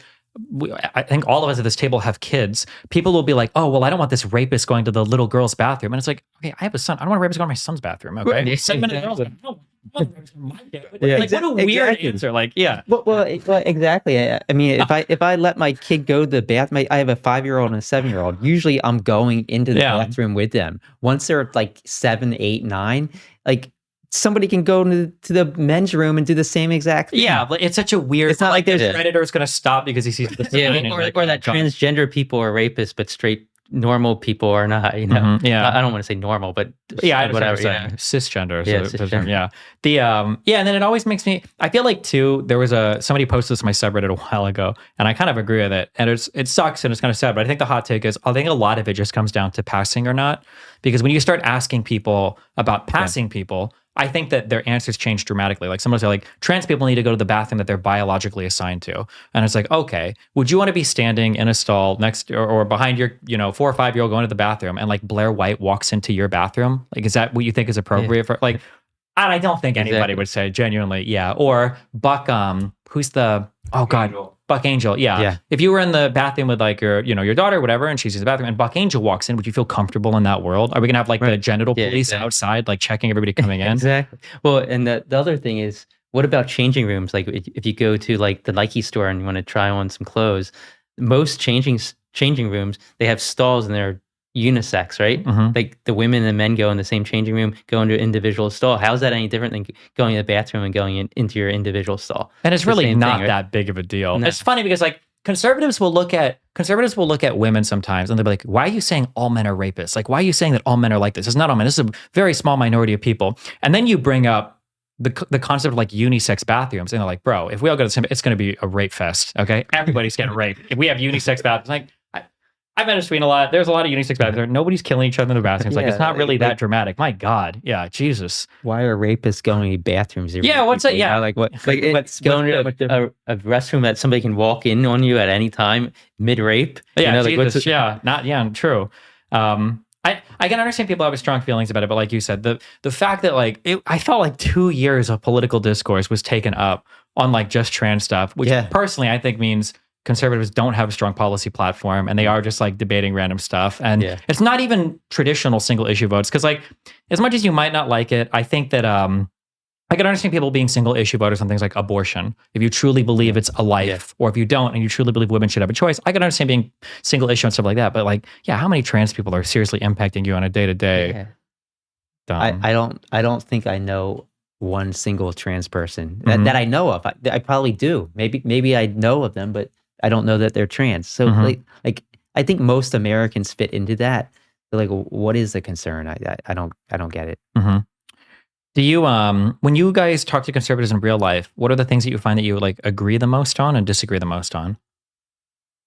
I think all of us at this table have kids. People will be like, oh, well, I don't want this rapist going to the little girl's bathroom. And it's like, okay, I have a son. I don't want a rapist going to my son's bathroom. Okay. Right. 7 minute girls. Like, no, what a weird Exactly. answer. Like, yeah. Well, exactly. I mean, if I let my kid go to the bathroom, I have a 5-year-old and a 7-year-old. Usually I'm going into the bathroom with them. Once they're like 7, 8, 9, like somebody can go to the men's room and do the same exact thing. Yeah, but it's such a weird. It's not like there's Predator is going to stop because he sees the sign. Or that transgender people are rapists, but straight normal people are not. Yeah, I don't want to say normal, but yeah, whatever. Cisgender. Yeah, So, cisgender. yeah. And then it always makes me. I feel like too. There was somebody posted this on my subreddit a while ago, and I kind of agree with it. And it sucks and it's kind of sad, but I think the hot take is I think a lot of it just comes down to passing or not, because when you start asking people about passing people, I think that their answers change dramatically. Like someone will say, like, trans people need to go to the bathroom that they're biologically assigned to. And it's like, okay, would you want to be standing in a stall next or behind your, 4 or 5-year-old going to the bathroom and like Blair White walks into your bathroom? Like, is that what you think is appropriate for like, and I don't think anybody would say genuinely, yeah. Or Buck, who's the, oh God, Buck Angel. Yeah. If you were in the bathroom with like your daughter or whatever, and she's in the bathroom and Buck Angel walks in, would you feel comfortable in that world? Are we gonna have like the genital police outside, like checking everybody coming in? Exactly. Well, and the other thing is, what about changing rooms? Like if you go to like the Nike store and you want to try on some clothes, most changing rooms, they have stalls and they're unisex, right? Like the women and the men go in the same changing room, go into an individual stall. How's that any different than going to the bathroom and going into your individual stall? And it's really not that big of a deal. No. It's funny because like conservatives will look at women sometimes and they'll be like, why are you saying all men are rapists? Like, why are you saying that all men are like this? It's not all men. This is a very small minority of people. And then you bring up the concept of like unisex bathrooms, and they're like, bro, if we all go to the same, it's going to be a rape fest. Okay, everybody's getting raped if we have unisex bathrooms. Like, I've been in Sweden a lot. There's a lot of unisex bathrooms. Nobody's killing each other in the bathrooms. Like, it's not really that dramatic. My God. Yeah, Jesus. Why are rapists going to bathrooms? Yeah, what's it? Yeah. Like what? Like what's going to a restroom that somebody can walk in on you at any time mid-rape? Yeah, like Jesus. True. I can understand people have strong feelings about it, but like you said, the fact that like I felt like 2 years of political discourse was taken up on like just trans stuff, which personally I think means conservatives don't have a strong policy platform and they are just like debating random stuff. And it's not even traditional single issue votes. Cause like, as much as you might not like it, I think that, I can understand people being single issue voters on things like abortion. If you truly believe it's a life, or if you don't, and you truly believe women should have a choice, I can understand being single issue and stuff like that. But like, how many trans people are seriously impacting you on a day to day? I don't think I know one single trans person that I know of. I probably do. Maybe I know of them, but I don't know that they're trans. So like I think most Americans fit into that. They're like, what is the concern? I don't get it. Do you when you guys talk to conservatives in real life, what are the things that you find that you like agree the most on and disagree the most on?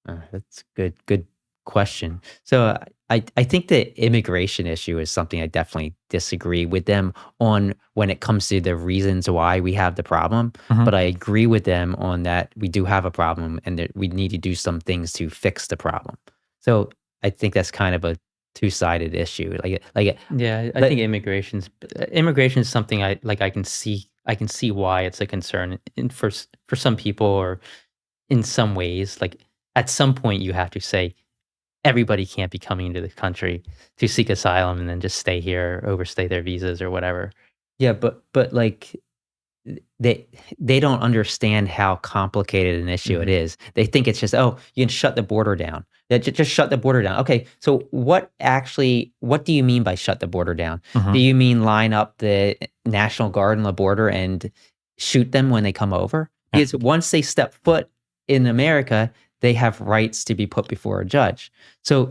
That's a good question. So I think the immigration issue is something I definitely disagree with them on when it comes to the reasons why we have the problem. But I agree with them on that we do have a problem and that we need to do some things to fix the problem. So I think that's kind of a two-sided issue. Yeah, I think immigration is something I can see why it's a concern for some people, or in some ways. Like, at some point you have to say everybody can't be coming into the country to seek asylum and then just stay here, overstay their visas or whatever. Yeah, but like they don't understand how complicated an issue it is. They think it's just, oh, you can shut the border down. Just shut the border down. Okay, so what do you mean by shut the border down? Do you mean line up the National Guard on the border and shoot them when they come over? Because once they step foot in America, they have rights to be put before a judge. So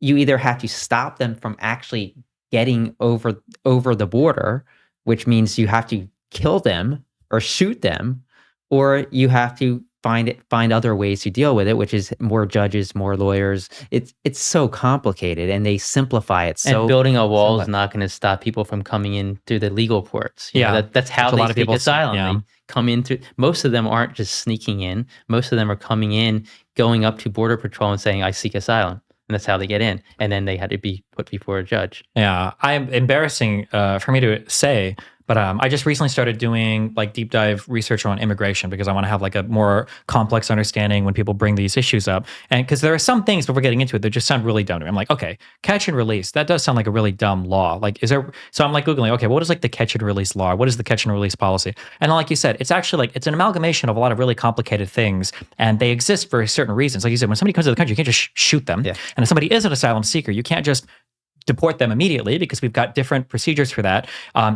you either have to stop them from actually getting over the border, which means you have to kill them or shoot them, or you have to find other ways to deal with it, which is more judges, more lawyers. It's so complicated, and they simplify it. So and building a wall is not going to stop people from coming in through the legal ports. You know, that's how they seek asylum. They come in through. Most of them aren't just sneaking in. Most of them are coming in, going up to Border Patrol and saying, "I seek asylum." And that's how they get in. And then they had to be put before a judge. Yeah, I'm embarrassing for me to say, but I just recently started doing like deep dive research on immigration because I want to have like a more complex understanding when people bring these issues up. And because there are some things before getting into it that just sound really dumb to me. I'm like, okay, catch and release. That does sound like a really dumb law. Like, so I'm like Googling, okay, what is like the catch and release law? What is the catch and release policy? And then, like you said, it's actually like, it's an amalgamation of a lot of really complicated things, and they exist for certain reasons. Like you said, when somebody comes to the country, you can't just shoot them. Yeah. And if somebody is an asylum seeker, you can't just deport them immediately because we've got different procedures for that.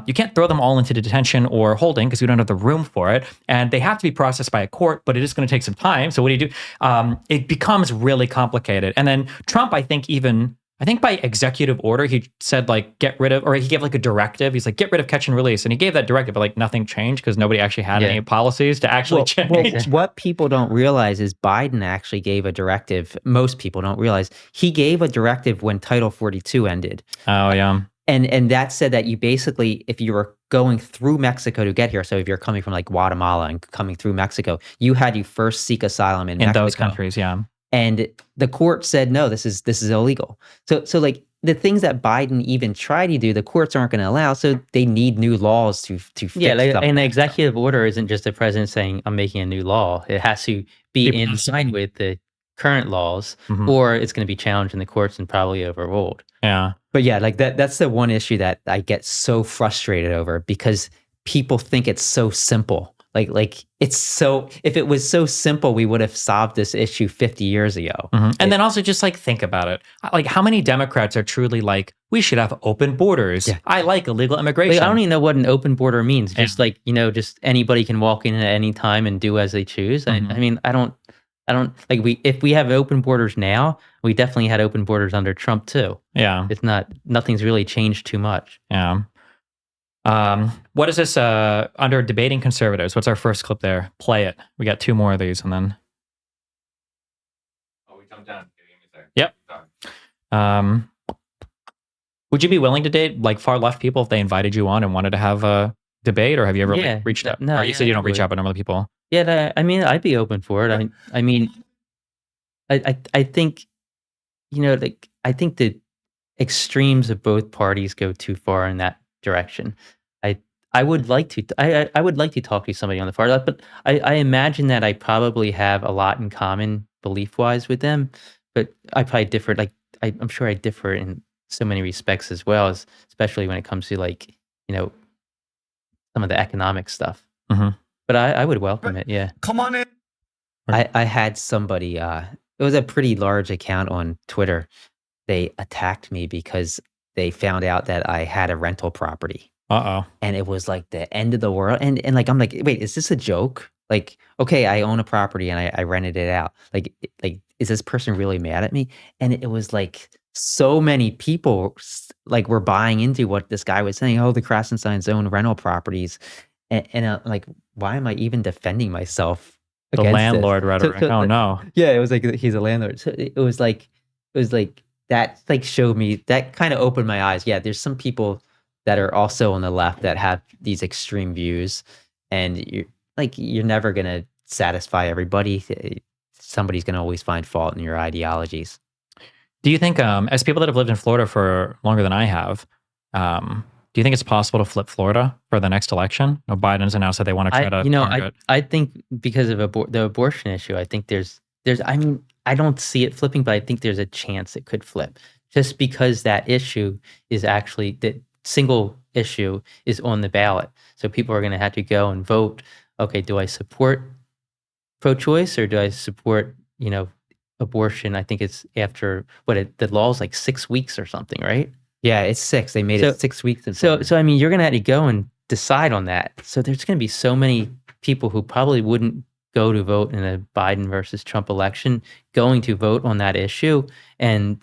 You can't throw them all into detention or holding because we don't have the room for it. And they have to be processed by a court, but it is going to take some time. So what do you do? It becomes really complicated. And then Trump, I think by executive order, he said like, get rid of, or he gave like a directive. He's like, get rid of catch and release. And he gave that directive, but like nothing changed because nobody actually had any policies to actually change. What people don't realize is Biden actually gave a directive. Most people don't realize he gave a directive when Title 42 ended. Oh, yeah. And that said that you basically, if you were going through Mexico to get here, so if you're coming from like Guatemala and coming through Mexico, you had to first seek asylum in Mexico. Those countries, yeah. And the court said, no, this is illegal. So like the things that Biden even tried to do, the courts aren't going to allow. So they need new laws to fix stuff. And the executive order isn't just the president saying, I'm making a new law. It has to be in line with the current laws, or it's going to be challenged in the courts and probably overruled. Yeah. But yeah, like that's the one issue that I get so frustrated over, because people think it's so simple. Like it's so, if it was so simple, we would have solved this issue 50 years ago. And then also just like think about it. Like how many Democrats are truly like, we should have open borders. Yeah. I like illegal immigration. I don't even know what an open border means. Just like, just anybody can walk in at any time and do as they choose. I mean, I don't like if we have open borders now, we definitely had open borders under Trump too. Yeah. Nothing's really changed too much. Yeah. What is this under debating conservatives? What's our first clip there? Play it. We got two more of these, and then we jumped down. Yep. Would you be willing to date like far left people if they invited you on and wanted to have a debate, or have you ever reached out? No, you said you don't reach out to other people. Yeah, I mean, I'd be open for it. I mean, I think, like I think the extremes of both parties go too far in that direction. I would like to I would like to talk to somebody on the far left, but I imagine that I probably have a lot in common belief wise with them, but I probably differ. Like I'm sure I differ in so many respects as well, especially when it comes to like some of the economic stuff. But I would welcome it. Yeah. Come on in. I had somebody. It was a pretty large account on Twitter. They attacked me because they found out that I had a rental property. And it was like the end of the world. And like, I'm like, wait, is this a joke? Like, okay, I own a property and I rented it out. Like, is this person really mad at me? And it was like, so many people like were buying into what this guy was saying. Oh, the Krassensteins own rental properties. And I'm like, why am I even defending myself? The landlord rhetoric. Oh no. Yeah, it was like, he's a landlord. So it was like that like showed me, that kind of opened my eyes. Yeah, there's some people that are also on the left that have these extreme views, and you're never gonna satisfy everybody. Somebody's gonna always find fault in your ideologies. Do you think, as people that have lived in Florida for longer than I have, do you think it's possible to flip Florida for the next election? You know, Biden's announced that they want to try to target. I think because of the abortion issue, I think there's I mean, I don't see it flipping, but I think there's a chance it could flip just because that issue is actually the single issue is on the ballot. So people are going to have to go and vote. Okay, do I support pro-choice or do I support, abortion? I think it's after the law's like 6 weeks or something, right? Yeah, it's 6. They made it 6 weeks. So I mean, you're going to have to go and decide on that. So there's going to be so many people who probably wouldn't go to vote in a Biden versus Trump election going to vote on that issue. And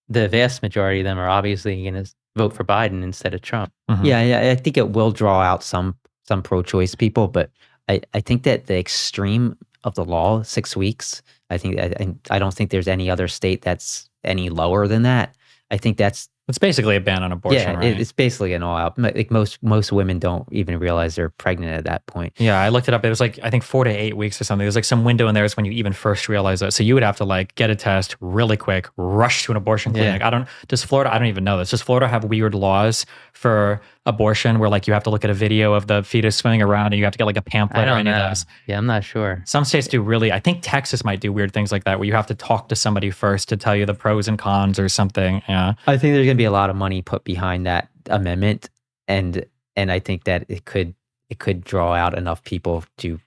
the vast majority of them are obviously going to vote for Biden instead of Trump. Yeah, I think it will draw out some pro-choice people, but I think that the extreme of the law, 6 weeks, I don't think there's any other state that's any lower than that. I think it's basically a ban on abortion, right? It's basically an all-out. Like most women don't even realize they're pregnant at that point. Yeah, I looked it up. It was like, I think 4 to 8 weeks or something. There's like some window in there is when you even first realize it. So you would have to like get a test really quick, rush to an abortion clinic. Does Florida, I don't even know this. Does Florida have weird laws for abortion where like you have to look at a video of the fetus swimming around and you have to get like a pamphlet? I don't or any know. of those? Yeah, I'm not sure. Some states do really, I think Texas might do weird things like that where you have to talk to somebody first to tell you the pros and cons or something. Yeah. I think there's going to be a lot of money put behind that amendment, and I think that it could draw out enough people to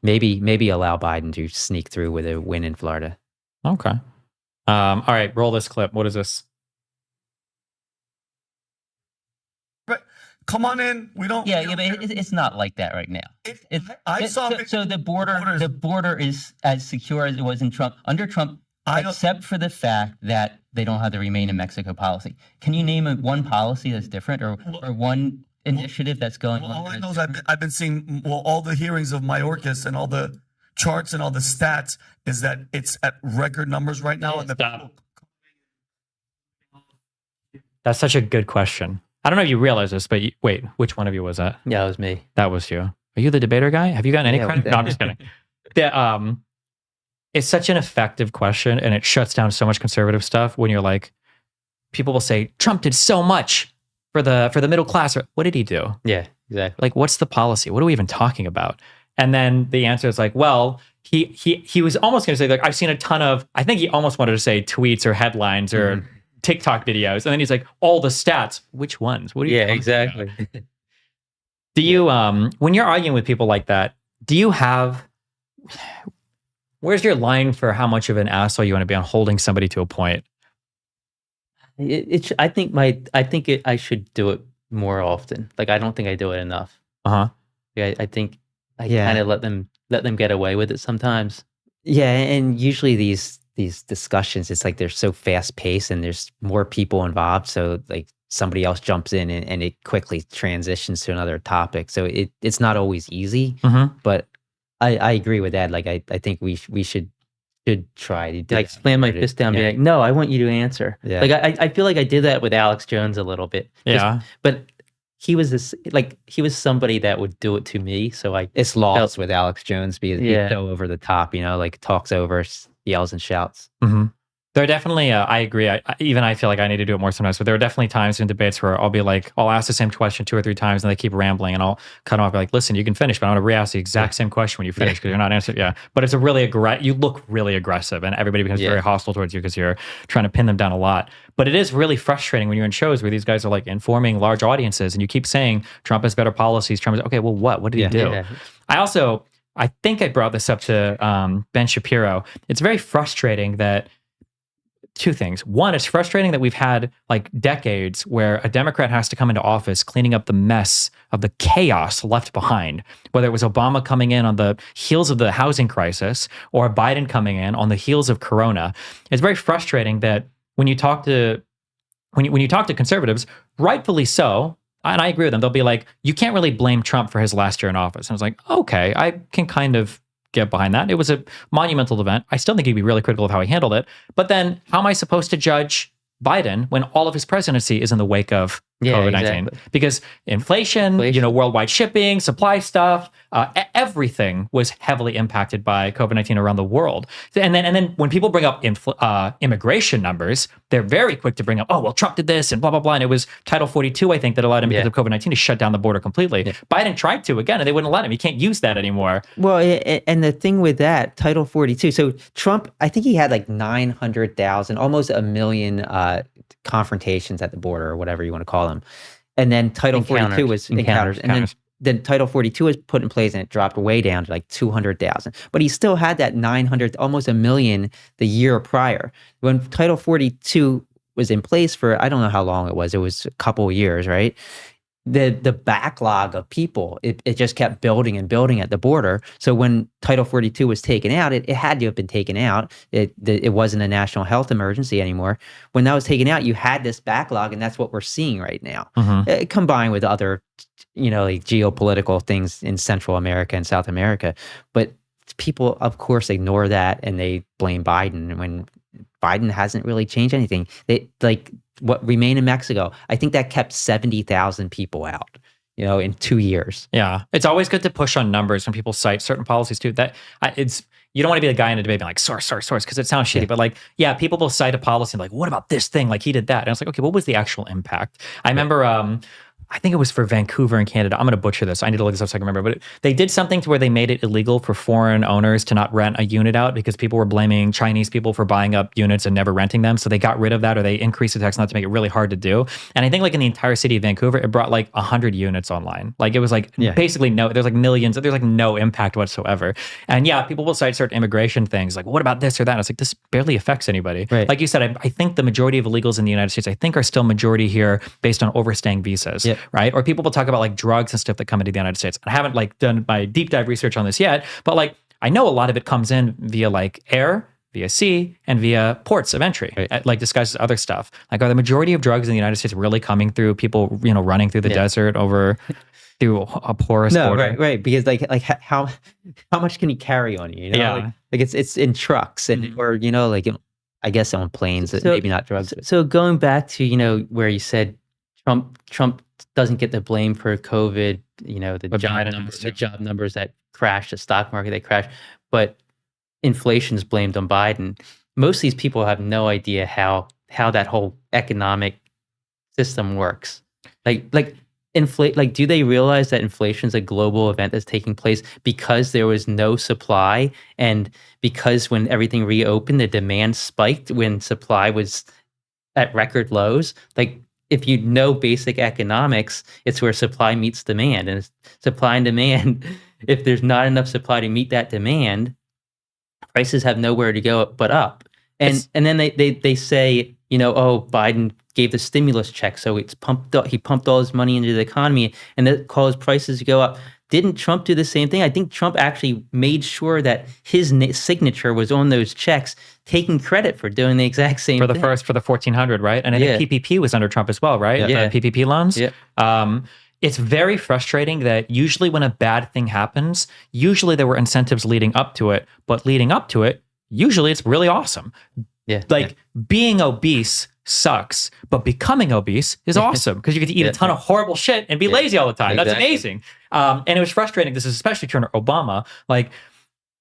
maybe allow Biden to sneak through with a win in Florida. Okay. All right, roll this clip. What is this? Come on in. We don't. Yeah, but it's not like that right now. So the border is as secure as it was in Trump under Trump, except for the fact that they don't have the Remain in Mexico policy. Can you name one policy that's different, or one initiative that's going on? All I know is I've been seeing all the hearings of Mayorkas and all the charts and all the stats is that it's at record numbers right now. That's such a good question. I don't know if you realize this, but wait, which one of you was that? Yeah, it was me. That was you. Are you the debater guy? Have you gotten any credit? No, I'm just kidding. It's such an effective question, and it shuts down so much conservative stuff when you're like, people will say, Trump did so much for the middle class. What did he do? Yeah, exactly. Like, what's the policy? What are we even talking about? And then the answer is like, well, he was almost going to say, like, I've seen a ton of, I think he almost wanted to say tweets or headlines or TikTok videos. And then he's like, all the stats. Which ones? What are you talking exactly. about? Do you, when you're arguing with people like that, do you have, where's your line for how much of an asshole you want to be on holding somebody to a point? I think I should do it more often. Like, I don't think I do it enough. Yeah, I think I kind of let them get away with it sometimes. Yeah, and usually these discussions, it's like they're so fast paced and there's more people involved. So like somebody else jumps in and it quickly transitions to another topic. So it's not always easy, but I agree with that. Like I think we should try to like slam my fist down and be like, no, I want you to answer. Yeah. Like I feel like I did that with Alex Jones a little bit. But he was somebody that would do it to me. So it's lost with Alex Jones because he's so over the top, like talks over, yells and shouts. There are definitely, I agree. I feel like I need to do it more sometimes, but there are definitely times in debates where I'll be like, I'll ask the same question 2 or 3 times and they keep rambling and I'll cut off, be like, listen, you can finish, but I want to re-ask the exact same question when you finish because you're not answering. Yeah. But it's you look really aggressive and everybody becomes very hostile towards you because you're trying to pin them down a lot. But it is really frustrating when you're in shows where these guys are like informing large audiences and you keep saying Trump has better policies. Trump is, okay, well, what? What did he do? I think I brought this up to Ben Shapiro. It's very frustrating that 2 things. One, it's frustrating that we've had like decades where a Democrat has to come into office cleaning up the mess of the chaos left behind, whether it was Obama coming in on the heels of the housing crisis or Biden coming in on the heels of Corona. It's very frustrating that when you talk to conservatives, rightfully so, and I agree with them, they'll be like, you can't really blame Trump for his last year in office. And I was like, okay, I can kind of get behind that. It was a monumental event. I still think he'd be really critical of how he handled it. But then how am I supposed to judge Biden when all of his presidency is in the wake of COVID-19 exactly. because inflation, worldwide shipping, supply stuff, everything was heavily impacted by COVID-19 around the world. And then when people bring up immigration numbers, they're very quick to bring up, oh, well, Trump did this and blah, blah, blah. And it was Title 42, I think, that allowed him because of COVID-19 to shut down the border completely. Biden tried to, again, and they wouldn't let him. You can't use that anymore. Well, and the thing with that, Title 42, so Trump, I think he had like 900,000, almost a million confrontations at the border or whatever you want to call them. And then Title 42 was encounters. And then Title 42 was put in place and it dropped way down to like 200,000. But he still had that 900, almost a million the year prior. When Title 42 was in place for, I don't know how long it was a couple of years, right? The backlog of people, it just kept building and building at the border. So when Title 42 was taken out, it had to have been taken out. It wasn't a national health emergency anymore. When that was taken out, you had this backlog, and that's what we're seeing right now. Combined with other, like geopolitical things in Central America and South America. But people, of course, ignore that and they blame Biden when Biden hasn't really changed anything. What remain in Mexico, I think that kept 70,000 people out, in 2 years. Yeah. It's always good to push on numbers when people cite certain policies too. You don't want to be the guy in a debate being like, source, because it sounds shitty. But people will cite a policy like, what about this thing? Like he did that. And I was like, okay, what was the actual impact? I remember, I think it was for Vancouver in Canada. I'm going to butcher this. I need to look this up so I can remember. But they did something to where they made it illegal for foreign owners to not rent a unit out because people were blaming Chinese people for buying up units and never renting them. So they got rid of that, or they increased the tax not to make it really hard to do. And I think in the entire city of Vancouver, it brought 100 units online. It was basically there's millions, there's no impact whatsoever. And people will cite certain immigration things like, what about this or that? And it's like, this barely affects anybody. Right. Like you said, I think the majority of illegals in the United States, I think are still majority here based on overstaying visas. Yeah. Right? Or people will talk about drugs and stuff that come into the United States. I haven't done my deep dive research on this yet, but I know a lot of it comes in via air, via sea, and via ports of entry, right. Disguised as other stuff. Are the majority of drugs in the United States really coming through people, running through the desert over through a porous border? Right. Because how much can you carry on you? It's in trucks and or I guess on planes, maybe not drugs. So going back to where you said Trump doesn't get the blame for COVID, the job numbers that crashed, the stock market that crashed, but inflation's blamed on Biden. Most of these people have no idea how that whole economic system works. Do they realize that inflation is a global event that's taking place because there was no supply, and because when everything reopened, the demand spiked when supply was at record lows? If you know basic economics, it's where supply meets demand. And supply and demand, if there's not enough supply to meet that demand, prices have nowhere to go but up. And then they say, Biden gave the stimulus check, so he pumped all his money into the economy, and that caused prices to go up. Didn't Trump do the same thing? I think Trump actually made sure that his signature was on those checks, taking credit for doing the exact same thing. For the 1,400, right? And I think PPP was under Trump as well, right? Yeah. The PPP loans. Yeah. It's very frustrating that usually when a bad thing happens, usually there were incentives leading up to it, but leading up to it, usually it's really awesome. Yeah. Being obese sucks, but becoming obese is awesome because you get to eat a ton of horrible shit and be lazy all the time. Exactly. That's amazing. And it was frustrating. This is especially true under Obama.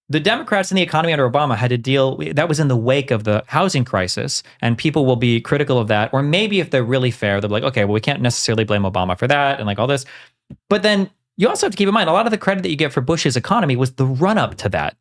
The Democrats in the economy under Obama had to deal, that was in the wake of the housing crisis, and people will be critical of that. Or maybe if they're really fair, they'll be like, okay, well, we can't necessarily blame Obama for that and all this. But then you also have to keep in mind, a lot of the credit that you get for Bush's economy was the run up to that.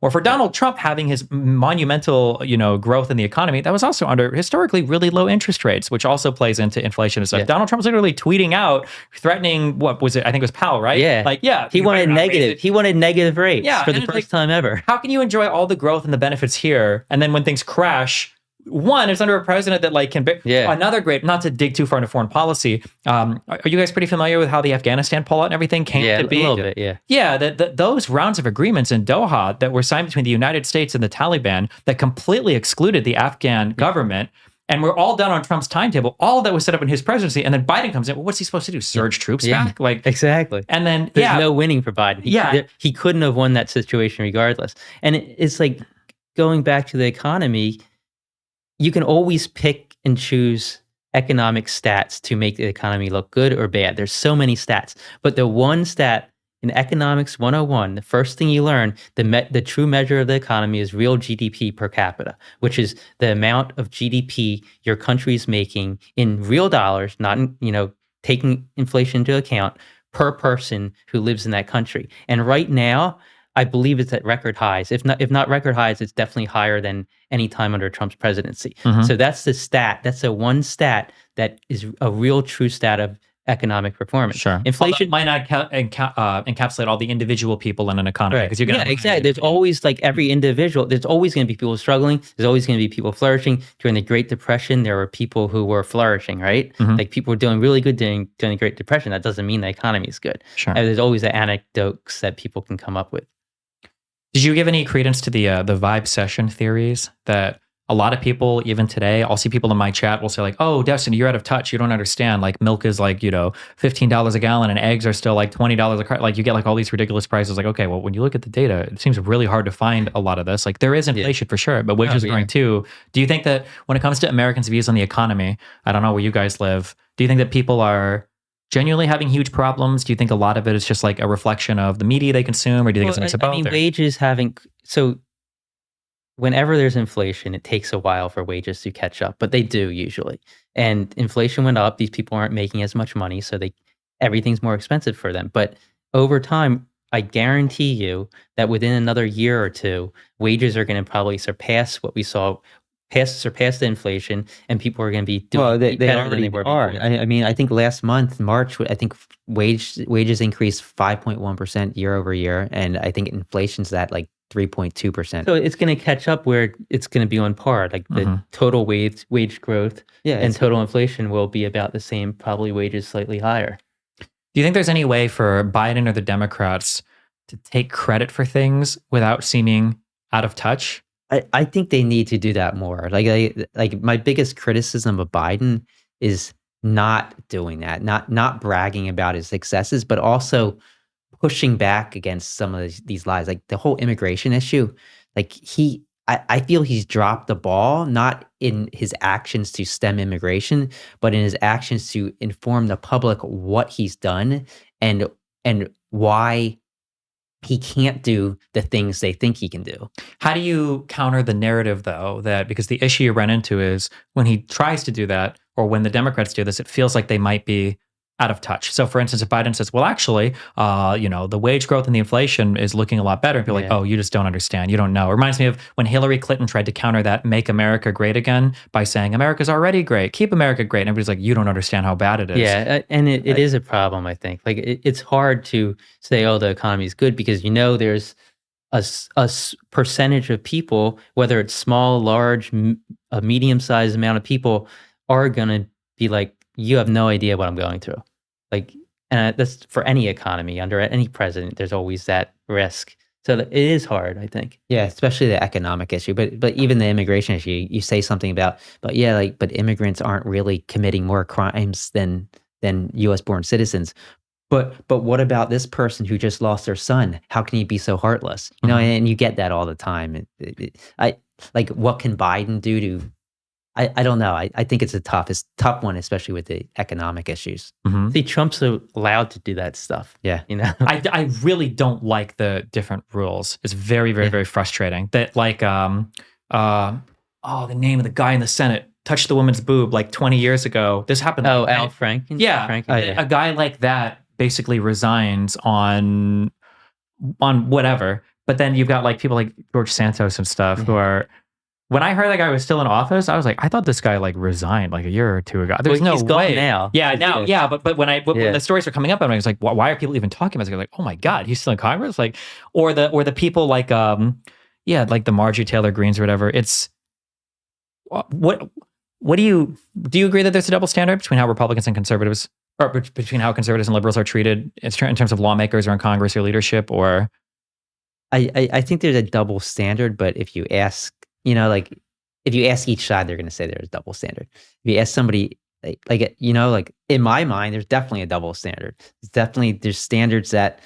Or for Donald Trump having his monumental, growth in the economy, that was also under historically really low interest rates, which also plays into inflation and stuff. Yeah. Donald Trump was literally tweeting out, threatening, what was it? I think it was Powell, right? Yeah. He wanted negative. He wanted negative rates for the first time ever. How can you enjoy all the growth and the benefits here, and then when things crash, one, it's under a president that can another great, not to dig too far into foreign policy. Are you guys pretty familiar with how the Afghanistan pullout and everything came to be? A little bit, Those rounds of agreements in Doha that were signed between the United States and the Taliban that completely excluded the Afghan government, and we're all done on Trump's timetable. All of that was set up in his presidency, and then Biden comes in. Well, what's he supposed to do? Surge troops back? Exactly. And then there's no winning for Biden. He couldn't have won that situation regardless. And it's going back to the economy. You can always pick and choose economic stats to make the economy look good or bad. There's so many stats, but the one stat in Economics 101, the first thing you learn, the true measure of the economy is real GDP per capita, which is the amount of GDP your country is making in real dollars, not in, taking inflation into account, per person who lives in that country. And right now, I believe it's at record highs. If not record highs, it's definitely higher than any time under Trump's presidency. So that's the stat. That's the one stat that is a real true stat of economic performance. Sure. Inflation might not encapsulate all the individual people in an economy, because exactly. There's always, like, every individual. There's always going to be people struggling. There's always going to be people flourishing. During the Great Depression, there were people who were flourishing, right? Like, people were doing really good during the Great Depression. That doesn't mean the economy is good. Sure. And there's always the anecdotes that people can come up with. Did you give any credence to the vibe session theories that a lot of people, even today, I'll see people in my chat will say like, "Oh, Destiny, you're out of touch. You don't understand. Like, milk is like, $15 a gallon, and eggs are still like $20 a carton. Like, you get like all these ridiculous prices." Like, okay, well, when you look at the data, it seems really hard to find a lot of this. Like, there is inflation for sure, but wages are growing too. Do you think that when it comes to Americans' views on the economy, I don't know where you guys live, do you think that people are genuinely having huge problems? Do you think a lot of it is just like a reflection of the media they consume, or do you think it's a mix of both? Wages whenever there's inflation, it takes a while for wages to catch up, but they do usually. And inflation went up. These people aren't making as much money, so everything's more expensive for them. But over time, I guarantee you that within another year or two, wages are going to probably surpass what we saw, surpass the inflation, and people are going to be doing better than they were before. I mean, I think last month, March, I think wages increased 5.1% year over year, and I think inflation's at like 3.2%. So it's going to catch up where it's going to be on par. Like, the total wage growth and total inflation will be about the same, probably wages slightly higher. Do you think there's any way for Biden or the Democrats to take credit for things without seeming out of touch? I think they need to do that more. Like my biggest criticism of Biden is not doing that, not bragging about his successes, but also pushing back against some of these lies, like the whole immigration issue. Like, I feel he's dropped the ball, not in his actions to stem immigration, but in his actions to inform the public what he's done and why he can't do the things they think he can do. How do you counter the narrative, though, that because the issue you run into is when he tries to do that, or when the Democrats do this, it feels like they might be out of touch. So, for instance, if Biden says, well, actually, the wage growth and the inflation is looking a lot better, and people are like, oh, you just don't understand. You don't know. It reminds me of when Hillary Clinton tried to counter that Make America Great Again by saying, America's already great. Keep America great. And everybody's like, you don't understand how bad it is. Yeah, and it is a problem, I think. Like, it's hard to say, oh, the economy is good, because there's a percentage of people, whether it's small, large, a medium-sized amount of people, are going to be like, you have no idea what I'm going through. Like, and that's for any economy, under any president, there's always that risk. So it is hard, I think. Yeah, especially the economic issue, but even the immigration issue. You say something about, but immigrants aren't really committing more crimes than U.S. born citizens. But what about this person who just lost their son? How can he be so heartless? And you get that all the time. What can Biden do to? I don't know. I think it's a tough one, especially with the economic issues. See, Trump's allowed to do that stuff. Yeah. I really don't like the different rules. It's very, very, very frustrating. That the name of the guy in the Senate touched the woman's boob like 20 years ago. This happened. Oh, Al Franken? Yeah. A guy like that basically resigns on whatever. But then you've got like people like George Santos and stuff who are. When I heard that guy was still in office, I was like, I thought this guy like resigned like a year or two ago. There's no he's way. Gone now. Yeah, now, yeah. But when the stories were coming up, I was like, why are people even talking about this? I was like, oh my God, he's still in Congress? Like, or the people like like the Marjorie Taylor Greens or whatever. It's what do you agree that there's a double standard between how Republicans and conservatives, or between how conservatives and liberals are treated in terms of lawmakers or in Congress or leadership? Or I think there's a double standard, but if you ask, if you ask each side, they're going to say there's a double standard. If you ask somebody, in my mind, there's definitely a double standard. There's standards that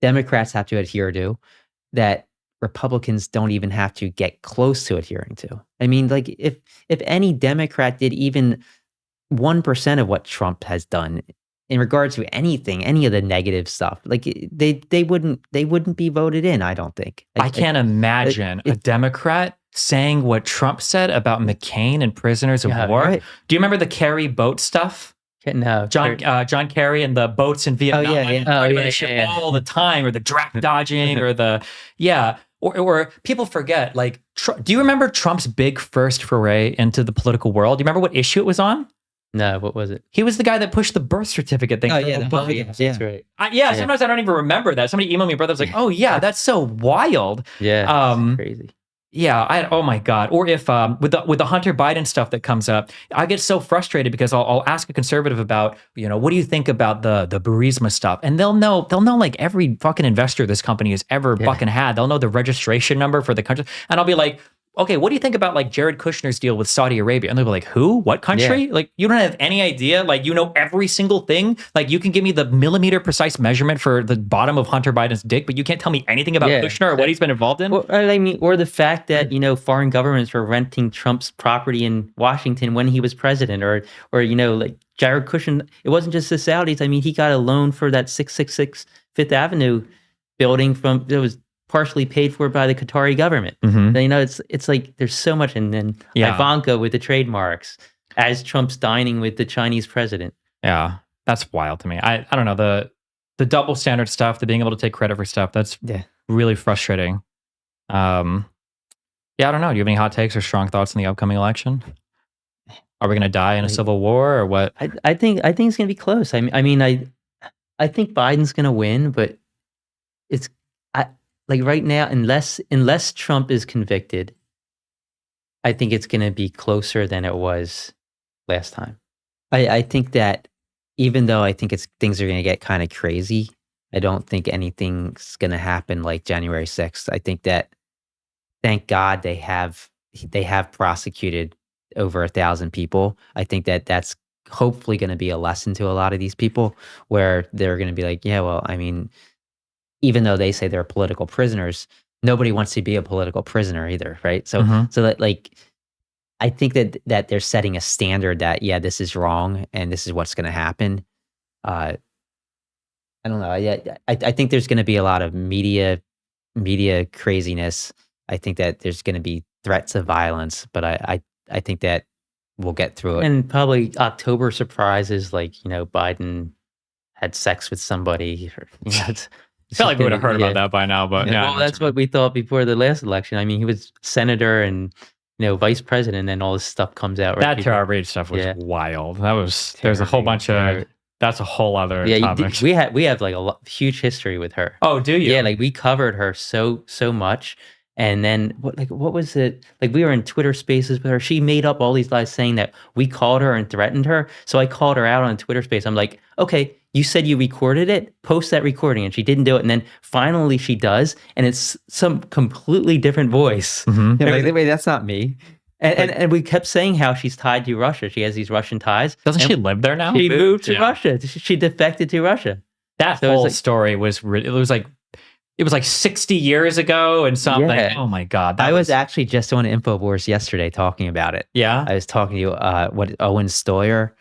Democrats have to adhere to that Republicans don't even have to get close to adhering to. I mean, like if any Democrat did even 1% of what Trump has done in regards to anything, any of the negative stuff. Like they wouldn't be voted in, I don't think. I can't imagine a Democrat saying what Trump said about McCain and prisoners of war. Right. Do you remember the Kerry boat stuff? No, John Kerry and the boats in Vietnam. All the time, or the draft dodging, or the or people forget. Like, do you remember Trump's big first foray into the political world? Do you remember what issue it was on? No, what was it? He was the guy that pushed the birth certificate thing. That's right. Sometimes I don't even remember that. Somebody emailed me, brother was like, "Oh yeah, that's so wild." Yeah, it's crazy. Yeah, oh my God. Or if with the Hunter Biden stuff that comes up, I get so frustrated because I'll ask a conservative about, what do you think about the Burisma stuff? And they'll know like every fucking investor this company has ever fucking had. They'll know the registration number for the country. And I'll be like, okay, what do you think about like Jared Kushner's deal with Saudi Arabia? And they'll be like, who? What country? Yeah. Like, you don't have any idea. Like, you know every single thing. Like, you can give me the millimeter precise measurement for the bottom of Hunter Biden's dick, but you can't tell me anything about Kushner or what he's been involved in. Or the fact that, foreign governments were renting Trump's property in Washington when he was president, or like Jared Kushner. It wasn't just the Saudis. I mean, he got a loan for that 666 Fifth Avenue building it was partially paid for by the Qatari government. It's like there's so much, and then Ivanka with the trademarks as Trump's dining with the Chinese president. Yeah, that's wild to me. I don't know, the double standard stuff, the being able to take credit for stuff. That's really frustrating. I don't know. Do you have any hot takes or strong thoughts in the upcoming election? Are we going to die in a civil war or what? I think it's going to be close. I think Biden's going to win, but it's. Like right now, unless Trump is convicted, I think it's going to be closer than it was last time. I think that even though I think things are going to get kind of crazy, I don't think anything's going to happen like January 6th. I think that, thank God, they have prosecuted over 1,000 people. I think that that's hopefully going to be a lesson to a lot of these people, where they're going to be like, yeah, well, I mean, even though they say they're political prisoners, nobody wants to be a political prisoner either, right? So, so that, like, I think that they're setting a standard that, this is wrong and this is what's going to happen. I don't know. I think there's going to be a lot of media craziness. I think that there's going to be threats of violence, but I think that we'll get through it. And probably October surprises, like, Biden had sex with somebody. I feel like we would have heard about that by now, but well, that's what we thought before the last election. I mean, he was senator and vice president, and all this stuff comes out. That Tara Reid stuff was wild. That was there's a whole bunch of. That's a whole other topic. We have like a huge history with her. Oh, do you? Yeah, like we covered her so much. And then what was it? Like, we were in Twitter Spaces with her. She made up all these lies saying that we called her and threatened her. So I called her out on Twitter Space. I'm like, okay, you said you recorded it. Post that recording. And she didn't do it. And then finally she does. And it's some completely different voice. Wait, that's not me. And we kept saying how she's tied to Russia. She has these Russian ties. Doesn't she live there now? She moved to Russia. She defected to Russia. That whole story was it was like 60 years ago and something. Yeah. Oh my God. I was actually just on InfoWars yesterday talking about it. Yeah. I was talking to Owen Stoyer,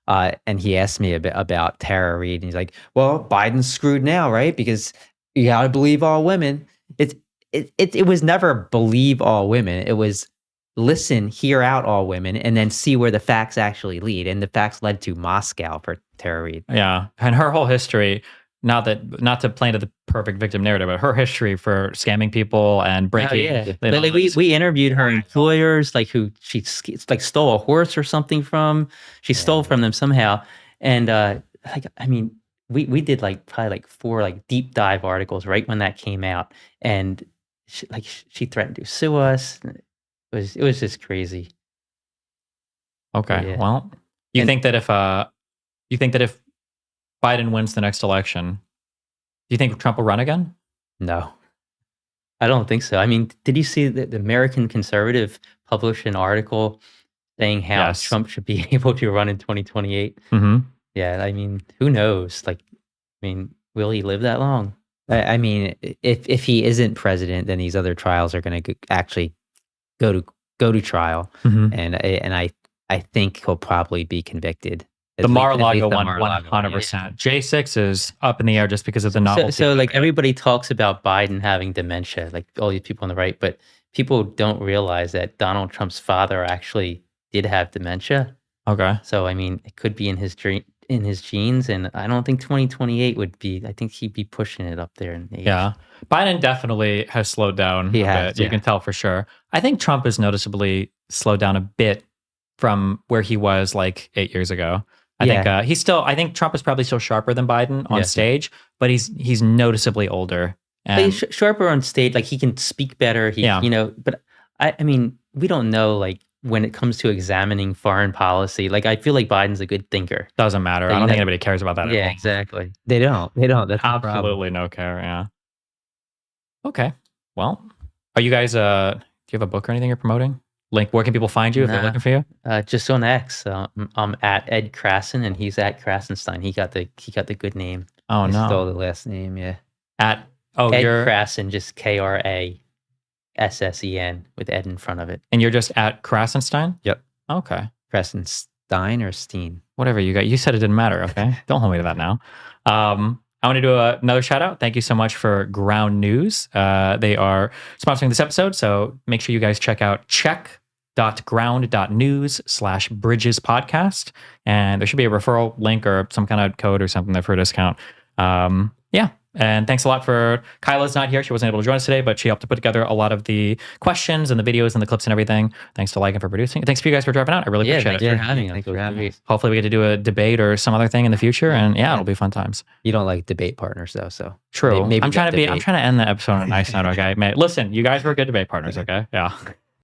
and he asked me a bit about Tara Reid, and he's like, well, Biden's screwed now, right? Because you got to believe all women. It was never believe all women. It was listen, hear out all women, and then see where the facts actually lead. And the facts led to Moscow for Tara Reid. Yeah. And her whole history, not to play into the perfect victim narrative, but her history for scamming people and breaking. We interviewed her employers, like who she like stole a horse or something from. She stole from them somehow, and we did like probably like 4 like deep dive articles right when that came out, and she threatened to sue us. It was just crazy. Okay, well, you think that if Biden wins the next election, do you think Trump will run again? No, I don't think so. I mean, did you see that the American Conservative published an article saying how Trump should be able to run in 2028? Yeah, I mean, who knows? Like, I mean, will he live that long? I mean, if he isn't president, then these other trials are going to actually go to trial, and I think he'll probably be convicted. The Mar-a-Lago the one, Mar-a-Lago 100%. J6 is up in the air just because of the novelty. So like everybody talks about Biden having dementia, like all these people on the right, but people don't realize that Donald Trump's father actually did have dementia. Okay. So I mean, it could be in his genes, and I don't think 2028 would be. I think he'd be pushing it up there in age. Yeah. Biden definitely has slowed down He a has, bit. You yeah. can tell for sure. I think Trump has noticeably slowed down a bit from where he was like 8 years ago. I think Trump is probably still sharper than Biden on stage, but he's noticeably older. But he's sharper on stage. Like he can speak better. But I mean, we don't know like when it comes to examining foreign policy. Like I feel like Biden's a good thinker. Doesn't matter. I don't think anybody cares about that at all. Exactly. They don't. That's the problem. Absolutely no care. Yeah. Okay. Well, are you guys? Do you have a book or anything you're promoting? Like, where can people find you if they're looking for you? Just on X. I'm at Ed Krasson, and he's at Krassenstein. He got the good name. Oh I no. stole the last name. Yeah. Ed Krasson, just Krassen with Ed in front of it. And you're just at Krassenstein? Yep. Okay. Krassenstein or Steen. Whatever you got. You said it didn't matter. Okay. Don't hold me to that now. I want to do another shout out. Thank you so much for Ground News. They are sponsoring this episode. So make sure you guys check out check.ground.news/Bridges podcast. And there should be a referral link or some kind of code or something there for a discount. Yeah. And thanks a lot for Kyla's not here. She wasn't able to join us today, but she helped to put together a lot of the questions and the videos and the clips and everything. Thanks to Lycan for producing. Thanks for you guys for driving out. I really appreciate it. Thanks for having us. Thanks for having us. Hopefully we get to do a debate or some other thing in the future. And yeah, it'll be fun times. You don't like debate partners though, so True. maybe I'm trying to end the episode on a nice note, okay? Listen, you guys were good debate partners, okay? Yeah.